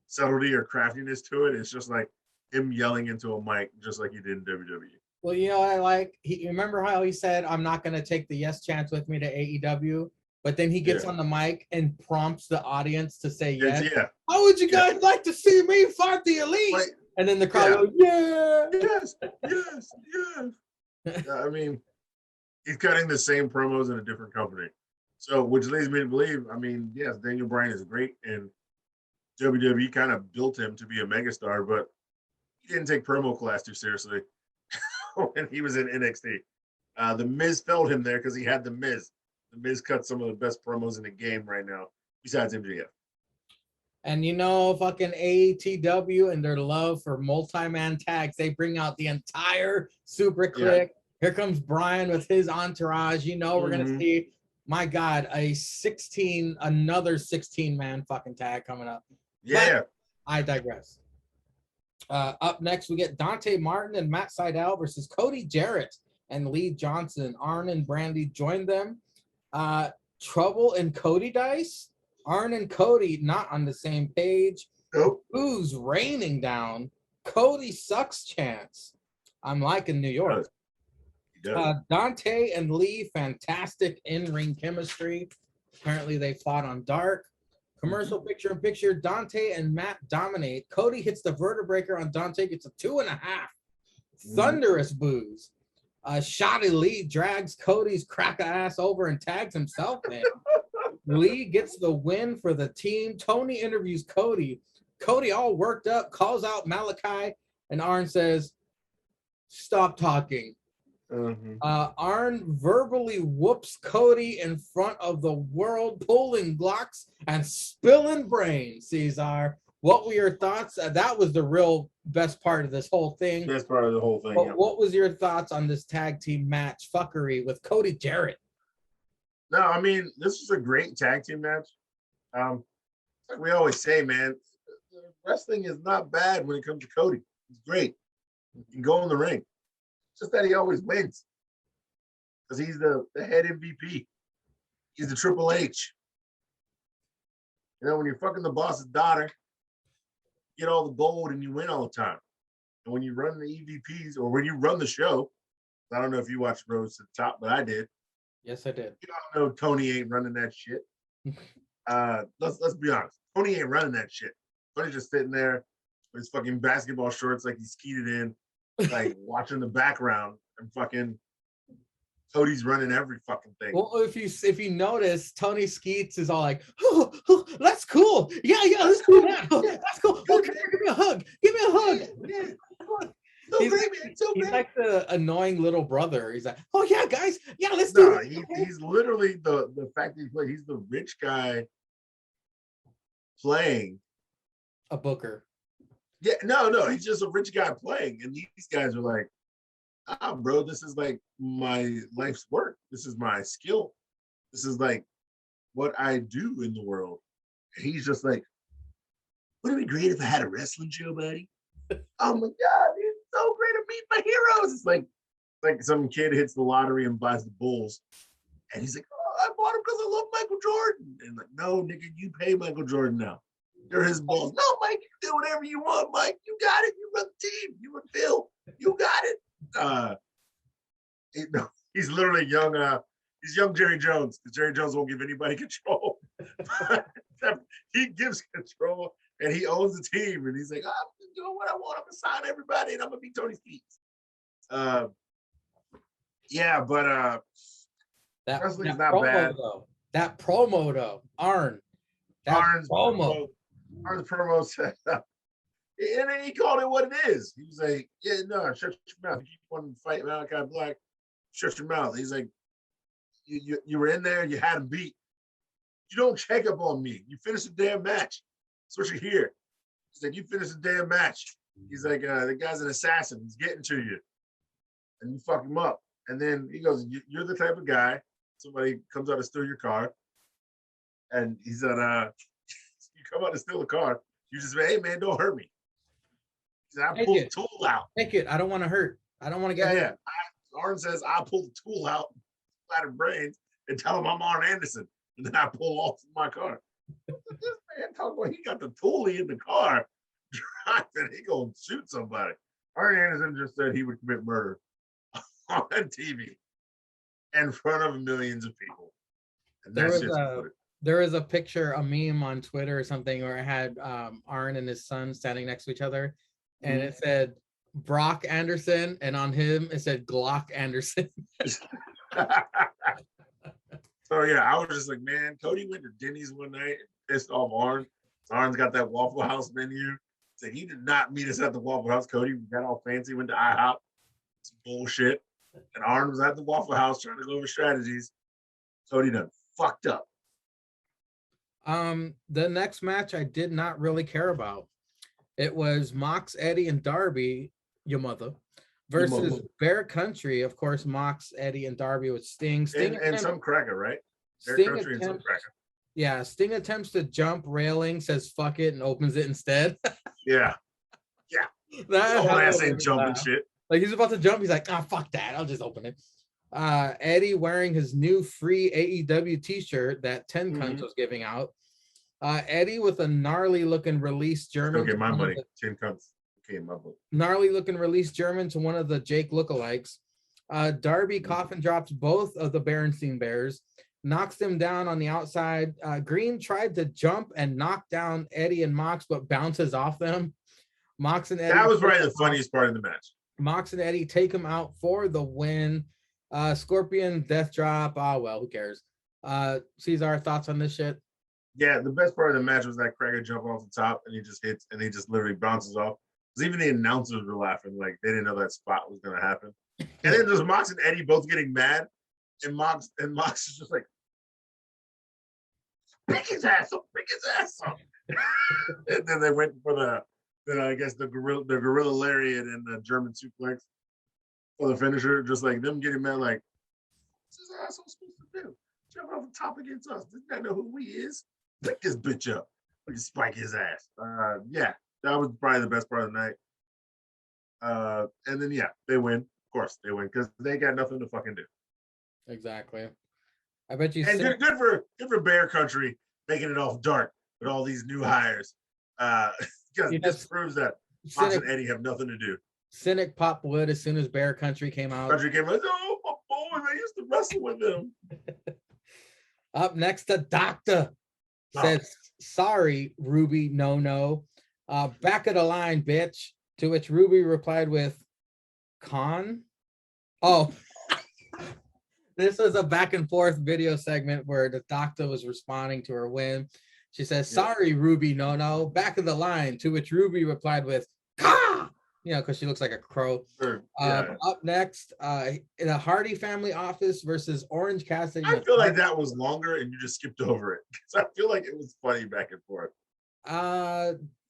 subtlety or craftiness to it. It's just like him yelling into a mic, just like he did in WWE. Well, I like. Remember how he said, "I'm not going to take the yes chance with me to AEW," but then he gets on the mic and prompts the audience to say yes. Yeah. How would you guys like to see me fight the Elite? Like, and then the crowd goes, "Yeah, yes." I mean, he's cutting the same promos in a different company. So, which leads me to believe, yes, Daniel Bryan is great, and WWE kind of built him to be a megastar, but he didn't take promo class too seriously when he was in NXT. The Miz failed him there because he had The Miz. The Miz cut some of the best promos in the game right now, besides MJF. And fucking AEW and their love for multi-man tags, they bring out the entire Super Click. Yeah. Here comes Brian with his entourage. We're gonna see, my God, another 16-man fucking tag coming up. Yeah. But I digress. Up next, we get Dante Martin and Matt Sydal versus Cody Jarrett and Lee Johnson. Arn and Brandy joined them. Trouble and Cody Dice. Arn and Cody not on the same page. Nope. Who's raining down? Cody sucks chance. I'm liking New York. Dante and Lee, fantastic in-ring chemistry. Apparently they fought on Dark. Commercial picture-in-picture, Dante and Matt dominate. Cody hits the vertebreaker on Dante, gets a 2.5. Thunderous boos. Shoddy Lee drags Cody's cracker ass over and tags himself in. Lee gets the win for the team. Tony interviews Cody. Cody all worked up, calls out Malachi, and Arn says, "Stop talking." Arn verbally whoops Cody in front of the world, pulling blocks and spilling brains. Cesar, what were your thoughts? That was the real best part of this whole thing. Best part of the whole thing. What was your thoughts on this tag team match fuckery with Cody Jarrett? No, this was a great tag team match. Like we always say, man, wrestling is not bad when it comes to Cody. It's great. You can go in the ring. Just that he always wins because he's the head MVP. He's the Triple H. When you're fucking the boss's daughter, you get all the gold and you win all the time. And when you run the EVPs or when you run the show, I don't know if you watched Rose to the Top, but I did. Yes, I did. You all know Tony ain't running that shit. Let's be honest. Tony ain't running that shit. Tony's just sitting there with his fucking basketball shorts like he's skeeted in. Like watching the background and fucking Cody's running every fucking thing. Well, if you notice, Tony Skeets is all like, "Oh, that's cool. Yeah, let's do that. That's cool. Okay, give me a hug. Give me a hug." He's like the annoying little brother. He's like, "Oh yeah, guys, yeah, let's do it." He's literally the fact that he's the rich guy playing a booker. Yeah, no, he's just a rich guy playing, and these guys are like, bro, this is like my life's work. This is my skill. This is like what I do in the world. And he's just like, wouldn't it be great if I had a wrestling show, buddy? Oh my God, it's so great to meet my heroes. It's like some kid hits the lottery and buys the Bulls, and he's like, oh, I bought him because I love Michael Jordan. And like, no, nigga, you pay Michael Jordan now. You're his boss. No, Mike, you do whatever you want, Mike. You got it. You run the team. You and Phil. You got it. He's literally young. He's young Jerry Jones, because Jerry Jones won't give anybody control. He gives control, and he owns the team. And he's like, I'm doing what I want. I'm gonna sign everybody, and I'm gonna be Tony Skeets. Wrestling's not bad. That promo though, Arn. That Arn's promo. Arn's promo said, and then he called it what it is. He was like, "Yeah, no, shut your mouth. You keep wanting to fight Malachi Black, shut your mouth." He's like, "You were in there. You had him beat. You don't check up on me. You finish the damn match. That's what you hear." He's like, "You finish the damn match." He's like, "The guy's an assassin. He's getting to you, and you fuck him up." And then he goes, "You're the type of guy. Somebody comes out to steal your car, and he said, you come out to steal the car. You just say, hey man, don't hurt me." He said, "I pulled the tool out. Take it. I don't want to hurt. I don't want to get hurt." Yeah. Arn says, "I pull the tool out, splatter brains, and tell him I'm Arn Anderson, and then I pull off my car." This man talking about he got the toolie in the car, driving. He gonna shoot somebody. Arn Anderson just said he would commit murder on TV in front of millions of people. And there was a picture, a meme on Twitter or something where it had Arn and his son standing next to each other, and it said Brock Anderson, and on him it said Glock Anderson. So yeah, I was just like, man, Cody went to Denny's one night and pissed off Arn. Arn's got that Waffle House menu. Said he did not meet us at the Waffle House. Cody got all fancy, went to IHOP. It's bullshit. And Arn was at the Waffle House trying to go over strategies. Cody done fucked up. The next match I did not really care about. It was Mox, Eddie, and Darby, your mother, versus Bear Country. Of course, Mox, Eddie, and Darby with Sting. And some cracker, right? Bear Country and some cracker. Yeah, Sting attempts to jump railing, says fuck it, and opens it instead. Yeah. That whole ass ain't jumping shit. Like he's about to jump, he's like, fuck that, I'll just open it. Eddie wearing his new free AEW t-shirt that 10 Cunts was giving out. Eddie with a gnarly looking release German. Okay, my money. 10 Cunts. Okay, my book. Gnarly looking release German to one of the Jake lookalikes. Darby coffin drops both of the Berenstein Bears, knocks them down on the outside. Green tried to jump and knock down Eddie and Mox, but bounces off them. Mox and Eddie. That was probably the funniest part of the match. Mox and Eddie take him out for the win. Scorpion death drop. Oh, well, who cares? Cesar, thoughts on this shit? Yeah, the best part of the match was that Cracker jump off the top and he just hits and he just literally bounces off. Because even the announcers were laughing, like they didn't know that spot was gonna happen. And then there's Mox and Eddie both getting mad, and Mox is just like, pick his ass up. And then they went for I guess the gorilla lariat and the German suplex for the finisher, just like them getting mad, like, what's this asshole supposed to do? Jump off the top against us. Doesn't that know who he is? Pick this bitch up. We can spike his ass. Yeah, that was probably the best part of the night. And then yeah, they win. Of course they win because they got nothing to fucking do. Exactly. I bet you. And good for Bear Country making it off dark with all these new hires. Because this proves that Mox and Eddie have nothing to do. Cynic popped wood as soon as Bear Country came out. Country came out. Oh, my boys, I used to wrestle with them. Up next, the doctor says, sorry, Ruby, no. Back of the line, bitch. To which Ruby replied with, con? Oh. This was a back and forth video segment where the doctor was responding to her win. She says, sorry, Ruby, no. Back of the line. To which Ruby replied with, Ka! You know, because she looks like a crow. Sure. Up next, in the Hardy family office versus Orange Cassidy. I feel like that was longer and you just skipped over it. Because I feel like it was funny back and forth.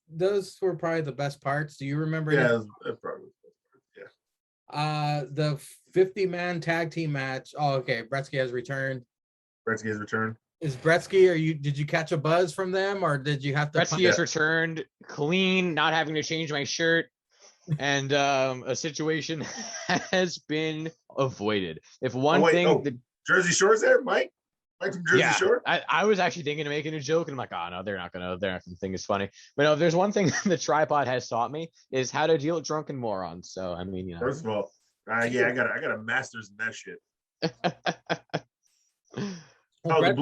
Those were probably the best parts. Do you remember? Yeah, that probably was the best part. Yeah. The 50-man tag team match. Oh, okay. Bretsky has returned. Is Bretsky, did you catch a buzz from them or did you have to? Bretsky has returned clean, not having to change my shirt, and a situation has been avoided. If one Jersey Shore's there, Mike from Jersey Shore. I was actually thinking of making a joke and I'm like, oh no, they're not gonna think it's funny. But no, if there's one thing the tripod has taught me is how to deal with drunken morons. So I mean, you know. First of all, I got a master's in that shit. Oh, the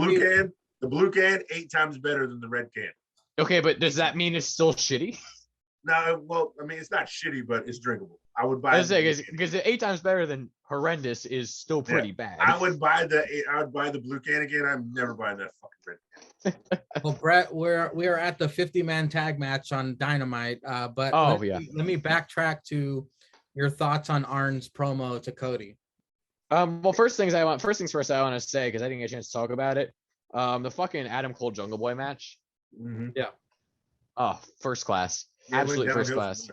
blue can 8 times better than the red can. Okay, but does that mean it's still shitty? No, well, I mean, it's not shitty, but it's drinkable. I would buy it because 8 times better than horrendous is still pretty bad. I would buy the blue can again. I'm never buying that fucking red can. Well, Brett, we are at the 50-man tag match on Dynamite. But let me backtrack to your thoughts on Arn's promo to Cody. Well, first things first, I want to say, because I didn't get a chance to talk about it. The fucking Adam Cole Jungle Boy match. Mm-hmm. Yeah. Oh, first class. Yeah, Absolute first class.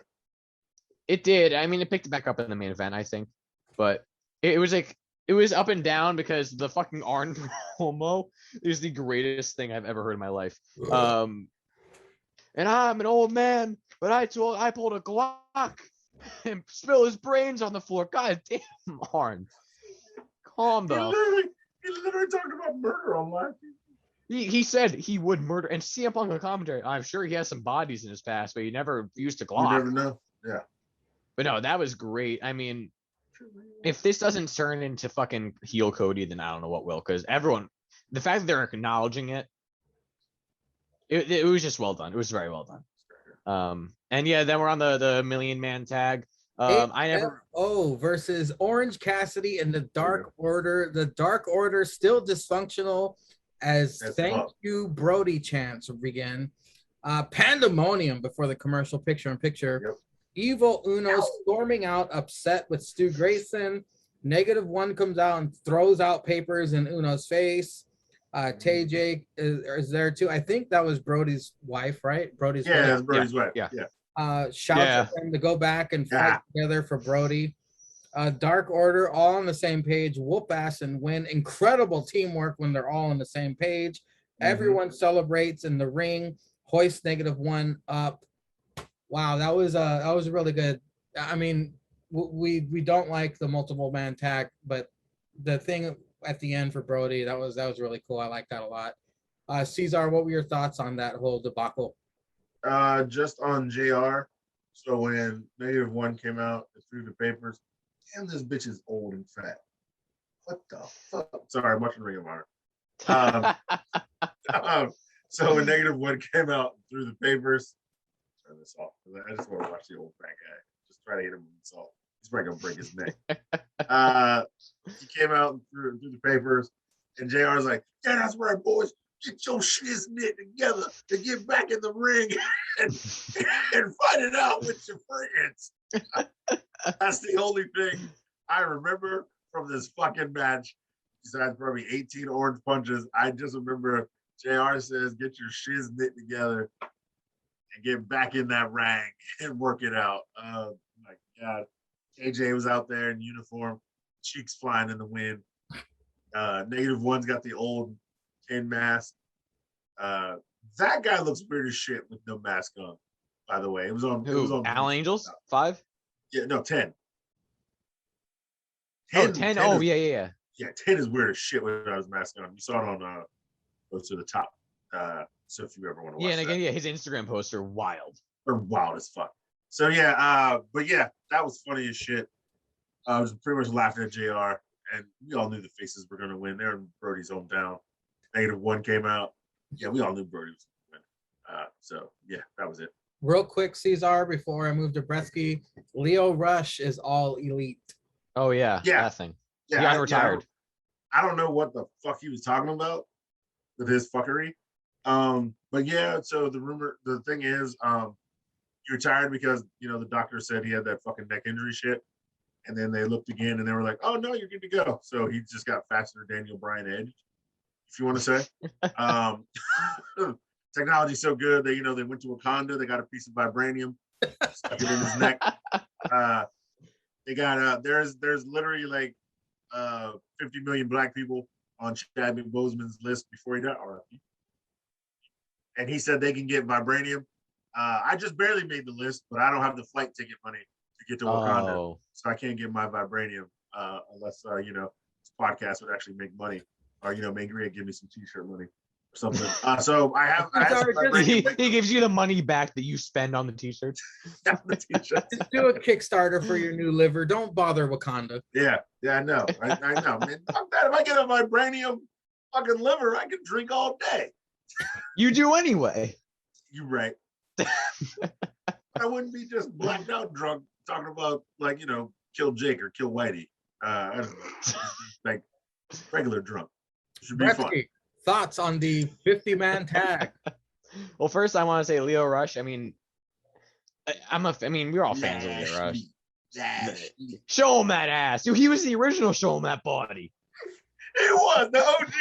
It did. I mean, it picked it back up in the main event, I think. But it was up and down because the fucking Arn promo is the greatest thing I've ever heard in my life. And I'm an old man, but I pulled a Glock and spilled his brains on the floor. God damn, Arn. Calm down. He literally talked about murder on live. He said he would murder, and CM Punk on commentary. I'm sure he has some bodies in his past, but he never used a Glock. You never know. Yeah. But no, that was great. I mean, if this doesn't turn into fucking heel Cody, then I don't know what will. Because the fact that they're acknowledging it was just well done. It was very well done. And yeah, then we're on the Million Man tag. Versus Orange Cassidy and the Dark Order. The Dark Order still dysfunctional as thank you Brody chants begin. Pandemonium before the commercial picture-in-picture. Yep. Evil Uno storming out, upset with Stu Grayson. -1 comes out and throws out papers in Uno's face. TJ is there too. I think that was Brody's wife, right? Brody's wife. That's Brody's wife. Yeah. Shouts at them to go back and fight together for Brody. Dark Order all on the same page, whoop ass and win. Incredible teamwork when they're all on the same page. Everyone celebrates in the ring. Hoist -1 up. Wow, that was really good. I mean, we don't like the multiple man tag, but the thing at the end for Brody, that was really cool. I like that a lot. Cesar, what were your thoughts on that whole debacle? Just on JR. So when -1 came out and threw the papers, damn, this bitch is old and fat. What the fuck? Sorry, I'm watching Ring of Honor. So when -1 came out and threw the papers, turn this off. I just want to watch the old fat guy. Just try to hit him with salt. He's probably gonna break his neck. He came out and threw the papers, and JR's like, "Yeah, that's right, boys. Get your shiz knit together to get back in the ring and fight it out with your friends." That's the only thing I remember from this fucking match, besides probably 18 orange punches. I just remember JR says, "Get your shiz knit together and get back in that ring and work it out." Oh my God. AJ was out there in uniform, cheeks flying in the wind. -1's got the old tin mask. That guy looks weird as shit with no mask on, by the way. It was on Alan Angels? 5? Yeah, no, 10. 10. Oh, yeah. Yeah, 10 is weird as shit without his mask on. You saw it on Go to the Top. So if you ever want to watch and again, his Instagram posts are wild. Or wild as fuck. So yeah, but yeah, that was funny as shit. I was pretty much laughing at JR, and we all knew the faces were gonna win. They're in Brody's hometown. -1 came out. Yeah, we all knew Brody was gonna win. So yeah, that was it. Real quick, Cesar, before I move to Bresky, Leo Rush is all elite. Oh yeah, that thing. Yeah, he got retired. I don't know what the fuck he was talking about with his fuckery. But yeah, so the thing is, he retired because, the doctor said he had that fucking neck injury shit. And then they looked again and they were like, "Oh no, you're good to go." So he just got faster than Daniel Bryan Edge, if you want to say. Technology's so good that, they went to Wakanda, they got a piece of vibranium, stuck it in his neck. They got there's literally like 50 million black people on Chadwick Boseman's list before he died. And he said they can get vibranium. I just barely made the list, but I don't have the flight ticket money to get to Wakanda, so I can't get my vibranium unless this podcast would actually make money, or maybe give me some t-shirt money or something. So I have he gives you the money back that you spend on the t-shirts. Yeah, the t-shirts. Just do a Kickstarter for your new liver. Don't bother Wakanda. Yeah, I know. I know, man. Fuck that. If I get a vibranium fucking liver, I can drink all day. You do anyway. You're right. I wouldn't be just blacked out drunk talking about like, you know, kill Jake or kill Whitey. I don't know. Like regular drunk. It should be fun. Bretsky, thoughts on the 50-man tag? Well, first I want to say Leo Rush. I mean, we're all fans of Leo Rush. Show him that ass. Dude, he was the original show him that body. He was the OG.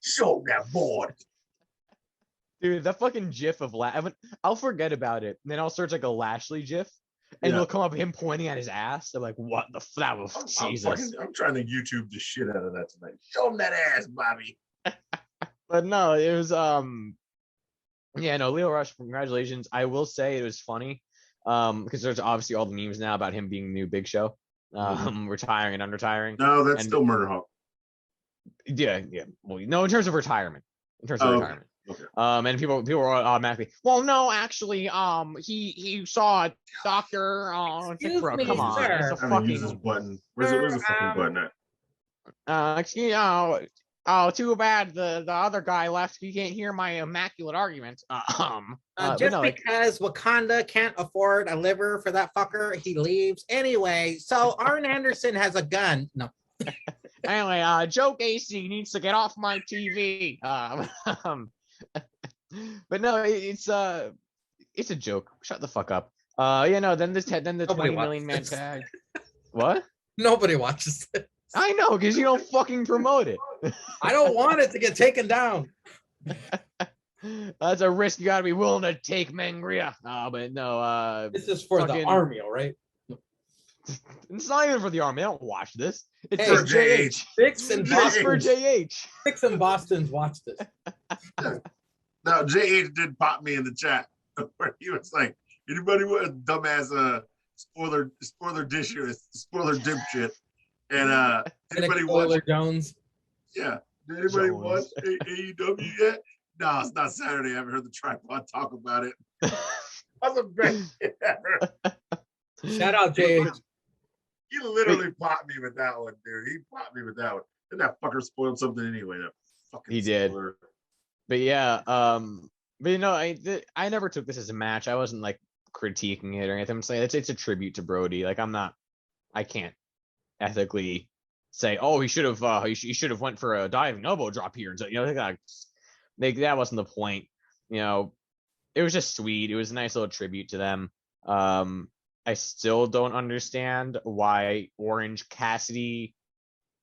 Show him that board. Dude, that fucking gif of I'll forget about it. And then I'll search like a Lashley gif. And it'll come up him pointing at his ass. I'm like, what the that was Jesus. I'm trying to YouTube the shit out of that tonight. Show him that ass, Bobby. But no, it was Leo Rush, congratulations. I will say it was funny. Because there's obviously all the memes now about him being the new Big Show. Retiring and unretiring. No, that's still Murder Hawk. Yeah. Well, no, in terms of retirement. Retirement. Okay. And people were automatically, well, no, actually, he saw a doctor. Bro, come on, it's a fucking use this button. Where's the fucking button at? Oh, too bad the other guy left. He can't hear my immaculate argument. Because Wakanda can't afford a liver for that fucker, he leaves anyway. So Arn Anderson has a gun. No. Anyway, Joe Gacy needs to get off my TV. But no, it's a joke. Shut the fuck up. Then the 20 million man tag. What? Nobody watches it. I know, because you don't fucking promote it. I don't want it to get taken down. That's a risk you gotta be willing to take, Mangria. But no, this is for the army, all right? It's not even for the army. They don't watch this. It's Hey, for JH. Six and It's for Boston. JH. Six and Boston's watch this. Now JH did pop me in the chat where he was like, anybody want a dumbass spoiler dish or spoiler dip shit? And anybody watch Jones? Yeah. Did anybody watch AEW yet? No, it's not Saturday. I haven't heard the tripod talk about it. That's the best shit ever. Shout out JH. He literally popped me with that one, dude. He popped me with that one. And that fucker spoiled something anyway. That fucking he did. spoiler. But yeah, but you know, I never took this as a match. I wasn't like critiquing it or anything. I'm saying it's a tribute to Brody. Like I can't ethically say, oh, he should have went for a diving elbow drop here. And so, you know, that wasn't the point. You know, it was just sweet. It was a nice little tribute to them. I still don't understand why Orange Cassidy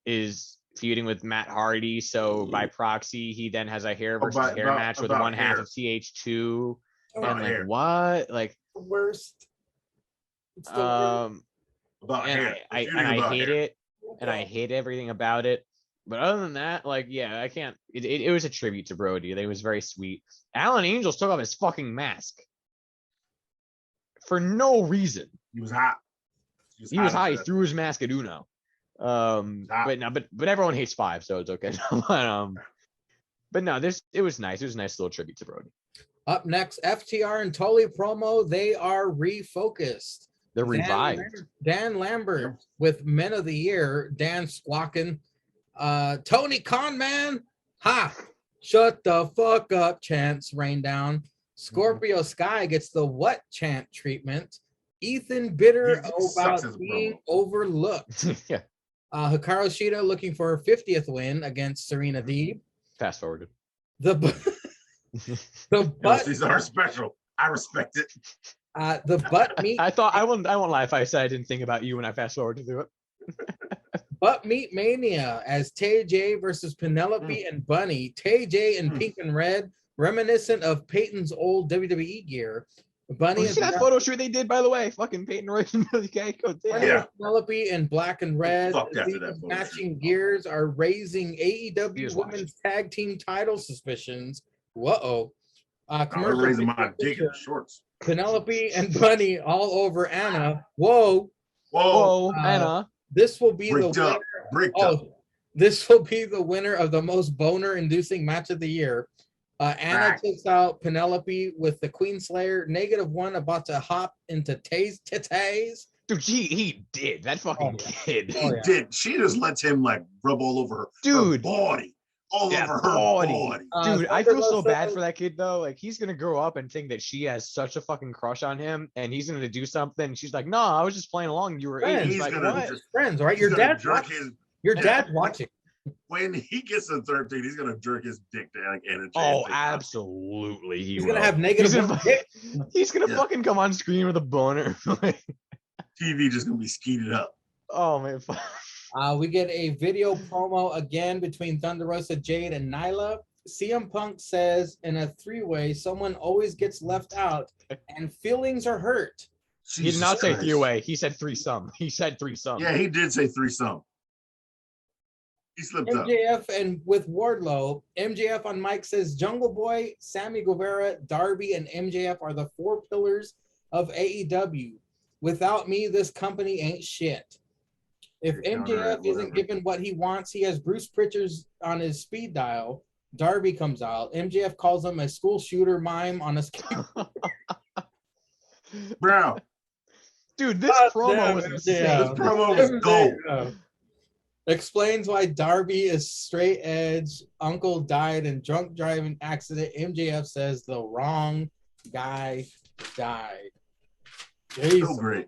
is feuding with Matt Hardy. So by proxy, he then has a hair versus hair match with one half of TH2. And like hair. What? Like the worst. About and I hate it. And I hate everything about it. But other than that, like, yeah, I can't. It was a tribute to Brody. It was very sweet. Alan Angels took off his fucking mask for no reason. He was hot. He was hot. He threw his mask at Uno. But everyone hates Five, so it's okay. But no, it was nice. It was a nice little tribute to Brody. Up next, FTR and Tully promo. They are refocused. They're revived. Dan Lambert with Men of the Year. Dan squawking. Tony Khan, man. Ha! Shut the fuck up chants rain down. Scorpio Sky gets the what chant treatment. Ethan bitter about being overlooked. Yeah. Hikaru Shida looking for her 50th win against Serena Deeb. Fast forwarded. The butt. These are special. I respect it. The butt meat. I won't lie if I said I didn't think about you when I fast forwarded through it. Butt Meat Mania as Tay J versus Penelope and Bunny. Tay J in pink and red, reminiscent of Peyton's old WWE gear. Bunny you see that photo shoot they did, by the way? Fucking Peyton Royce and Billy Kay. Yeah. Penelope in black and red. These matching gears are raising AEW Women's Tag Team title suspicions. Whoa. I'm raising my dick in shorts. Penelope and Bunny all over Anna. Whoa, Anna. This will be the winner. This will be the winner of the most boner-inducing match of the year. Anna takes out Penelope with the Queen Slayer. -1 about to hop into Tay's titties. Dude, he did. That fucking kid. He did. She just lets him like rub all over her body. all Yeah, over her body. body. Dude, I feel so Thunder bad said- for that kid though. Like he's gonna grow up and think that she has such a fucking crush on him, and he's gonna do something. She's like, "No, I was just playing along. You were 8." Friends. He's He's like, gonna "What?" just Friends, right? he's Your gonna dad's jerk watching. his Your yeah, dad's watching. when he gets to 13, he's gonna jerk his dick to like Anna Jay. Oh, absolutely. He's will. gonna have negative. He's gonna, dick. he's gonna Yeah. fucking come on screen with a boner. TV just gonna be skeeted up. Oh man. We get a video promo again between Thunder Rosa, Jade, and Nyla. CM Punk says in a three-way, someone always gets left out, and feelings are hurt. He did not say three-way. He said threesome. He said threesome. Yeah, he did say threesome. He slipped up. MJF and with Wardlow, MJF on mic says Jungle Boy, Sammy Guevara, Darby, and MJF are the 4 pillars of AEW. Without me, this company ain't shit. If MJF isn't given what he wants, he has Bruce Pritchard's on his speed dial. Darby comes out. MJF calls him a school shooter mime on a skateboard. Bro, Dude, this promo was insane. this promo was gold. Explains why Darby is straight edge. Uncle died in drunk driving accident. MJF says the wrong guy died. So great.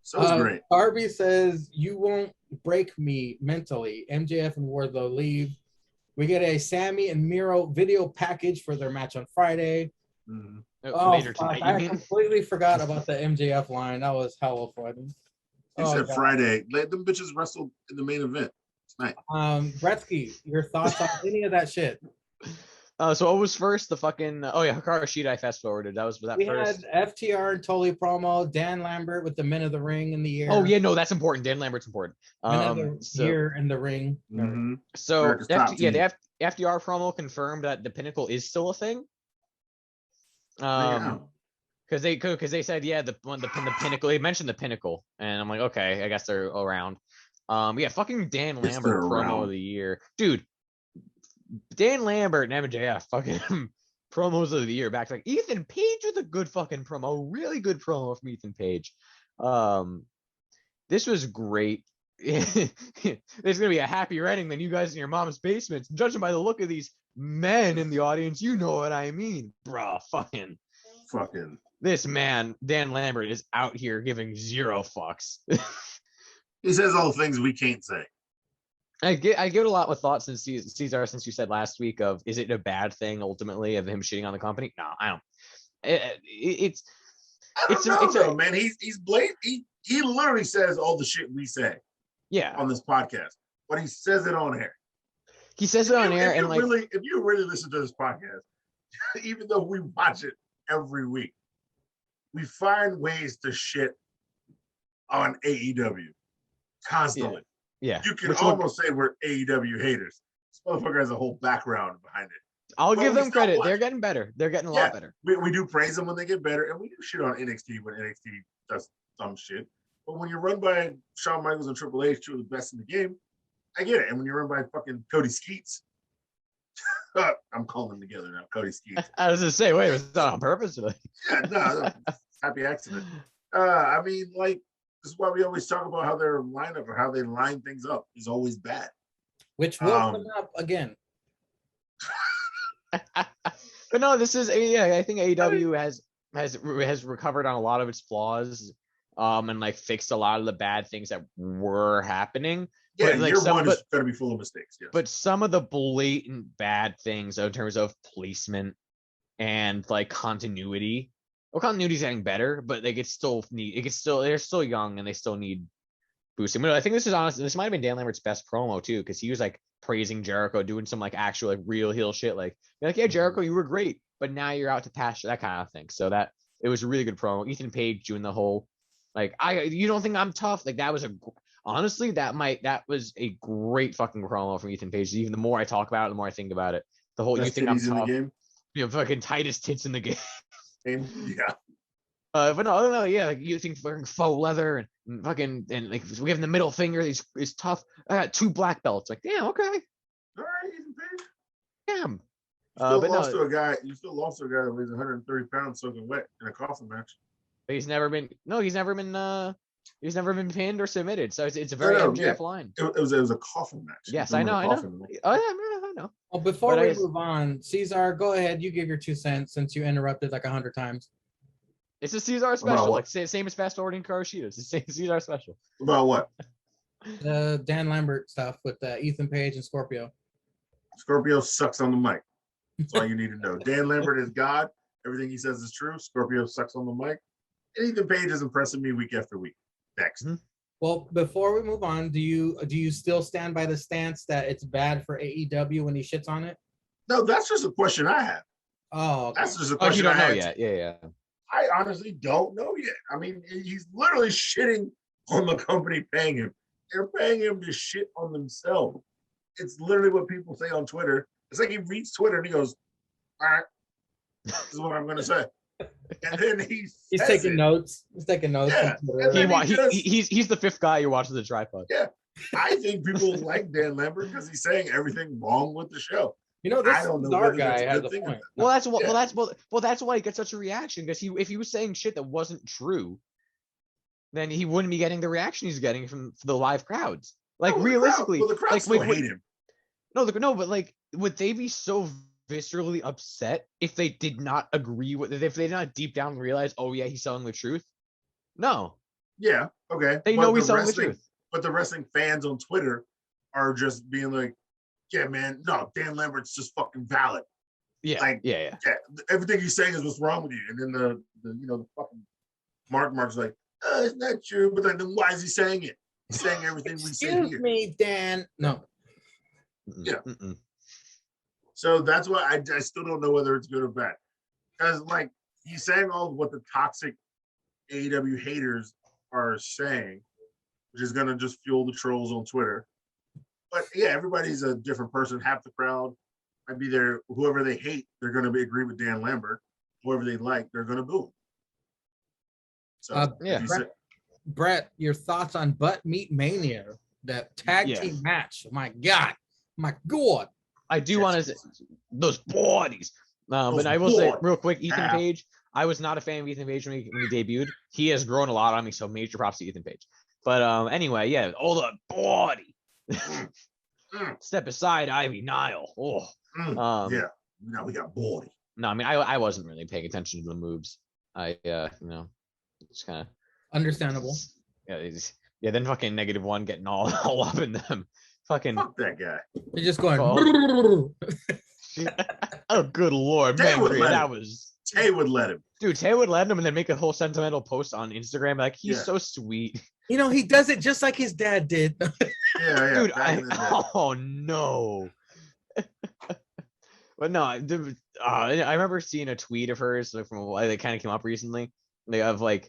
So great. Darby says you won't break me mentally. MJF and Wardlow leave. We get a Sammy and Miro video package for their match on Friday. Later fuck, tonight, I you mean? completely forgot about the MJF line. That was hella funny. He said Friday. Let them bitches wrestle in the main event tonight. Gretzky, your thoughts on any of that shit? So what was first? The fucking Hikaru Shida. I fast forwarded. Was that We first? had FTR and Tully promo. Dan Lambert with the Men of the Ring in the air. Oh yeah, no, that's important. Dan Lambert's important. Men of the year in the ring. Mhm. So America's top the team. FDR promo confirmed that the Pinnacle is still a thing. Yeah. Because they said the Pinnacle. They mentioned the Pinnacle, and I'm like, okay, I guess they're around. Fucking Dan Yes, Lambert they're promo around. of the year, dude. Dan Lambert and MJF fucking promos of the year back. Like Ethan Page with a good fucking promo, really good promo from Ethan Page. This was great. There's gonna be a happier ending than you guys in your mom's basements. Judging by the look of these men in the audience, you know what I mean, bruh. Fucking this man, Dan Lambert, is out here giving zero fucks. He says all the things we can't say. I get a lot with thoughts since Cesar, since you said last week of, is it a bad thing ultimately of him shitting on the company? No, I don't. It's man. He's blatant. He literally says all the shit we say. Yeah. On this podcast, but he says it on air. He says it on air, and like, if you really listen to this podcast, even though we watch it every week, we find ways to shit on AEW constantly. Yeah. You can almost say we're AEW haters. This motherfucker has a whole background behind it. I'll give them credit. They're getting better. They're getting a lot better. We do praise them when they get better, and we do shit on NXT when NXT does some shit. But when you're run by Shawn Michaels and Triple H, two of the best in the game, I get it. And when you're run by fucking Cody Skeets, I'm calling them together now, Cody Skeets. I was gonna say, wait, was that on purpose? Yeah, no, happy accident. I mean, like, this is why we always talk about how their lineup or how they line things up is always bad. Which will come up again. But no, this is I think AEW has recovered on a lot of its flaws, and like fixed a lot of the bad things that were happening. Yeah, but, like, year one is going to be full of mistakes. Yes. But some of the blatant bad things in terms of placement and like continuity. Well, continuity's getting better, but like they're still young and they still need boosting. But I think this might have been Dan Lambert's best promo too, because he was like praising Jericho, doing some like actual like real heel shit. Like, yeah, Jericho, you were great, but now you're out to pasture, that kind of thing. So that it was a really good promo. Ethan Page doing the whole like, you don't think I'm tough? Like that was honestly that was a great fucking promo from Ethan Page. Even the more I talk about it, the more I think about it. The whole Best you think I'm titties in tough? the game? You know, fucking tightest tits in the game. Yeah. But no, yeah, like you think wearing faux leather and fucking and like we have the middle finger is tough. I got 2 black belts. Like, damn, okay, All right, Ethan Page. damn. You still lost to a guy that weighs 130 pounds soaking wet in a coffin match. But he's never been pinned or submitted. So it's a very MJF line. It was a coffin match. Yes, I know. Oh know. Well, before But we I- move on, Cesar, go ahead. You give your 2 cents since you interrupted like 100 times. It's a Cesar special, like same as fast forwarding Kuroshita. It's the same Cesar special. About what? The Dan Lambert stuff with Ethan Page and Scorpio. Scorpio sucks on the mic. That's all you need to know. Dan Lambert is God. Everything he says is true. Scorpio sucks on the mic. And Ethan Page is impressing me week after week. Next. Mm-hmm. Well, before we move on, do you still stand by the stance that it's bad for AEW when he shits on it? No, that's just a question I have. Oh, okay. That's just a Oh, question you don't I know had. yet? Yeah. I honestly don't know yet. I mean, he's literally shitting on the company paying him. They're paying him to shit on themselves. It's literally what people say on Twitter. It's like he reads Twitter and he goes, all right, this is what I'm going to say. And then He's taking notes. He's taking notes. Yeah. on Twitter. He's the fifth guy you're watching the tripod. Yeah. I think people like Dan Lambert because he's saying everything wrong with the show. You know, this I don't know Cesar whether guy that's a has good a thing or point. not. Well, that's why he gets such a reaction, because if he was saying shit that wasn't true, then he wouldn't be getting the reaction he's getting from the live crowds. Like, No, realistically, the crowd like, still hate him. no, but like, would they be so viscerally upset if they did not agree with it, if they did not deep down realize, oh yeah, he's telling the truth? No, Yeah, okay. they But know the he's telling the wrestling- truth. But the wrestling fans on Twitter are just being like, yeah, man, no, Dan Lambert's just fucking valid. Yeah, like- yeah. Yeah, everything he's saying is what's wrong with you. And then the fucking Mark's like, it's not true. But then why is he saying it? He's saying everything we say Excuse here. me, Dan. No. Yeah. So that's why I still don't know whether it's good or bad. Because like he's saying all of what the toxic AEW haters are saying, which is gonna just fuel the trolls on Twitter. But yeah, everybody's a different person. Half the crowd might be there. Whoever they hate, they're gonna agree with Dan Lambert. Whoever they like, they're gonna boo him. So yeah. Brett, your thoughts on Butt Meat Mania, that tag team match? My God. I do want to say those bodies. But I will say real quick, Ethan Page. I was not a fan of Ethan Page when he debuted. He has grown a lot on me, so major props to Ethan Page. But anyway, yeah, all the body. Step aside, Ivy Nile. Yeah, now we got body. No, I mean I wasn't really paying attention to the moves. I it's kind of understandable. Yeah, then fucking -1 getting all up in them. Fucking fuck that guy. They're just going. Oh, good lord, man! That was Tay would let him. Dude, Tay would let him, and then make a whole sentimental post on Instagram. Like, he's so sweet. You know, he does it just like his dad did. Yeah. Dude, oh no. But no, I remember seeing a tweet of hers like, from that kind of came up recently. Like, of like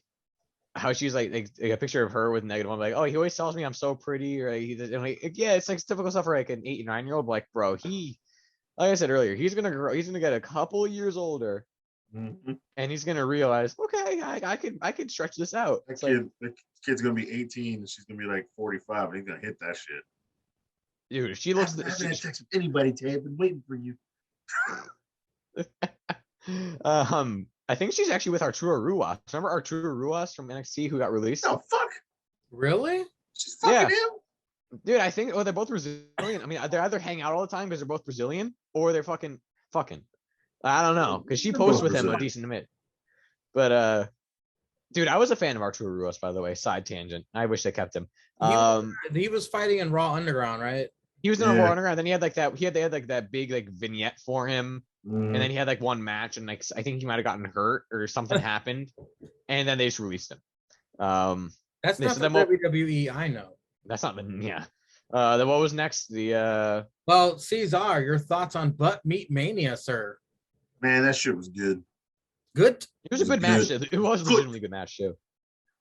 how she's like a picture of her with -1, like, oh, he always tells me I'm so pretty, or yeah, it's like typical stuff for like an 8 or 9 year old. Like, bro, like I said earlier, he's gonna grow. He's gonna get a couple years older, and he's gonna realize, okay, I can stretch this out. The kid's gonna be 18, and she's gonna be like 45, and he's gonna hit that shit. Dude, if she looks. I haven't had sex with anybody, Tay. I've been waiting for you. I think she's actually with Arturo Ruas. Remember Arturo Ruas from NXT who got released? Oh fuck! Really? She's fucking him. Dude, I think they're both Brazilian. I mean, they either hang out all the time because they're both Brazilian, or they're fucking. I don't know, because she posts with him a decent bit. But dude, I was a fan of Arturo Ruas, by the way. Side tangent. I wish they kept him. He was fighting in Raw Underground, right? He was in a Raw Underground. Then he had like that. They had like that big like vignette for him, and then he had like one match, and like I think he might have gotten hurt or something happened, and then they just released him. That's not the WWE I know. That's not the then what was next? Well, Cesar, your thoughts on Butt Meat Mania, sir? Man, that shit was good. Good. It was a good match. It was a legitimately good match too.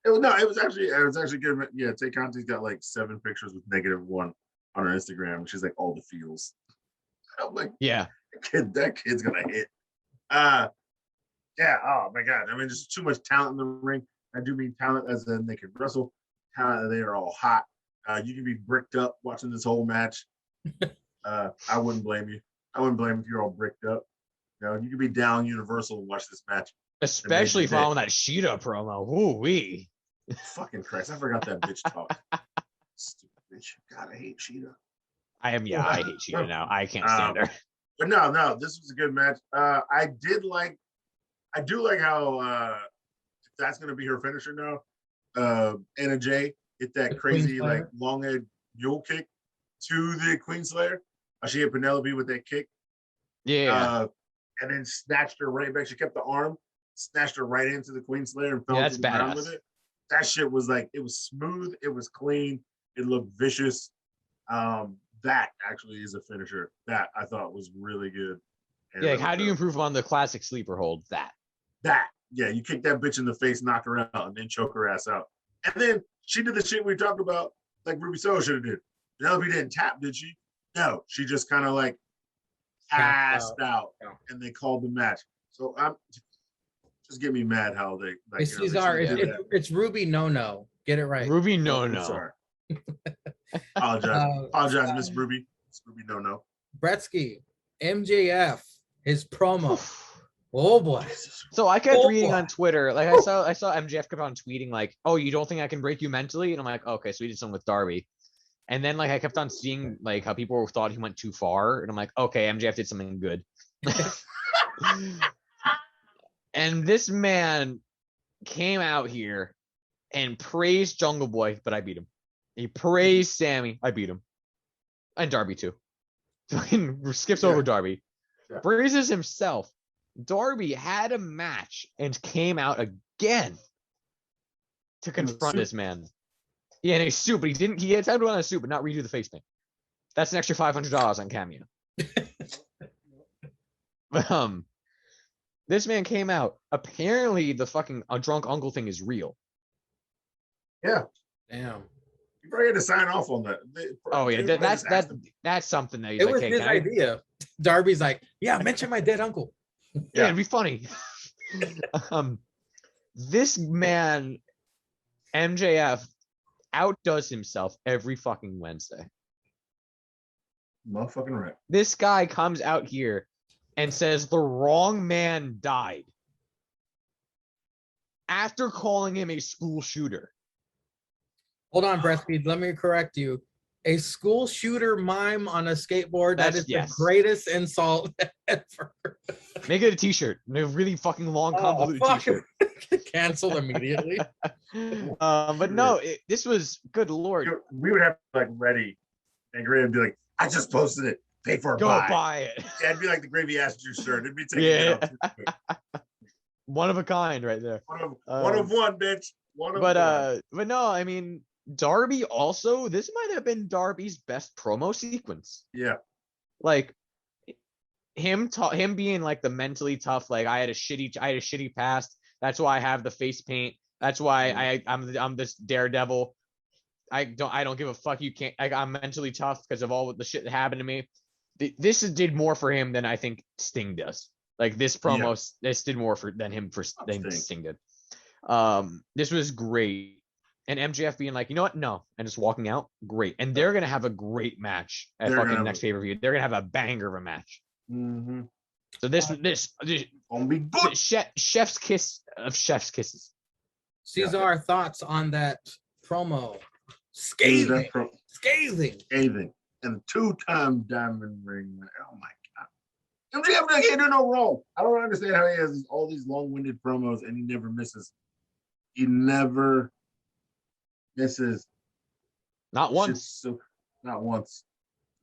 It was actually good. Yeah, Tay Conti's got like 7 pictures with -1 on her Instagram. She's like all the feels. I'm like, yeah, that kid's gonna hit. Yeah. Oh my god. I mean, just too much talent in the ring. I do mean talent as in they can wrestle. Talent, they are all hot. You can be bricked up watching this whole match. I wouldn't blame you. I wouldn't blame if you're all bricked up. You know, you could be down Universal and watch this match. Especially following that Sheeta promo. Ooh-wee. Fucking Christ. I forgot that bitch talk. Stupid bitch. God, I hate Sheeta. I am. Yeah, I hate Sheeta now. I can't stand her. But no, this was a good match. I do like how that's gonna be her finisher now. Anna Jay hit that crazy like long head mule kick to the Queen Slayer. She hit Penelope with that kick. Yeah. And then snatched her right back. She kept the arm, snatched her right into the Queen Slayer and fell to the ground with it. That shit was like, it was smooth, it was clean, it looked vicious. That actually is a finisher that I thought was really good. And yeah, like how do you improve on the classic sleeper hold? Yeah, you kick that bitch in the face, knock her out, and then choke her ass out. And then she did the shit we talked about, like Ruby Soho should have did. Penelope didn't tap, did she? No, she just kind of like passed out, and they called the match. So I'm just get me mad how they like. It's Ruby no. Get it right. Ruby no. Sorry. Apologize, Miss Ruby. Miss Ruby no. Bretsky, MJF, his promo. Oh boy. So I kept reading on Twitter, like I saw MJF kept on tweeting like, "Oh, you don't think I can break you mentally?" And I'm like, "Okay, so he did something with Darby." And then like I kept on seeing like how people thought he went too far, and I'm like, "Okay, MJF did something good." And this man came out here and praised Jungle Boy, but I beat him. He praised Sammy, I beat him, and Darby too. Skips over Darby, praises himself. Darby had a match and came out again to confront this man. Yeah, in a suit, but he had time to run a suit, but not redo the face paint. That's an extra $500 on Cameo. But this man came out. Apparently the fucking drunk uncle thing is real. Yeah. Damn. You probably had to sign off on that. Oh yeah, that's something that he's it like, was hey, his idea. Darby's like, yeah, mention my dead uncle. Yeah, it'd be funny. This man, MJF, outdoes himself every fucking Wednesday. Motherfucking right. This guy comes out here and says the wrong man died after calling him a school shooter. Hold on, Breastfeed. Let me correct you. A school shooter mime on a skateboard. That is the greatest insult ever. Make it a t-shirt. A really fucking long, convoluted t-shirt. Canceled immediately. But no, this was good lord. We would have like ready and Gray would be like, I just posted it. Pay for a Go buy it. Yeah, it'd be like the gravy ass juice shirt. It'd be taken out. One of a kind right there. One of one, bitch. But no, I mean, Darby also, this might have been Darby's best promo sequence. Yeah. Like him being like the mentally tough, like I had a shitty past. That's why I have the face paint. That's why I'm this daredevil. I don't give a fuck. You can't. I'm mentally tough because of all the shit that happened to me. This did more for him than I think Sting does. Like this promo, this did more than Sting did. This was great. And MJF being like, you know what? No. And just walking out. Great. And they're going to have a great match at fucking next pay-per-view. They're going to have a banger of a match. Mm-hmm. So this gonna be good. Chef's kiss of chef's kisses. Cesar, thoughts on that promo? Scathing. And 2-time diamond ring. Oh my God. MJF can't do no wrong. I don't understand how he has all these long-winded promos and he never misses. He never misses. Not once. Not once.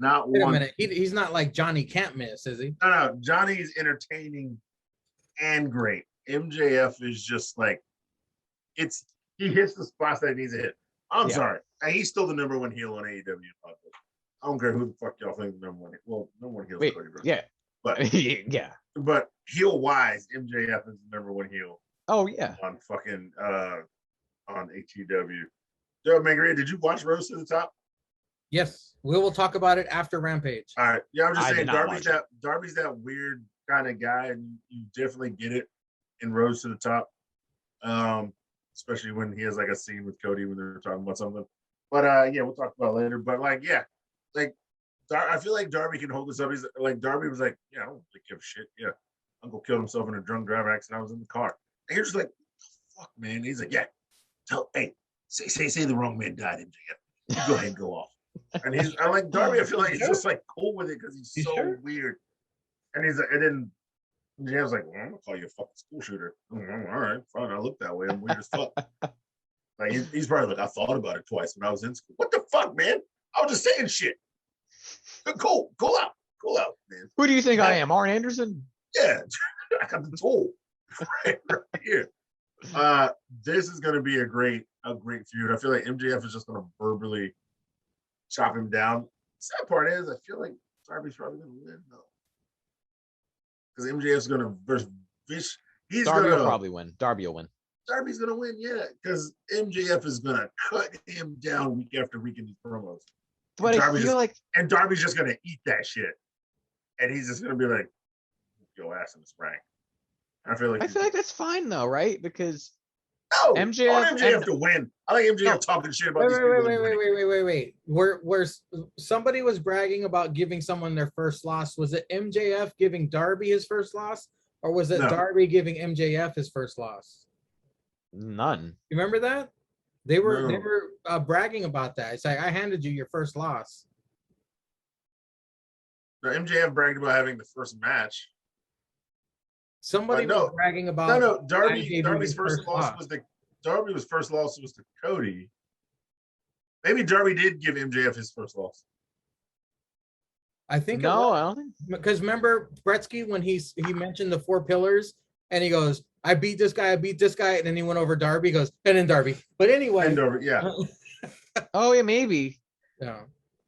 Wait a minute. He's not like Johnny can't miss, is he? No. Johnny's entertaining and great. MJF is just like, he hits the spots that he needs to hit. I'm sorry. And he's still the number one heel on AEW. I don't care who the fuck y'all think the number one. Well, number one heel is Cody Rhodes. Yeah. But yeah. But heel wise, MJF is the number one heel. Oh yeah. On fucking on ATW. Joe Mangria, did you watch Rose to the Top? Yes. We will talk about it after Rampage. All right. Yeah, I'm just saying Darby's that weird kind of guy, and you definitely get it in Rose to the Top. Especially when he has like a scene with Cody when they're talking about something. But yeah, we'll talk about it later. But like, yeah, like I feel like Darby can hold this up. He's like, Darby was like, yeah, I don't really give a shit. Yeah, Uncle killed himself in a drunk driver accident. I was in the car. And you're just like, fuck, man. He's like, yeah, say the wrong man died, MJF. You go ahead and go off. And I like Darby. I feel like he's just like cool with it because he's You so sure? weird. And then MJF's like, well, I'm gonna call you a fucking school shooter. All right, fine. I look that way. I'm weird as fuck. Like he's probably like, I thought about it twice when I was in school. What the fuck, man? I was just saying shit. Cool out, man. Who do you think I am, Arn Anderson? Yeah, I got the tool right here. This is gonna be a great feud. I feel like MJF is just gonna verbally chop him down. Sad part is, I feel like Darby's probably gonna win though, because MJF's gonna versus Fish. Darby will probably win. Darby will win. Darby's gonna win, yeah, because MJF is gonna cut him down week after week in these promos. But I feel like Darby's just gonna eat that shit, and he's just gonna be like, "Yo, ass in the spring." I feel like that's fine though, right? Because no, MJF I want MJF to win. I like MJF talking shit about these people. Wait. Where somebody was bragging about giving someone their first loss. Was it MJF giving Darby his first loss, or was it Darby giving MJF his first loss? None. You remember that? They were bragging about that. It's like, I handed you your first loss. No, MJF bragged about having the first match. Somebody was bragging about Darby's first loss was to Cody. Maybe Darby did give MJF his first loss. I think I don't think, because remember Bretsky when he mentioned the 4 pillars and he goes, I beat this guy, and then he went over Darby, goes, and then Darby. But anyway. And Darby, yeah. Oh yeah, maybe. Yeah.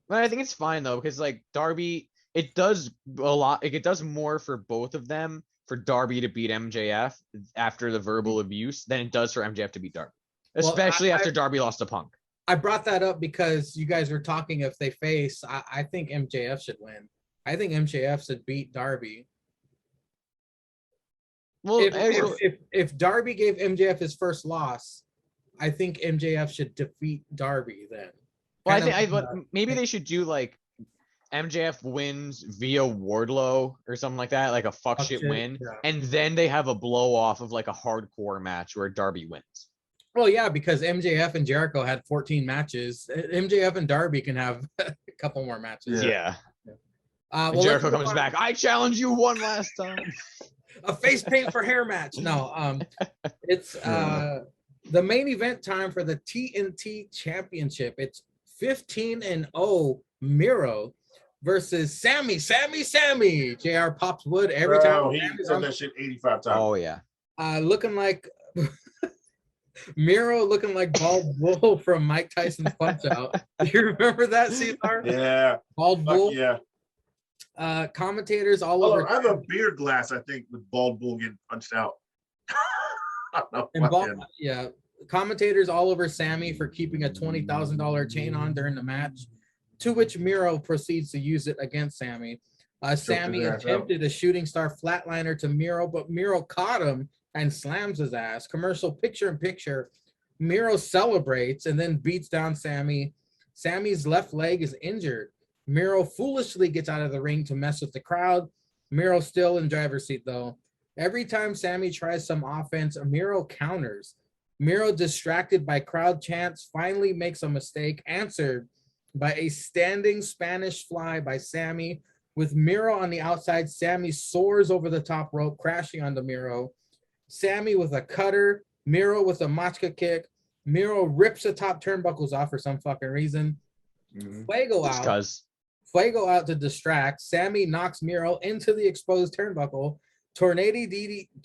But I think it's fine though, because like Darby, it does a lot, like it does more for both of them for Darby to beat MJF after the verbal abuse than it does for MJF to beat Darby. Especially after Darby lost to Punk. I brought that up because you guys were talking if they face. I think MJF should win. I think MJF should beat Darby. Well, if Darby gave MJF his first loss, I think MJF should defeat Darby then. Well, I think maybe they should do like MJF wins via Wardlow or something like that, like a fuck shit win, and then they have a blow off of like a hardcore match where Darby wins. Well, yeah, because MJF and Jericho had 14 matches. MJF and Darby can have a couple more matches. Yeah. Jericho comes back. I challenge you one last time. A face paint for hair match. No, it's the main event time for the TNT Championship. It's 15-0 Miro versus Sammy. JR pops wood every time. He said that shit 85 times. Oh yeah. Looking like Miro looking like Bald Bull from Mike Tyson's Punch Out. Do you remember that, Cesar? Yeah. Bald Bull. Yeah. Commentators all over. I have a beer glass, I think, with Bald Bull getting punched out. Commentators all over Sammy for keeping a $20,000 chain on during the match, to which Miro proceeds to use it against Sammy. Sammy attempted a shooting star flatliner to Miro, but Miro caught him and slams his ass. Commercial picture-in-picture. Miro celebrates and then beats down Sammy. Sammy's left leg is injured. Miro foolishly gets out of the ring to mess with the crowd. Miro still in driver's seat, though. Every time Sammy tries some offense, Miro counters. Miro, distracted by crowd chants, finally makes a mistake, answered by a standing Spanish fly by Sammy. With Miro on the outside, Sammy soars over the top rope, crashing onto Miro. Sammy with a cutter, Miro with a machka kick. Miro rips the top turnbuckles off for some fucking reason. Fuego out to distract. Sammy knocks Miro into the exposed turnbuckle. Tornado DDT.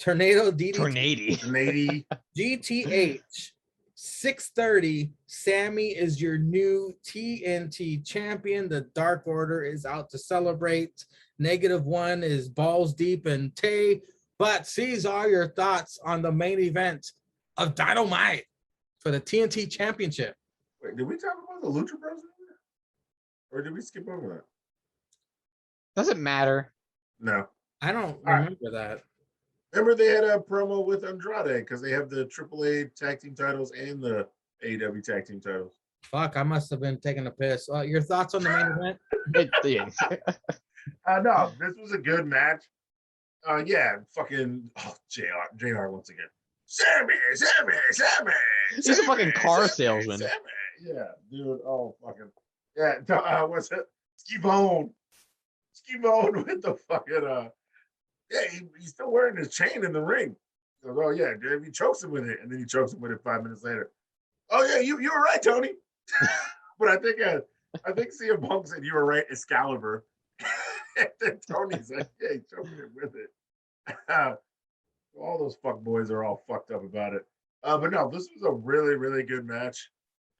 GTH 6:30. Sammy is your new TNT champion. The Dark Order is out to celebrate. -1 is balls deep in Tay. But Cesar, your thoughts on the main event of Dynamite for the TNT Championship? Wait, did we talk about the Lucha Bros? Or did we skip over that? Doesn't matter. No. I don't remember that. Remember they had a promo with Andrade because they have the AAA tag team titles and the AEW tag team titles. Fuck, I must have been taking a piss. Your thoughts on the main event? No, this was a good match. Fucking JR once again. Sammy. He's a fucking car salesman. Sammy. Yeah, dude. Oh, fucking. Yeah, what's it? Ski-Bone with the fucking yeah, he's still wearing his chain in the ring. He goes, oh yeah, dude, he chokes him with it, and then he chokes him with it 5 minutes later. Oh yeah, you were right, Tony. But I think CM Punk said you were right, Excalibur. And then Tony's like, yeah, he choked him with it. All those fuck boys are all fucked up about it. But no, this was a really, really good match.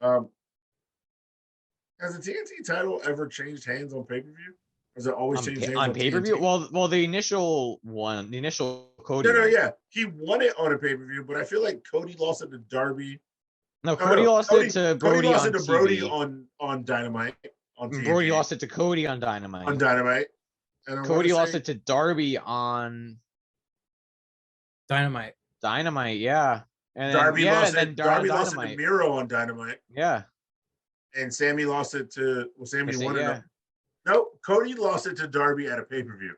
Has the TNT title ever changed hands on pay-per-view? Has it always changed hands on pay-per-view? TNT? Well, the initial Cody. No, yeah, he won it on a pay-per-view, but I feel like Cody lost it to Darby. No, Cody lost it to Brody on TV. Brody on Dynamite. On TNT. Brody lost it to Cody on Dynamite. And Cody lost it to Darby on Dynamite. Yeah. And Darby lost it to Dynamite. Miro on Dynamite. Yeah. And Sammy lost it to Sammy won it. No, Cody lost it to Darby at a pay-per-view.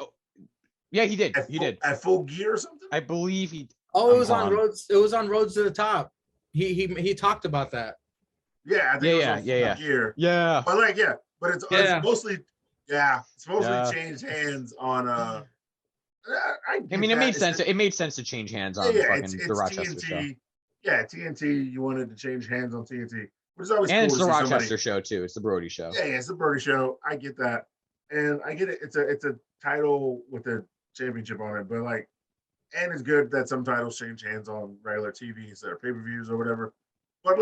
Oh, yeah, he did. At Full Gear or something. I believe he. Oh, it was on Roads. It was on Roads to the Top. He talked about that. Yeah, I think it was Gear. Yeah. But it's mostly changed hands on I mean, it made sense. It made sense to change hands on the Rochester TNT, show. Yeah, TNT. You wanted to change hands on TNT, which is always and cool. It's the Rochester show too. It's the Brody show. Yeah, it's the Brody show. I get that, and I get it. It's a title with a championship on it, but and it's good that some titles change hands on regular TV instead of pay-per-views or whatever. But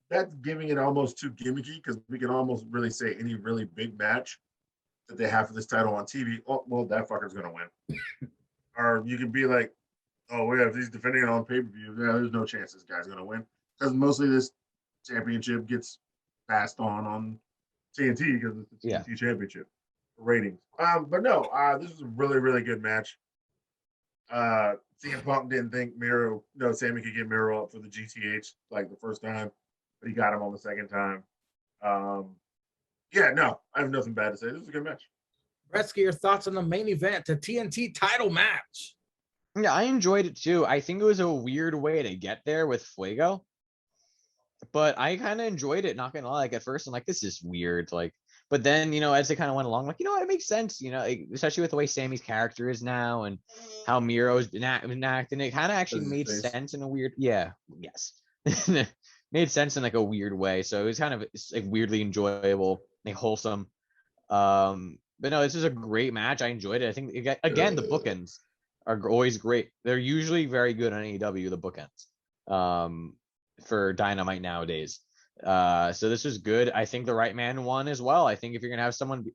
that's giving it almost too gimmicky because we can almost really say any really big match that they have for this title on TV. Oh, well, that fucker's gonna win. Or you can be like, oh, yeah, if he's defending it on pay-per-view, yeah, there's no chance this guy's gonna win because mostly this championship gets passed on TNT because it's the TNT championship for ratings. But no, this was a really, really good match. CM Punk didn't think Sammy could get Miro up for the GTH the first time, but he got him on the second time. Yeah, no, I have nothing bad to say. This was a good match. Bretsky, your thoughts on the main event, the TNT title match? Yeah, I enjoyed it too. I think it was a weird way to get there with Fuego, but I kind of enjoyed it. Not gonna lie, at first I'm like, this is weird. But then as it kind of went along, it makes sense. Especially with the way Sammy's character is now and how Miro's been acting, it kind of actually made sense in a weird. Yeah, yes, made sense in a weird way. So it was kind of weirdly enjoyable, wholesome. But no, this is a great match. I enjoyed it. I think again the bookends are always great. They're usually very good on AEW. The bookends for Dynamite nowadays. So this was good. I think the right man won as well. I think if you're gonna have someone,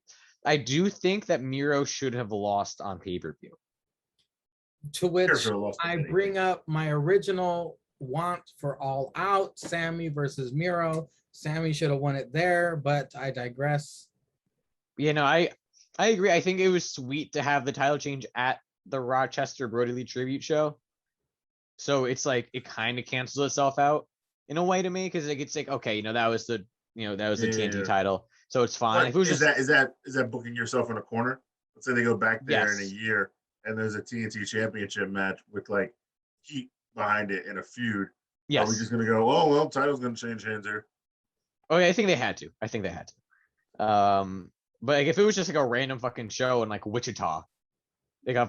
I do think that Miro should have lost on pay-per-view. To which I bring up my original want for All Out, Sammy versus Miro. Sammy should have won it there, but I digress. I agree. I think it was sweet to have the title change at the Rochester Brody Lee tribute show. So it's it kind of cancels itself out in a way to me because it's okay, that was the TNT title, so it's fine. If it was is that booking yourself in a corner? Let's say they go back there in a year and there's a TNT championship match with heat behind it in a feud. Yes. Are we just gonna go, oh well, title's gonna change hands here? Oh yeah, I think they had to. But if it was just a random fucking show in Wichita,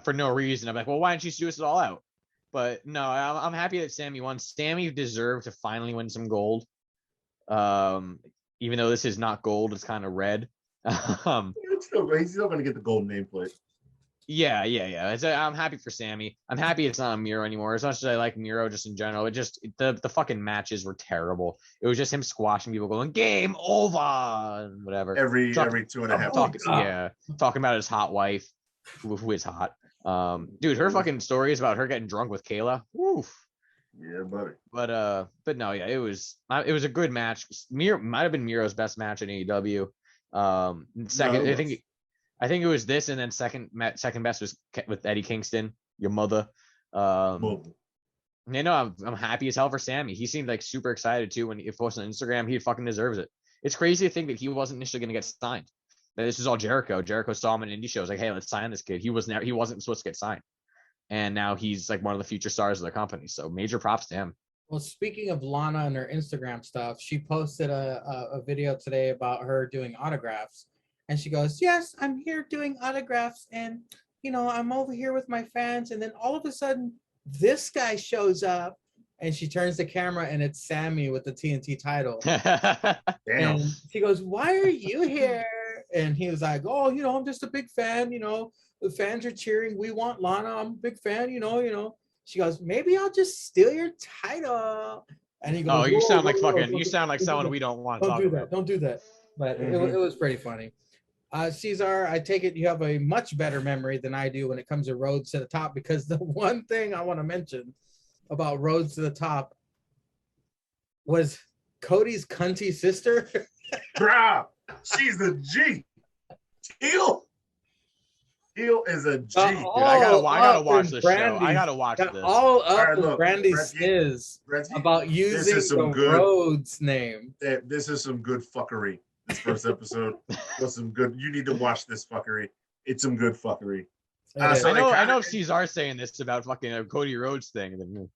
for no reason, I'm well, why don't you do this all out? But no, I'm happy that Sammy won. Sammy deserved to finally win some gold. Even though this is not gold, it's kind of red. He's still going to get the gold nameplate. Yeah. I'm happy for Sammy. I'm happy it's not a Miro anymore. As much as I like Miro just in general, the fucking matches were terrible. It was just him squashing people, going game over, and whatever. Every 2.5 talking about his hot wife, who is hot. Dude, her fucking stories about her getting drunk with Kayla. Woof. Yeah, buddy. But no, yeah, it was a good match. Might have been Miro's best match in AEW. Second, I think it was this, and then second best was with Eddie Kingston, your mother. I'm happy as hell for Sammy. He seemed super excited too when he posted on Instagram. He fucking deserves it. It's crazy to think that he wasn't initially going to get signed. That this is all Jericho. Jericho saw him in indie shows, hey, let's sign this kid. He wasn't supposed to get signed, and now he's one of the future stars of the company. So major props to him. Well, speaking of Lana and her Instagram stuff, she posted a video today about her doing autographs. And she goes, yes, I'm here doing autographs. And, you know, I'm over here with my fans. And then all of a sudden, this guy shows up. And she turns the camera and it's Sammy with the TNT title. Damn. And she goes, why are you here? And he was like, oh, you know, I'm just a big fan. You know, the fans are cheering. We want Lana. I'm a big fan, you know. She goes, maybe I'll just steal your title. And he goes, Oh, you whoa, sound like whoa, whoa, fucking. You sound like someone we don't want to don't talk do about. that. Don't do that. But Mhm. it was pretty funny. Cesar, I take it you have a much better memory than I do when it comes to Roads to the Top, because the one thing I want to mention about Roads to the Top was Cody's cunty sister. Bruh, she's a G. Teal is a G. Dude, I gotta watch this show. I gotta watch this. All up Alright, in look, Brandy's is Gretzky, about using is some the good- Rhodes name. This is some good fuckery. This first episode was some good. You need to watch this fuckery. It's some good fuckery. So I know Cesar saying this about fucking a Cody Rhodes thing. And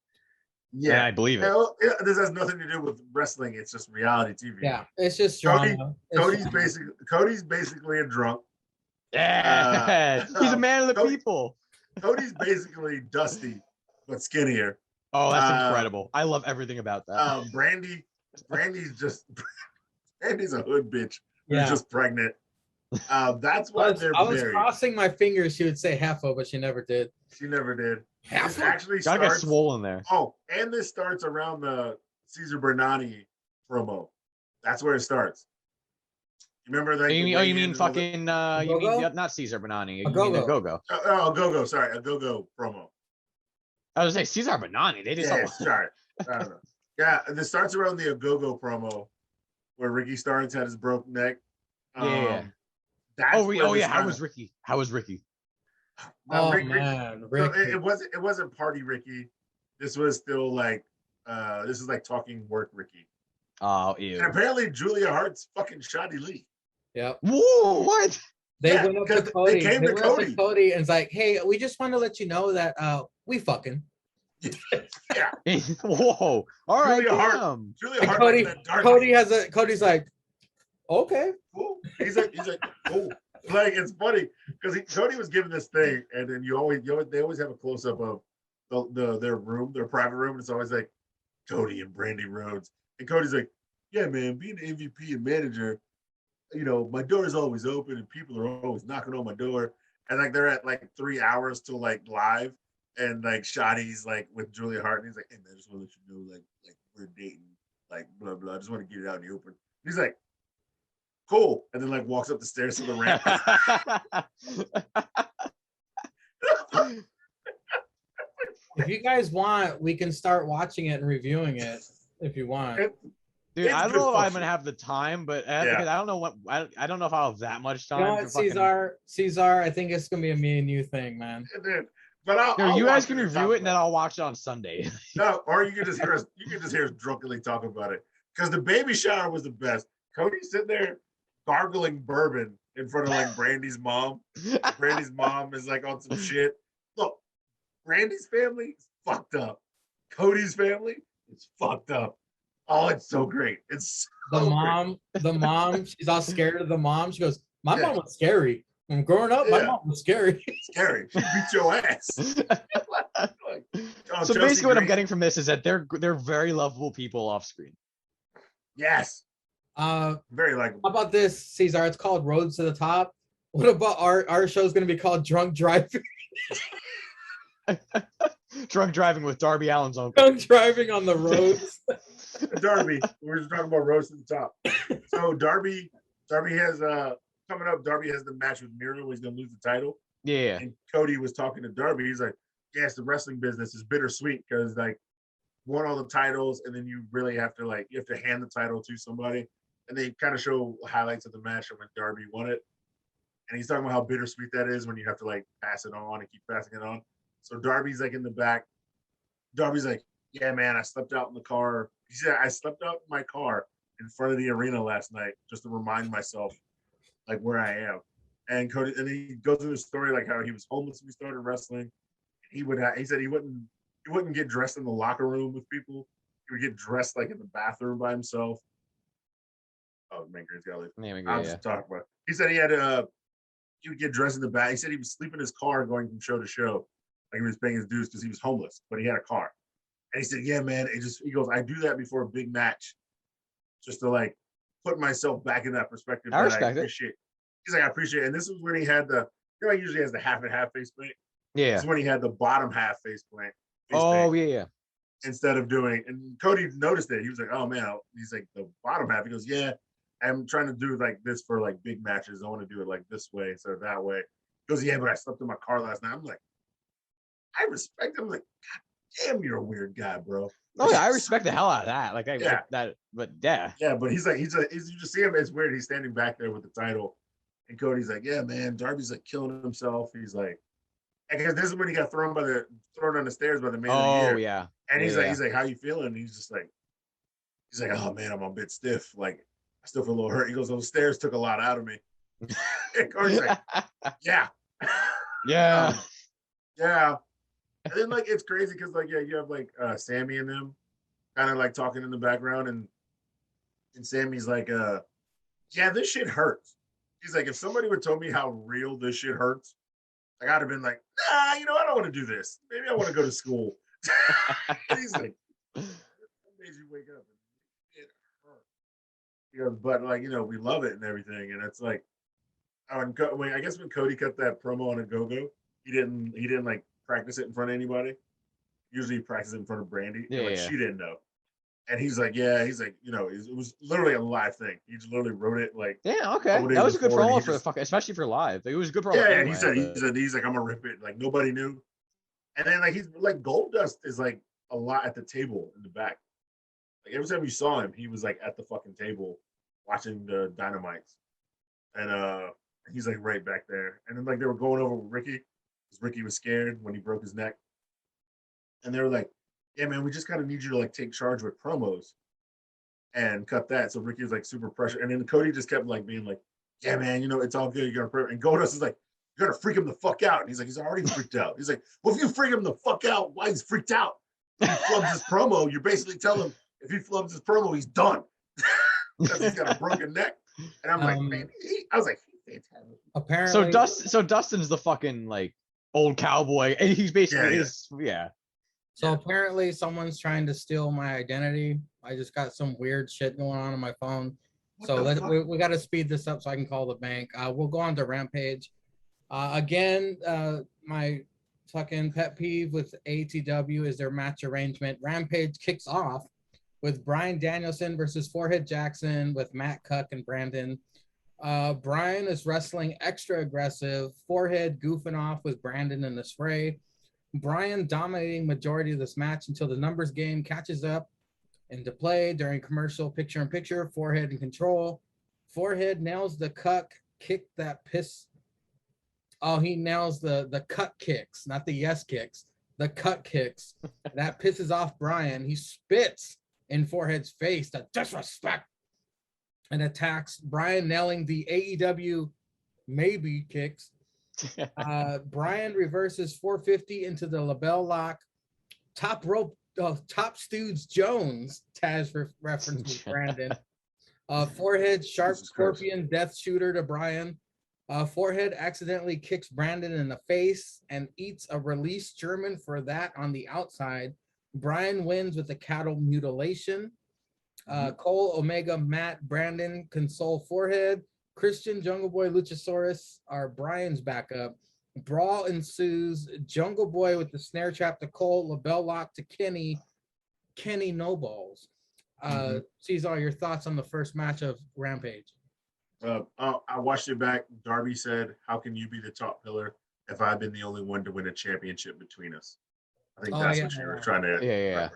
Yeah, I believe it. Well, this has nothing to do with wrestling. It's just reality TV. Yeah, it's just Cody- drama. Cody's basically a drunk. Yeah, he's a man of the Cody- people. Cody's basically Dusty, but skinnier. Oh, that's incredible. I love everything about that. Brandy's a hood bitch who's Yeah. just pregnant. That's why they're I was married. crossing my fingers she would say Hefo, but she never did. She never did. This Hefo? actually Gotta get starts. swollen there. Oh, and this starts around the Caesar Bernani promo. That's where it starts. You remember that? You mean fucking? You Go-Go? mean not Cesar Bonani? You A mean the Go-Go. Go-Go? Go-Go. Sorry, a Go-Go promo. I was gonna say Cesar Bonani. They just Yeah, sorry. I don't know. Yeah, this starts around the Go-Go promo where Ricky Starnes had his broken neck. Yeah. That's Oh, where this yeah. How kinda- was Ricky? How was Ricky? Oh Rick- man, So Ricky. it wasn't party Ricky. This was still like this is like talking work Ricky. Oh, And ew. apparently Julia Hart's fucking Shoddy Lee. Yep. Whoa, what? They Yeah, went up because to Cody. they came to went up Cody. to Cody and it's like, hey, we just want to let you know that we fucking. Yeah, Whoa. All right. Julia Hart. Damn. Julia And Hart. Cody, like that dark Cody's like, okay. cool. He's like, cool. Like it's funny because Cody was given this thing, and then they always have a close up of their room, their private room, and it's always like Cody and Brandy Rhodes, and Cody's like, yeah, man, being an MVP and manager, you know, my door is always open, and people are always knocking on my door, and like they're at like 3 hours till like live, and like Shoddy's like with Julia Hart, and he's like, hey man, I just want to let you know, like we're dating, like blah blah. I just want to get it out in the open. And he's like, cool, and then like walks up the stairs to the ramp. If you guys want, we can start watching it and reviewing it if you want. Dude, It's I don't good know if I'm function. gonna have the time, but Yeah. because I don't know what I don't know if I'll have that much You time. know to what, fucking- Cesar, I think it's gonna be a me and you thing, man. And then, but I'll Dude, you guys watch can and review talk it and then about I'll watch it on Sunday. No, or you can just hear us. You can just hear us drunkenly talk about it because the baby shower was the best. Cody sitting there gargling bourbon in front of like Brandy's mom. Brandy's mom is like on some shit. Look, Brandy's family is fucked up. Cody's family is fucked up. Oh, it's so great. It's The so mom, she's all scared of the mom. She goes, my Yeah. mom was scary. When growing up, my Yeah. mom was scary. great. Scary. She beat your ass. Like, oh, So Chelsea basically, what I'm Green- getting from this is that they're very lovable people off screen. Yes, How very likable. about this, Cesar? It's called Roads to the Top. What about our show's gonna be called Drunk Driving? Drunk driving with Darby Allin's uncle. Drunk driving on the roads. Darby. We're just talking about Rose to the Top. So Darby has coming up. Darby has the match with Miro. Where he's gonna lose the title. Yeah. And Cody was talking to Darby. He's like, "Yes, the wrestling business is bittersweet because like won all the titles, and then you really have to hand the title to somebody." And they kind of show highlights of the match of when Darby won it. And he's talking about how bittersweet that is when you have to like pass it on and keep passing it on. So Darby's like in the back. Darby's like, yeah, man, I slept out in the car. He said, I slept out in my car in front of the arena last night just to remind myself like where I am. And Cody, and he goes through the story like how he was homeless when he started wrestling. He said he wouldn't get dressed in the locker room with people. he would get dressed like in the bathroom by himself. Oh, Mangrave's got to leave. Yeah, I was just talking about. He said he had he would get dressed in the back. He said he would sleep in his car going from show to show, like he was paying his dues because he was homeless, but he had a car. And he said, "Yeah, man, he goes, I do that before a big match, just to like put myself back in that perspective. I respect it. He's like, I appreciate it. And this was when he had he usually has the half and half face paint. Yeah. This is when he had the bottom half face paint. Oh, yeah. Instead of doing, and Cody noticed it. He was like, oh man, he's like, the bottom half. He goes, yeah, I'm trying to do like this for like big matches. I want to do it like this way instead of that way. He goes, yeah, but I slept in my car last night. I'm like, I respect him. I'm like, God damn, you're a weird guy, bro. Oh yeah, I respect the hell out of that. Like like that, but yeah. Yeah, but he's you just see him, it's weird. He's standing back there with the title. And Cody's like, yeah, man, Darby's like killing himself. He's like, because this is when he got thrown on the stairs by the man of the year. Oh yeah. And he's like, how you feeling? And he's like, oh man, I'm a bit stiff. Like, I still feel a little hurt. He goes, those stairs took a lot out of me. And Cody's like, yeah. Yeah. Yeah. And then like it's crazy because like you have like Sammy and them kind of like talking in the background, and Sammy's like, yeah, this shit hurts. He's like, if somebody would tell me how real this shit hurts, like I'd have been like, nah, I don't want to do this. Maybe I want to go to school. He's like, what made you wake up? It hurt. But like, we love it and everything. And it's like, I guess when Cody cut that promo on a go-go, he didn't like practice it in front of anybody. Usually he practices in front of Brandy. Yeah, and she didn't know. And he's like, it was literally a live thing. He just literally wrote it like. Yeah, okay. That was a good promo for the fuck, especially for live. It was a good promo. Yeah, anyway, he's like, I'm gonna rip it. Like nobody knew. And then like he's like Goldust is like a lot at the table in the back. Like every time you saw him, he was like at the fucking table watching the Dynamites. And he's like right back there. And then like they were going over with Ricky, because Ricky was scared when he broke his neck. And they were like, yeah, man, we just kind of need you to like take charge with promos and cut that. So Ricky was like super pressure. And then Cody just kept like being like, yeah, man, it's all good. You got to, and Goldust is like, you got to freak him the fuck out. And he's like, he's already freaked out. He's like, well, if you freak him the fuck out, why he's freaked out? If he flubs his promo, you're basically telling him if he flubs his promo, he's done. Because he's got a broken neck. And I'm like, man, I was like, he's fantastic. Apparently. So Dustin's the fucking like old cowboy. And he's basically So apparently someone's trying to steal my identity. I just got some weird shit going on my phone. We got to speed this up so I can call the bank. We'll go on to Rampage. Again, my fucking pet peeve with ATW is their match arrangement. Rampage kicks off with Bryan Danielson versus Forehead Jackson with Matt Cuck and Brandon. Bryan is wrestling extra aggressive. Forehead goofing off with Brandon in the fray. Bryan dominating majority of this match until the numbers game catches up into play during commercial picture-in-picture. Forehead in control. Forehead nails the Cuck, kick that piss. Oh, he nails the cut kicks, not the yes kicks. The cut kicks. That pisses off Bryan. He spits in Forehead's face, the disrespect, and attacks Bryan, nailing the AEW maybe kicks. Bryan reverses 450 into the label lock. Top rope, top Stooge Jones, Taz for reference with Brandon. Forehead sharp scorpion death shooter to Bryan. Forehead accidentally kicks Brandon in the face and eats a release German for that on the outside. Bryan wins with a cattle mutilation. Cole, Omega, Matt, Brandon console Forehead. Christian, Jungle Boy, Luchasaurus are Bryan's backup. Brawl ensues. Jungle Boy with the snare trap to Cole, label lock to Kenny. Kenny no balls. Cesar, your thoughts on the first match of Rampage? I watched it back. Darby said, how can you be the top pillar if I've been the only one to win a championship between us? I think that's what you were trying to. Yeah.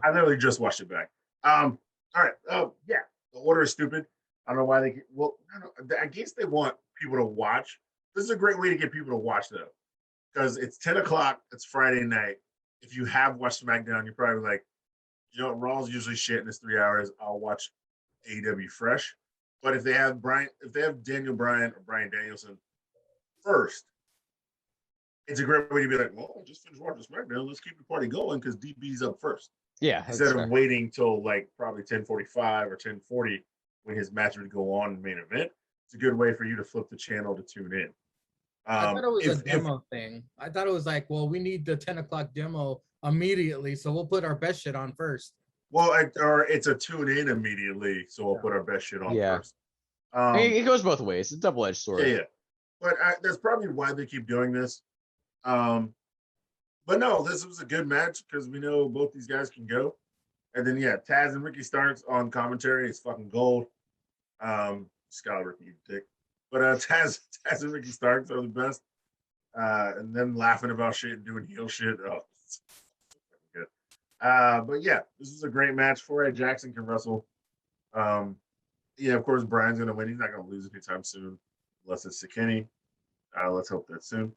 I literally just watched it back. All right. Yeah. The order is stupid. I don't know why they. Well, I guess they want people to watch. This is a great way to get people to watch, though, because it's 10 o'clock. It's Friday night. If you have watched SmackDown, you're probably like, Raw's usually shit and it's 3 hours. I'll watch AEW fresh. But if they have Daniel Bryan or Bryan Danielson first, it's a great way to be like, well, just finish watching SmackDown. Let's keep the party going because DB's up first. Yeah. Instead of fair. waiting till like probably 10:45 or 10:40 when his match would go on in the main event. It's a good way for you to flip the channel to tune in. I thought it was a demo thing. I thought it was like, well, we need the 10 o'clock demo immediately, so we'll put our best shit on first. Well, or it's a tune in immediately, so we'll put our best shit on first. I mean, it goes both ways. It's a double-edged sword. Yeah. But that's probably why they keep doing this. But no, this was a good match because we know both these guys can go. And then, yeah, Taz and Ricky Starks on commentary is fucking gold. Scott, Ricky, you dick. But Taz and Ricky Starks are the best. And them laughing about shit and doing heel shit. Oh, it's good. But yeah, this is a great match. Four-Eyed Jackson can wrestle. Yeah, of course, Brian's going to win. He's not going to lose anytime soon, unless it's Sakini. Let's hope that soon.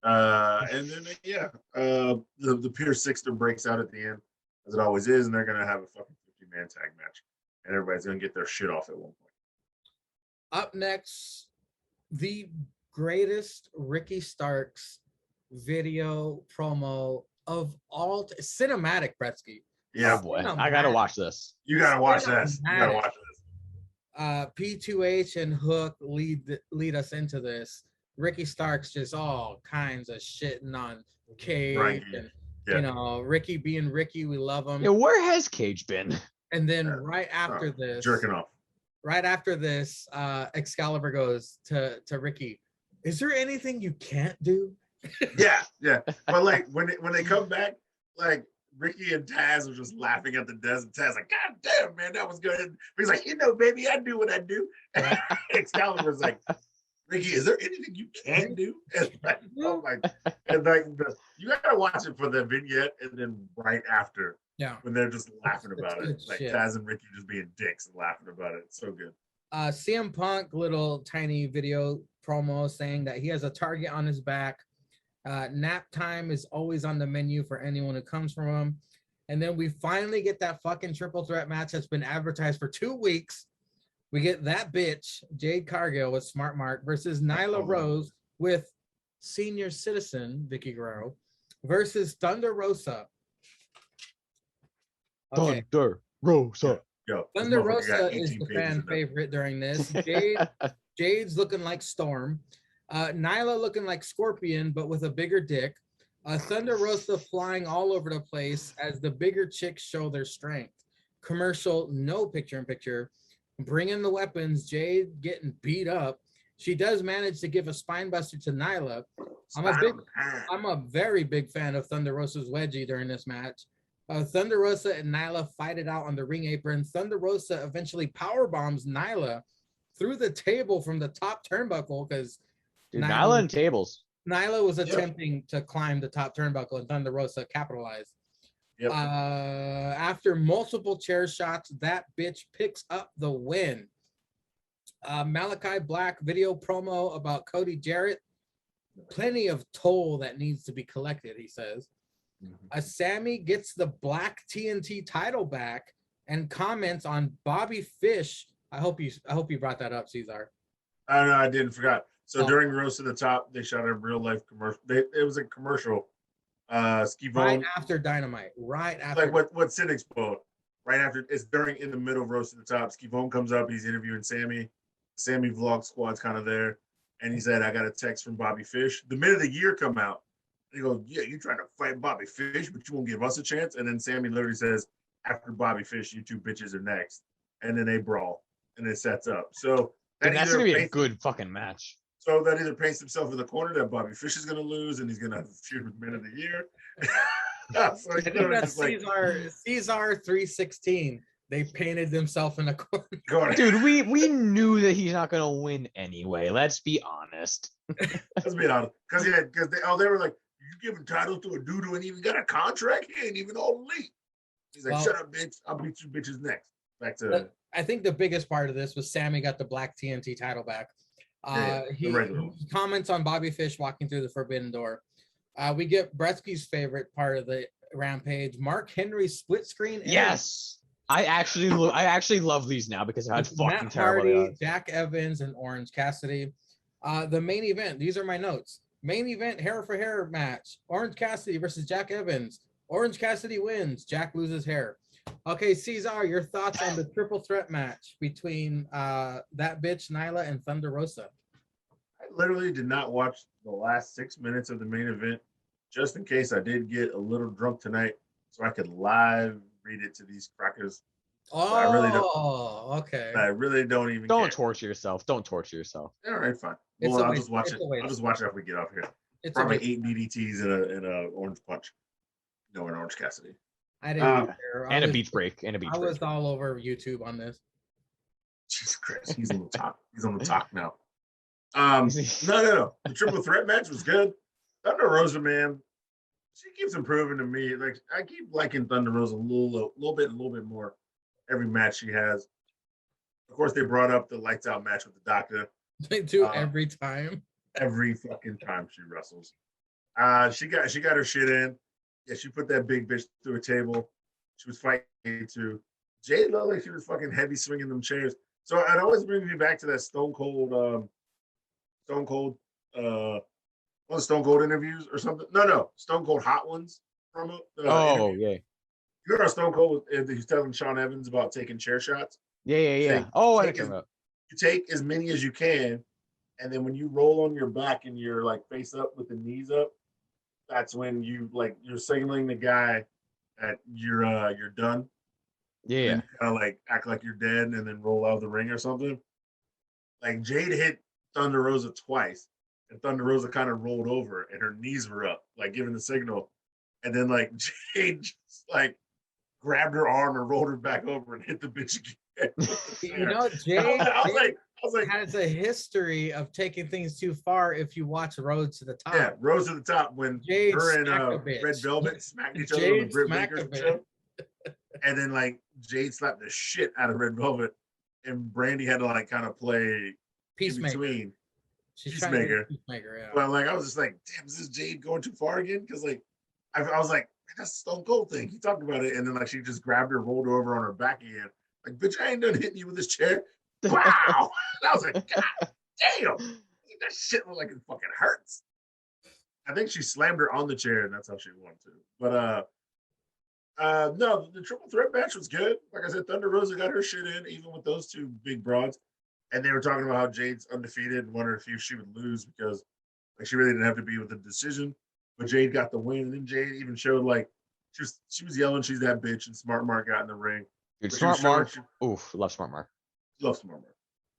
And then, yeah, the Pierce Sixter breaks out at the end, as it always is, and they're going to have a fucking 50-man tag match. And everybody's going to get their shit off at one point. Up next, the greatest Ricky Starks video promo of all cinematic, Bretsky. Yeah, boy, I gotta watch this. You gotta watch this. You gotta watch this. P2H and Hook lead us into this. Ricky Starks just all kinds of shitting on Cage, right. and you know, Ricky being Ricky, we love him. Yeah, where has Cage been? And then right after this, jerking off. Right after this, Excalibur goes to Ricky, is there anything you can't do? Yeah. But like when they come back, like Ricky and Taz are just laughing at the desk, and Taz like, God damn, man, that was good. He's like, you know, baby, I do what I do. Excalibur's like, Ricky, is there anything you can't do? And like, oh my, and like you gotta watch it for the vignette, and then right after. Yeah, when they're just laughing about it, like shit. Taz and Ricky just being dicks and laughing about it. It's so good. CM Punk, little tiny video promo saying that he has a target on his back. Nap time is always on the menu for anyone who comes from him. And then we finally get that fucking triple threat match that's been advertised for 2 weeks. We get that bitch, Jade Cargill with Smart Mark versus Nyla Rose with senior citizen Vicky Guerrero versus Thunder Rosa. Okay. Thunder Rosa. Yo, Thunder Rosa is the fan favorite during this. Jade's looking like Storm. Nyla looking like Scorpion, but with a bigger dick. Thunder Rosa flying all over the place as the bigger chicks show their strength. Commercial, no picture-in-picture. Bring in the weapons. Jade getting beat up. She does manage to give a spine buster to Nyla. I'm a very big fan of Thunder Rosa's wedgie during this match. Thunder Rosa and Nyla fight it out on the ring apron. Thunder Rosa eventually power bombs Nyla through the table from the top turnbuckle because Nyla and tables. Nyla was attempting to climb the top turnbuckle and Thunder Rosa capitalized. Yep. After multiple chair shots, that bitch picks up the win. Malachi Black video promo about Cody Jarrett. Plenty of toll that needs to be collected, he says. Sammy gets the black TNT title back and comments on Bobby Fish. I hope you brought that up, Cesar. I know I didn't forgot. So during Roast to the Top, they shot a real life commercial. It was a commercial. Skivone, right after Dynamite. Right after. Like what Sid exploded. Right after, it's in the middle of Roast to the Top. Skivone comes up. He's interviewing Sammy. Sammy Vlog Squad's kind of there, and he said, "I got a text from Bobby Fish." The minute the year come out. He goes, yeah, you're trying to fight Bobby Fish, but you won't give us a chance. And then Sammy literally says, after Bobby Fish, you two bitches are next. And then they brawl, and it sets up. So that's going to be a good fucking match. So that either paints himself in the corner that Bobby Fish is going to lose, and he's going to have to shoot him Man of the Year. So I think that's Cesar 316. They painted themselves in a corner. Dude, we knew that he's not going to win anyway. Let's be honest. Let's be honest. Because they were like, you giving titles to a dude who ain't even got a contract? He ain't even all elite. He's like, shut up, bitch. I'll beat you bitches next. Back to. I think the biggest part of this was Sammy got the black TNT title back. He comments on Bobby Fish walking through the forbidden door. We get Bretsky's favorite part of the Rampage. Mark Henry's split screen. Yes. I actually love these now because I had fucking Matt terrible. Hardy, Jack Evans, and Orange Cassidy. The main event. These are my notes. Main event hair for hair match. Orange Cassidy versus Jack Evans. Orange Cassidy wins. Jack loses hair. Okay, Cesar, your thoughts on the triple threat match between that bitch Nyla and Thunder Rosa? I literally did not watch the last 6 minutes of the main event, just in case I did get a little drunk tonight, so I could live read it to these crackers. Oh, I really don't. okay. I really don't even. Don't care. torture yourself. Don't torture yourself. All right, fine. It's Well, a I'll waste- just watch it's it. a waste. I'll just watch it after we get off here. It's Probably a 8 DDTs and a orange punch. No, an Orange Cassidy. I didn't care. And a beach break. And a beach I break. was all over YouTube on this. Jesus Christ, he's on the top. He's on the top now. No. The triple threat match was good. Thunder Rosa, man, she keeps improving to me. Like I keep liking Thunder Rosa a little bit more every match she has. Of course, they brought up the lights out match with the Doctor. They do every time. Every fucking time she wrestles. She got her shit in. Yeah, she put that big bitch through a table. She was fighting too. Jade looked like she was fucking heavy swinging them chairs. So it always brings me back to that Stone Cold one of the Stone Cold interviews or something. No, Stone Cold Hot Ones from Oh, yeah. You know how Stone Cold he's telling Sean Evans about taking chair shots? Yeah. Oh, I know. You take as many as you can, and then when you roll on your back and you're like face up with the knees up, that's when you're signaling the guy that you're done. Yeah. Kind of like act like you're dead and then roll out of the ring or something. Like Jade hit Thunder Rosa twice, and Thunder Rosa kind of rolled over and her knees were up, like giving the signal. And then like Jade just like grabbed her arm and rolled her back over and hit the bitch again. You know, Jade, I was like, has a history of taking things too far. If you watch Road to the Top, yeah, Rose to the Top when Jade her and smacked a bitch. Red Velvet smacked each other on Jade the Britt smacked Baker a bitch. show. And then like Jade slapped the shit out of Red Velvet, and Brandy had to like kind of play Peacemaker. in between. She's trying to Peacemaker. be Peacemaker, yeah. But like I was just like, damn, is this Jade going too far again? Because like I was like, that's the Stone Cold thing. He talked about it, and then like she just grabbed her, rolled her over on her back again. Like, bitch, I ain't done hitting you with this chair. Wow! And I was like, God damn! That shit looked like it fucking hurts. I think she slammed her on the chair, and that's how she won too. But no, the triple threat match was good. Like I said, Thunder Rosa got her shit in, even with those two big broads. And they were talking about how Jade's undefeated and wondered if she would lose because like she really didn't have to be with a decision. But Jade got the win, and then Jade even showed like she was yelling, "She's that bitch!" And Smart Mark got in the ring. Dude, Smart Mark. Oof, love Smart Mark. Love Smart Mark.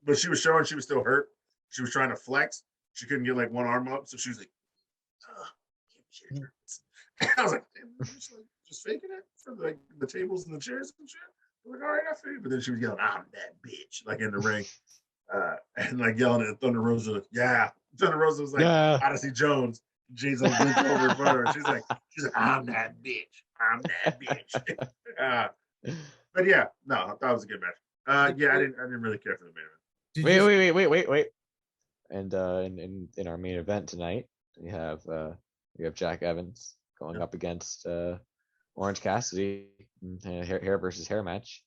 But she was showing she was still hurt. She was trying to flex. She couldn't get like one arm up, so she was like, I was like, just faking it for like the tables and the chairs and shit. I'm like, all right, I feel it. But then she was yelling, "I'm that bitch," like in the ring. And like yelling at Thunder Rosa. Yeah. Thunder Rosa was like Odyssey Jones. Jade's on the bench over in front of her. She's like, I'm that bitch. I'm that bitch. But yeah, no, I thought it was a good match. Yeah, I didn't really care for the main event. Wait. And in our main event tonight, we have Jack Evans going up against Orange Cassidy, hair versus hair match.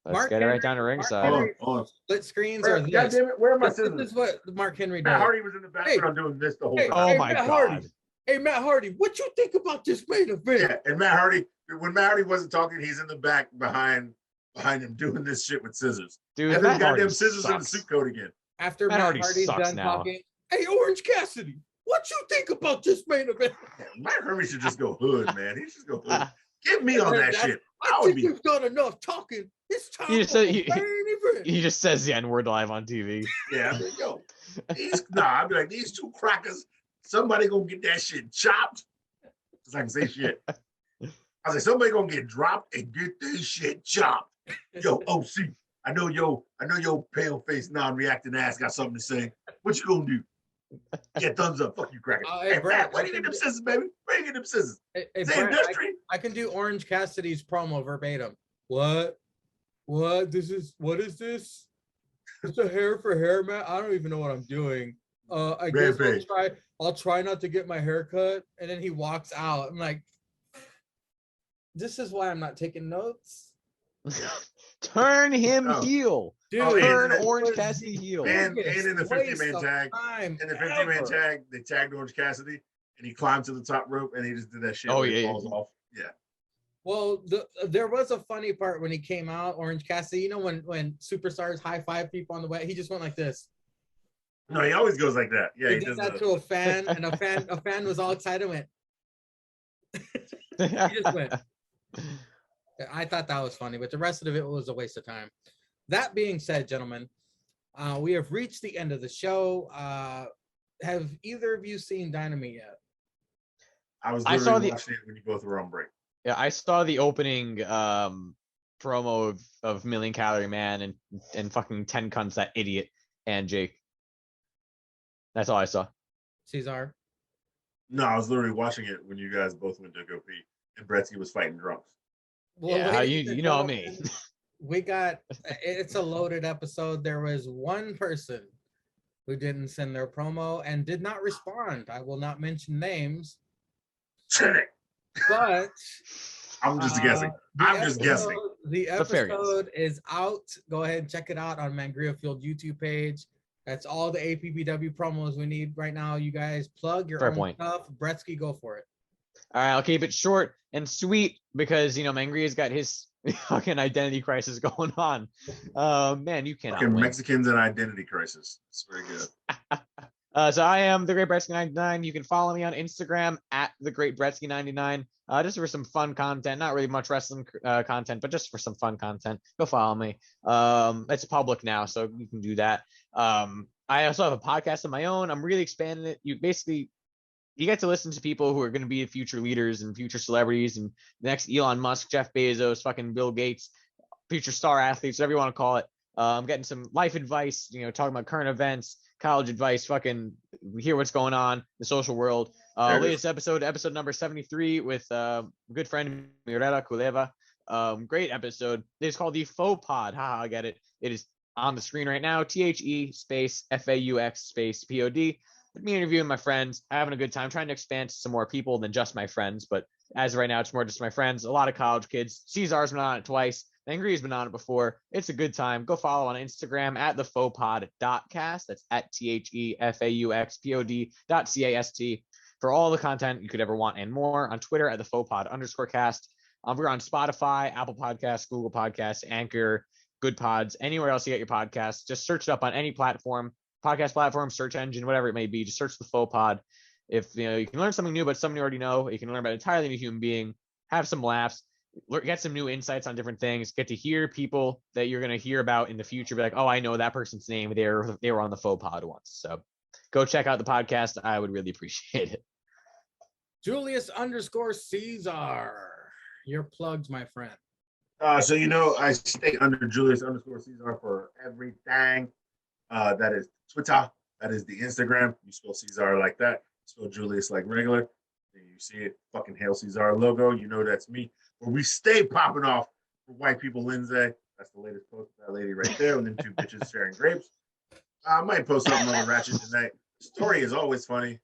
Let's Mark get it Henry- right down to ringside. Hold on. Split screens are God this. damn it, where are my This scissors? is what Mark Henry Matt does. Hardy was in the background doing this the whole time. Oh my Matt God. Hardy. Hey, Matt Hardy, what you think about this main event? Yeah, and Matt Hardy, when Matt Hardy wasn't talking, he's in the back behind him doing this shit with scissors. Dude, And then Matt goddamn Hardy scissors in the sucks. suit coat again. After Matt Matt Hardy Hardy's sucks done now. talking, hey, Orange Cassidy, what you think about this main event? Yeah, Matt Hardy should just go hood, man. He should just go hood. Get me on that shit. I think we've done enough talking. It's time He just for said- the main event. He just says the N-word live on TV. Yeah, there you go. I'd be like, these two crackers, somebody gonna get that shit chopped. Because I can say shit. I was like, somebody gonna get dropped and get this shit chopped. Yo, OC, I know your pale face, non-reacting ass got something to say. What you gonna do? Yeah, thumbs up. Fuck you, cracker. Hey, Hey, Brad, Brad, where do you get them scissors, baby? Where you get them scissors? Hey, Is Brad, it industry? I can do Orange Cassidy's promo verbatim. What? What is this? It's a hair for hair, man. I don't even know what I'm doing. I guess I'll try not to get my hair cut. And then he walks out. I'm like, this is why I'm not taking notes. Turn him heel. Dude, Oh, Turn it Orange was Cassidy heel. And biggest in the waste 50-man of tag, time in the 50-man ever. tag, they tagged Orange Cassidy, and he climbed to the top rope, and he just did that shit. Oh, where he yeah, falls off. Yeah. Well, there was a funny part when he came out, Orange Cassidy. You know when superstars high five people on the way, he just went like this. No, he always goes like that. Yeah, He he did does that to a fan, and a fan was all excited. Went. He just went. I thought that was funny, but the rest of it was a waste of time. That being said, gentlemen, we have reached the end of the show. Have either of you seen Dynamite yet? I saw watching it when you both were on break. Yeah, I saw the opening promo of Million Calorie Man and fucking 10 cunts, that idiot, and Jake. That's all I saw. Cesar? No, I was literally watching it when you guys both went to go pee, and Bretsky was fighting drunks. Well, Yeah, you know me. We got, it's a loaded episode. There was one person who didn't send their promo and did not respond. I will not mention names. Shit. But I'm just guessing. I'm just guessing. The episode is out. Go ahead and check it out on Mangria Field YouTube page. That's all the APBW promos we need right now. You guys plug your own stuff. Bretsky, go for it. All right, I'll keep it short and sweet because, you know, Mangria's got his fucking identity crisis going on. Man, you cannot win. Mexicans and identity crisis. It's very good. So I am the Great Bretsky 99. You can follow me on Instagram at the Great Bretsky 99. Just for some fun content, not really much wrestling content, but just for some fun content. Go follow me. It's public now, so you can do that. I also have a podcast of my own. I'm really expanding it. You get to listen to people who are going to be future leaders and future celebrities and the next Elon Musk, Jeff Bezos, fucking Bill Gates, future star athletes, whatever you want to call it. I'm getting some life advice, you know, talking about current events, college advice, fucking hear what's going on in the social world. Latest episode number 73 with good friend Mirela Kuleva. Great episode. It's called the Faux Pod. Haha, I get it. It is on the screen right now. THE space FAUX space POD. Me interviewing my friends, having a good time, trying to expand to some more people than just my friends. But as of right now, it's more just my friends. A lot of college kids. Cesar's been on it twice. Angry's been on it before. It's a good time. Go follow on Instagram at thefauxpod.cast. That's at THEFAUXPOD.CAST for all the content you could ever want and more. On Twitter at thefauxpod_cast. We're on Spotify, Apple Podcasts, Google Podcasts, Anchor, Good Pods, anywhere else you get your podcasts. Just search it up on any platform. Podcast platform, search engine, whatever it may be, just search the Faux Pod. If you know, you can learn something new, but something you already know. You can learn about an entirely new human being, have some laughs, get some new insights on different things, get to hear people that you're going to hear about in the future. Be like, oh, I know that person's name. They were on the Faux Pod once. So go check out the podcast. I would really appreciate it. Julius_Caesar. Your plugs, my friend. So you know, I stay under Julius_Caesar for everything. That is Twitter. That is the Instagram. You spell Caesar like that. Spell Julius like regular. Then you see it, fucking Hail Caesar logo. You know that's me. Where we stay popping off for white people, Lindsay. That's the latest post of that lady right there. And then two bitches sharing grapes. I might post something on Ratchet tonight. Story is always funny.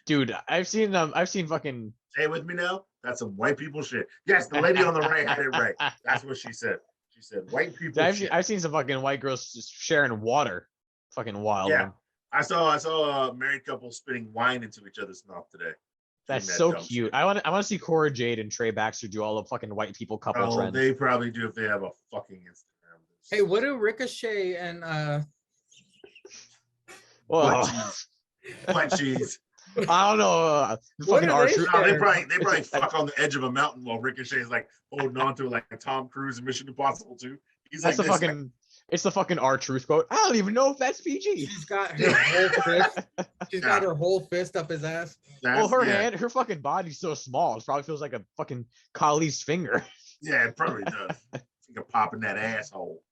Dude, I've seen fucking. Say it with me now. That's some white people shit. Yes, the lady on the right had it right. That's what she said. She said white people. I've seen some fucking white girls just sharing water. Fucking wild. Yeah, man. I saw a married couple spitting wine into each other's mouth today. That's so cute. Shit. I want to see Cora Jade and Trey Baxter do all the fucking white people couple trends. They probably do if they have a fucking Instagram. Hey, what do Ricochet and White cheese. I don't know. Fucking R-Truth. No, they probably fuck on the edge of a mountain while Ricochet is like holding on to it like a Tom Cruise in Mission Impossible 2. It's the fucking R-Truth quote. I don't even know if that's PG. She's got her whole fist. She's got her whole fist up his ass. Well, her her fucking body's so small. It probably feels like a fucking Kali's finger. Yeah, it probably does. It's like a pop in that asshole.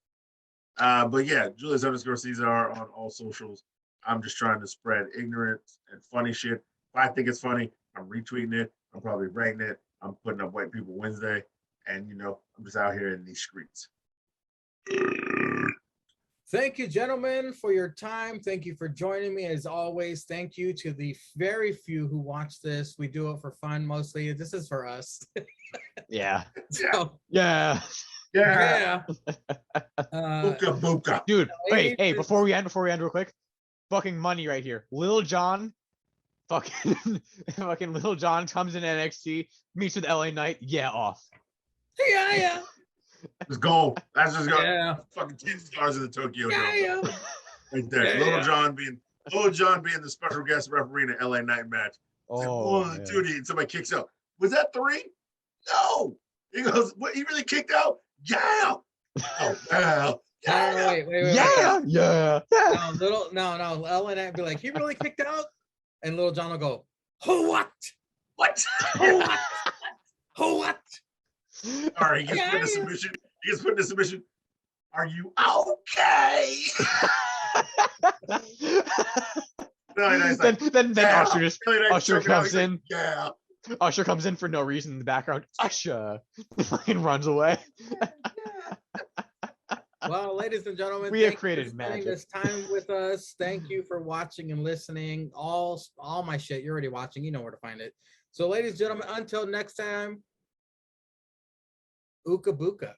But yeah, Julius_Caesar on all socials. I'm just trying to spread ignorance and funny shit. If I think it's funny, I'm retweeting it. I'm probably writing it. I'm putting up White People Wednesday. And, you know, I'm just out here in these streets. Thank you, gentlemen, for your time. Thank you for joining me. As always, thank you to the very few who watch this. We do it for fun mostly. This is for us. Yeah. So, yeah. Yeah. Uh, Booka booka. Dude, ladies, hey, before we end real quick, fucking money right here. Lil Jon, fucking Lil Jon comes in NXT, meets with LA Knight, yeah, off. yeah. Just go. That's just going. Yeah. Fucking 10 stars in the Tokyo Dome. Yeah. Right there. Yeah, Little yeah. John being the special guest referee in the LA Night match. It's like Oh, 1, man. 2, and somebody kicks out. Was that 3? No. He goes, what? He really kicked out? Yeah. Oh, wow. No, wait. Yeah. No. Ellen would be like, he really kicked out? And Little John will go, who what? What? Who what? Who what? All right, he gets put in a submission. He gets put in a submission. Are you okay? Really nice. Then yeah. Usher just Really nice Usher choking out. comes He's like, in. yeah. Usher comes in for no reason in the background. Usher fucking runs away. Well, ladies and gentlemen, We have thank you created for spending magic. this time with us. Thank you for watching and listening. All my shit, you're already watching. You know where to find it. So, ladies and gentlemen, until next time, OOKA BOOKA.